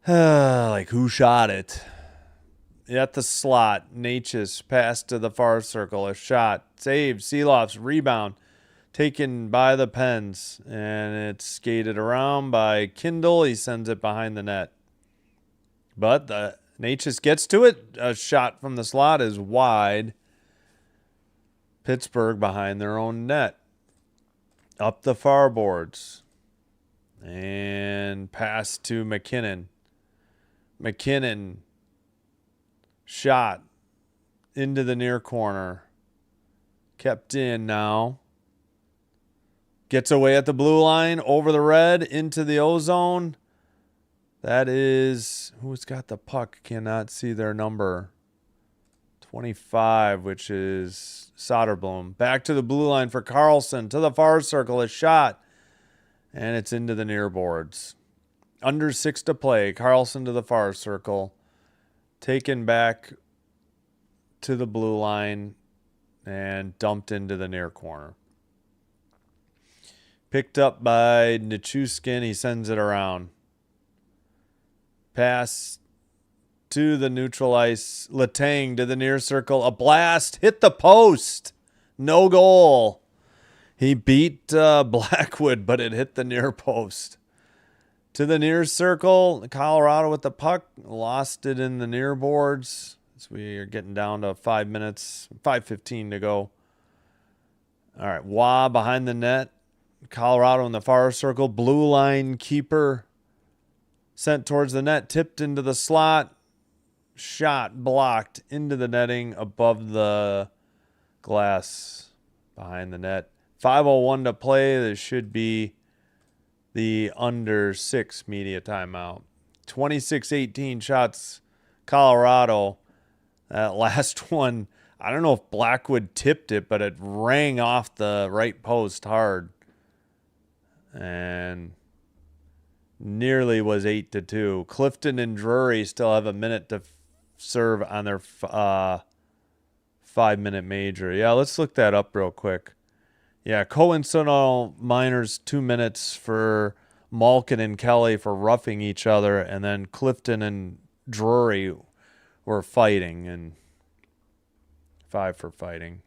Like who shot it? At the slot, Natchez passed to the far circle. A shot, save, Seeloff's rebound. Taken by the Pens, and it's skated around by Kindle. He sends it behind the net. But the Natchez gets to it. A shot from the slot is wide. Pittsburgh behind their own net. Up the far boards. And pass to McKinnon. McKinnon shot into the near corner. Kept in now. Gets away at the blue line, over the red, into the ozone. That is, who's got the puck? Cannot see their number. 25, which is Soderblom. Back to the blue line for Carlson. To the far circle, a shot. And it's into the near boards. Under 6 to play. Carlson to the far circle. Taken back to the blue line and dumped into the near corner. Picked up by Nichushkin. He sends it around. Pass to the neutral ice. Letang to the near circle. A blast. Hit the post. No goal. He beat Blackwood, but it hit the near post. To the near circle. Colorado with the puck. Lost it in the near boards. So we are getting down to 5 minutes. 5:15 to go. All right. Wah behind the net. Colorado in the far circle. Blue line keeper sent towards the net. Tipped into the slot. Shot blocked into the netting above the glass behind the net. 5:01 to play. There should be the under 6 media timeout. 26-18 shots Colorado. That last one, I don't know if Blackwood tipped it, but it rang off the right post hard. And nearly was 8-2. Clifton and Drury still have a minute to serve on their 5-minute major. Yeah, let's look that up real quick. Yeah, coincidental minors 2 minutes for Malkin and Kelly for roughing each other, and then Clifton and Drury were fighting, and 5 for fighting.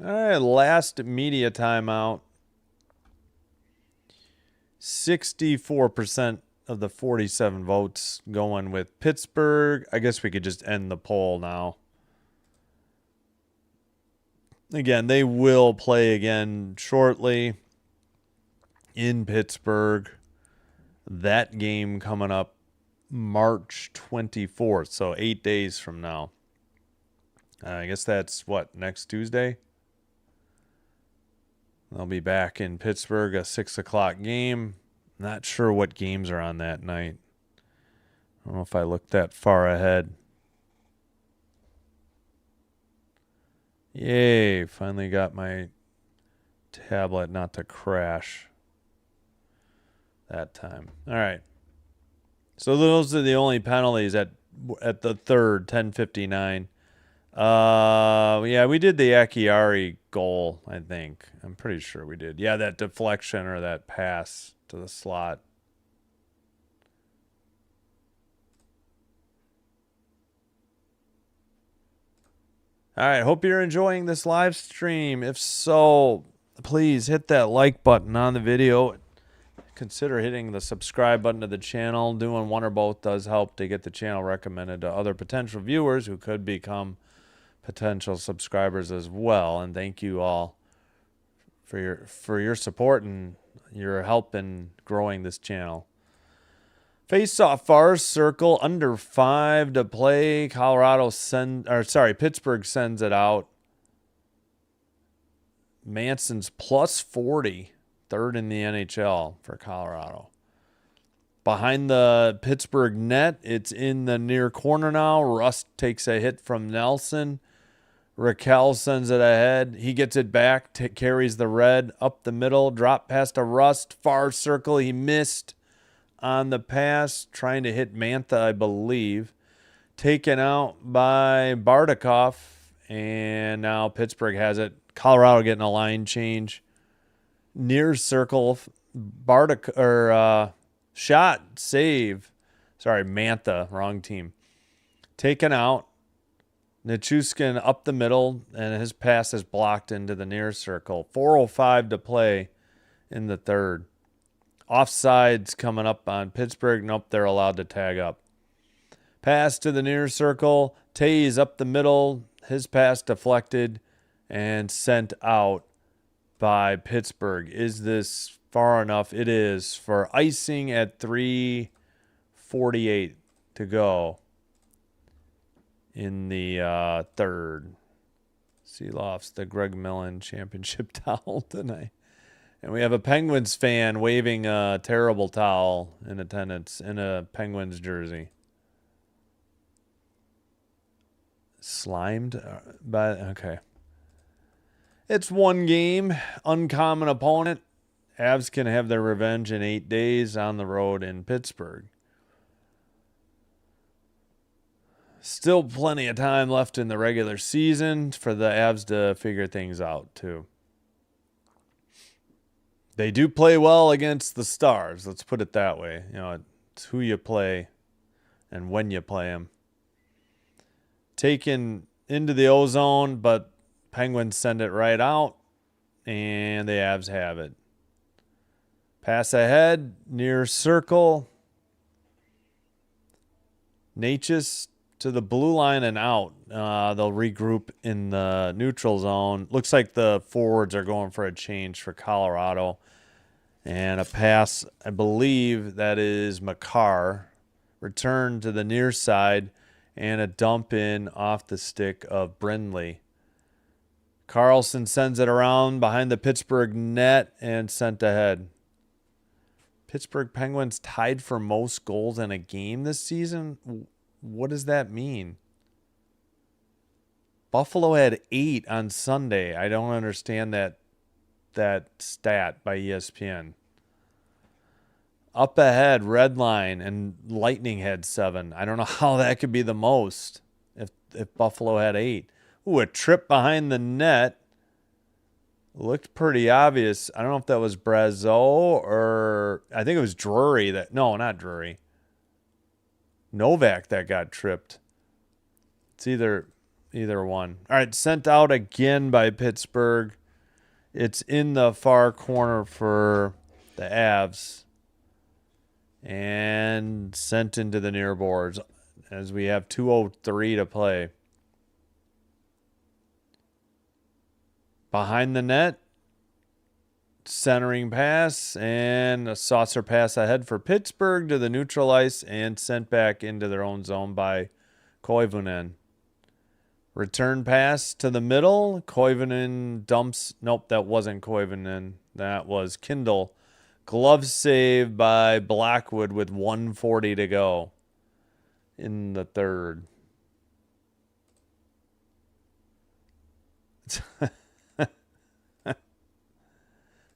All right, last media timeout. 64% of the 47 votes going with Pittsburgh. I guess we could just end the poll now. Again, they will play again shortly in Pittsburgh. That game coming up March 24th, so 8 days from now. I guess that's what, next Tuesday? They'll be back in Pittsburgh, a 6 o'clock game. Not sure what games are on that night. I don't know if I looked that far ahead. Yay, finally got my tablet not to crash that time. All right. So those are the only penalties at the third, 10:59. Yeah, we did the Akiari goal, I think. I'm pretty sure we did. Yeah, that deflection or that pass to the slot. All right, hope you're enjoying this live stream. If so, please hit that like button on the video. Consider hitting the subscribe button to the channel. Doing one or both does help to get the channel recommended to other potential viewers who could become potential subscribers as well. And thank you all for your support and your help in growing this channel. Face-off far circle, under 5 to play. Pittsburgh sends it out. Manson's plus 40. third in the NHL for Colorado. Behind the Pittsburgh net, it's in the near corner now. Rust takes a hit from Nelson. Raquel sends it ahead. He gets it back, carries the red up the middle, drop past a Rust, far circle. He missed on the pass, trying to hit Mantha, I believe. Taken out by Bardakov, and now Pittsburgh has it. Colorado getting a line change. Near circle, shot, save. Sorry, Mantha, wrong team. Taken out. Nichushkin up the middle, and his pass is blocked into the near circle. 4:05 to play in the third. Offsides coming up on Pittsburgh. Nope, they're allowed to tag up. Pass to the near circle. Tays up the middle. His pass deflected and sent out by Pittsburgh. Is this far enough? It is, for icing at 3:48 to go in the third. Seeloff's the Greg Millen championship towel tonight. And we have a Penguins fan waving a terrible towel in attendance in a Penguins jersey. Slimed by, okay. It's one game, uncommon opponent. Avs can have their revenge in 8 days on the road in Pittsburgh. Still plenty of time left in the regular season for the Avs to figure things out, too. They do play well against the Stars. Let's put it that way. You know, it's who you play and when you play them. Taken into the ozone, but Penguins send it right out, and the Avs have it. Pass ahead, near circle. Natchez to the blue line and out. They'll regroup in the neutral zone. Looks like the forwards are going for a change for Colorado. And a pass, I believe that is Makar. Return to the near side and a dump in off the stick of Brindley. Carlson sends it around behind the Pittsburgh net and sent ahead. Pittsburgh Penguins tied for most goals in a game this season. What does that mean? Buffalo had 8 on Sunday. I don't understand that stat by ESPN. Up ahead, red line, and Lightning had 7. I don't know how that could be the most if Buffalo had 8. Ooh, a trip behind the net. Looked pretty obvious. I don't know if that was Brazeau or I think it was Drury that. No, not Drury. Novak that got tripped. It's either one. All right, sent out again by Pittsburgh. It's in the far corner for the Avs. And sent into the near boards as we have 2:03 to play. Behind the net, centering pass, and a saucer pass ahead for Pittsburgh to the neutral ice and sent back into their own zone by Koivunen. Return pass to the middle. Koivunen dumps. Nope, that wasn't Koivunen. That was Kindle. Glove save by Blackwood with 1:40 to go in the third.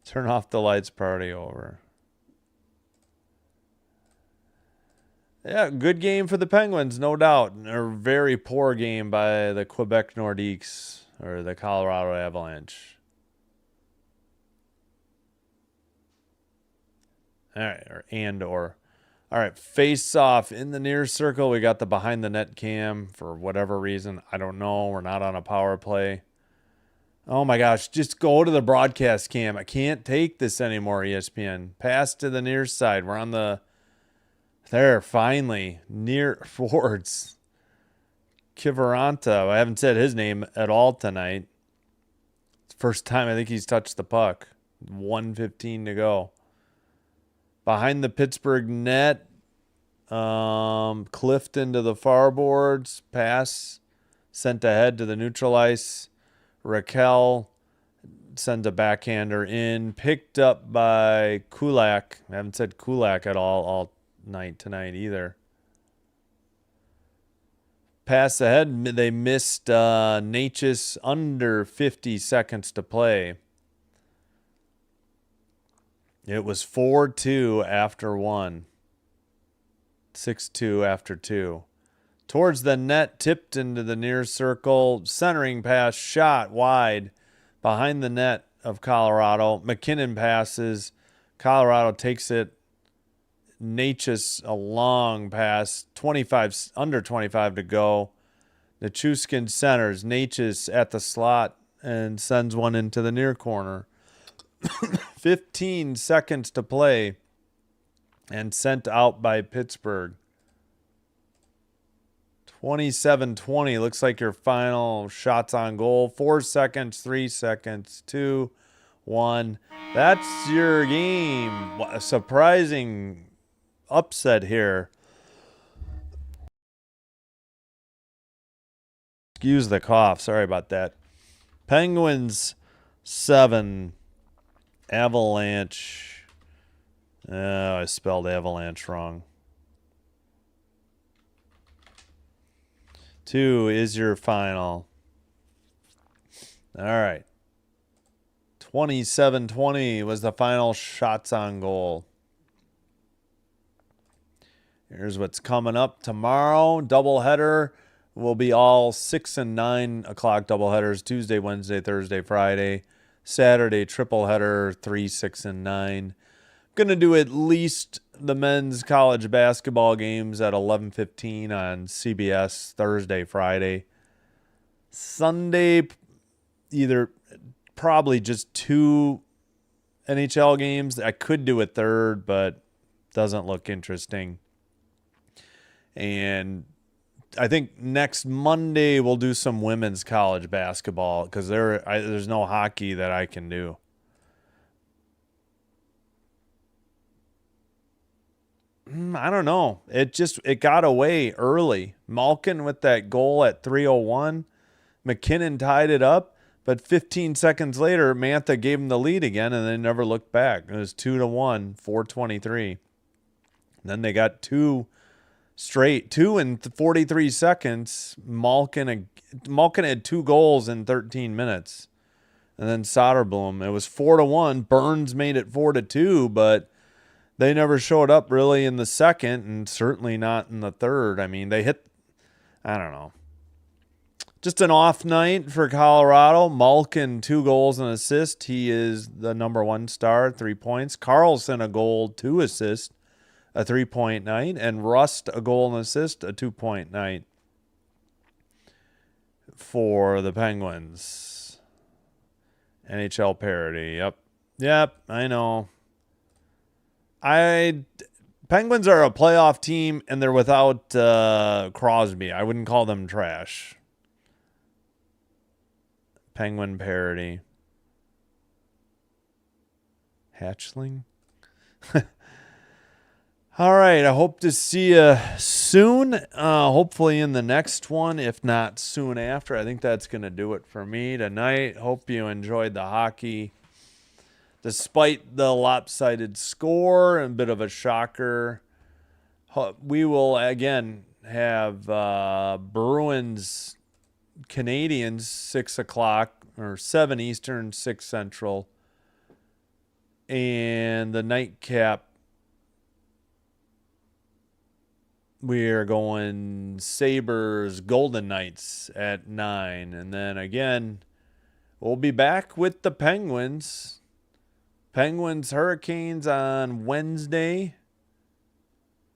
Turn off the lights, party over. Yeah, good game for the Penguins, no doubt. A very poor game by the Quebec Nordiques or the Colorado Avalanche. All right, or. All right, face off in the near circle. We got the behind the net cam for whatever reason. I don't know. We're not on a power play. Oh my gosh, just go to the broadcast cam. I can't take this anymore, ESPN. Pass to the near side. We're on the... There, finally. Near forwards. Kiviranta. I haven't said his name at all tonight. It's the first time I think he's touched the puck. 1:15 to go. Behind the Pittsburgh net. Clifton to the far boards. Pass. Sent ahead to the neutral ice. Raquel sends a backhander in, picked up by Kulak. I haven't said Kulak at all night tonight either. Pass ahead, they missed Natchez under 50 seconds to play. It was 4-2 after 1. 6-2 after 2. Towards the net, tipped into the near circle. Centering pass, shot wide behind the net of Colorado. McKinnon passes. Colorado takes it. Natchez a long pass. Under 25 to go. Nichushkin centers. Natchez at the slot and sends one into the near corner. 15 seconds to play and sent out by Pittsburgh. 27-20 looks like your final shots on goal. 4 seconds, 3 seconds, 2, 1. That's your game. A surprising upset here. Excuse the cough. Sorry about that. Penguins 7. Avalanche. Oh, I spelled Avalanche wrong. 2 is your final. All right. 27-20 was the final shots on goal. Here's what's coming up tomorrow. Doubleheader will be all 6 and 9 o'clock doubleheaders. Tuesday, Wednesday, Thursday, Friday. Saturday, tripleheader, 3, 6, and 9. Going to do at least the men's college basketball games at 11:15 on CBS Thursday, Friday. Sunday, probably just 2 NHL games. I could do a third, but doesn't look interesting. And I think next Monday we'll do some women's college basketball because there's no hockey that I can do. I don't know. It got away early. Malkin with that goal at 3:01. McKinnon tied it up, but 15 seconds later, Mantha gave him the lead again, and they never looked back. It was 2-1, 4:23. Then they got 2 in 43 seconds. Malkin had 2 goals in 13 minutes. And then Soderblom, it was 4-1. Burns made it 4-2, but they never showed up really in the second and certainly not in the third. I mean, I don't know. Just an off night for Colorado. Malkin, 2 goals and an assist. He is the number 1 star, 3 points. Carlson, a goal, 2 assists. A 3-point night, and Rust a goal and assist, a 2-point night for the Penguins. NHL parody. Yep, I know. Penguins are a playoff team, and they're without Crosby. I wouldn't call them trash. Penguin parody. Hatchling? All right, I hope to see you soon, hopefully in the next one, if not soon after. I think that's going to do it for me tonight. Hope you enjoyed the hockey. Despite the lopsided score and a bit of a shocker, we will again have Bruins Canadians 6 o'clock or 7 Eastern, 6 Central, and the nightcap. We are going Sabres Golden Knights at 9. And then again, we'll be back with the Penguins. Penguins Hurricanes on Wednesday.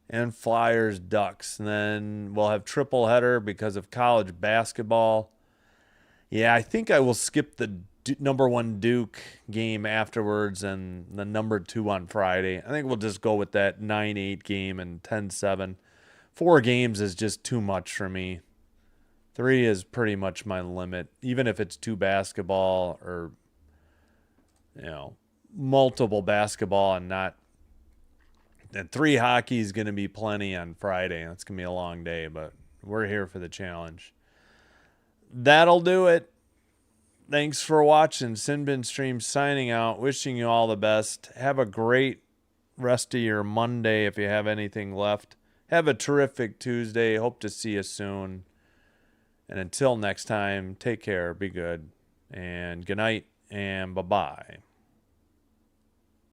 And Flyers Ducks. And then we'll have triple header because of college basketball. Yeah, I think I will skip the number 1 Duke game afterwards and the number 2 on Friday. I think we'll just go with that 9-8 game and 10-7. 4 games is just too much for me. 3 is pretty much my limit, even if it's 2 basketball or, multiple basketball and not. And 3 hockey is going to be plenty on Friday. That's going to be a long day, but we're here for the challenge. That'll do it. thanks for watching. Sinbin Stream signing out. Wishing you all the best. Have a great rest of your Monday if you have anything left. Have a terrific Tuesday. Hope to see you soon. And until next time, take care. Be good. And good night and bye-bye.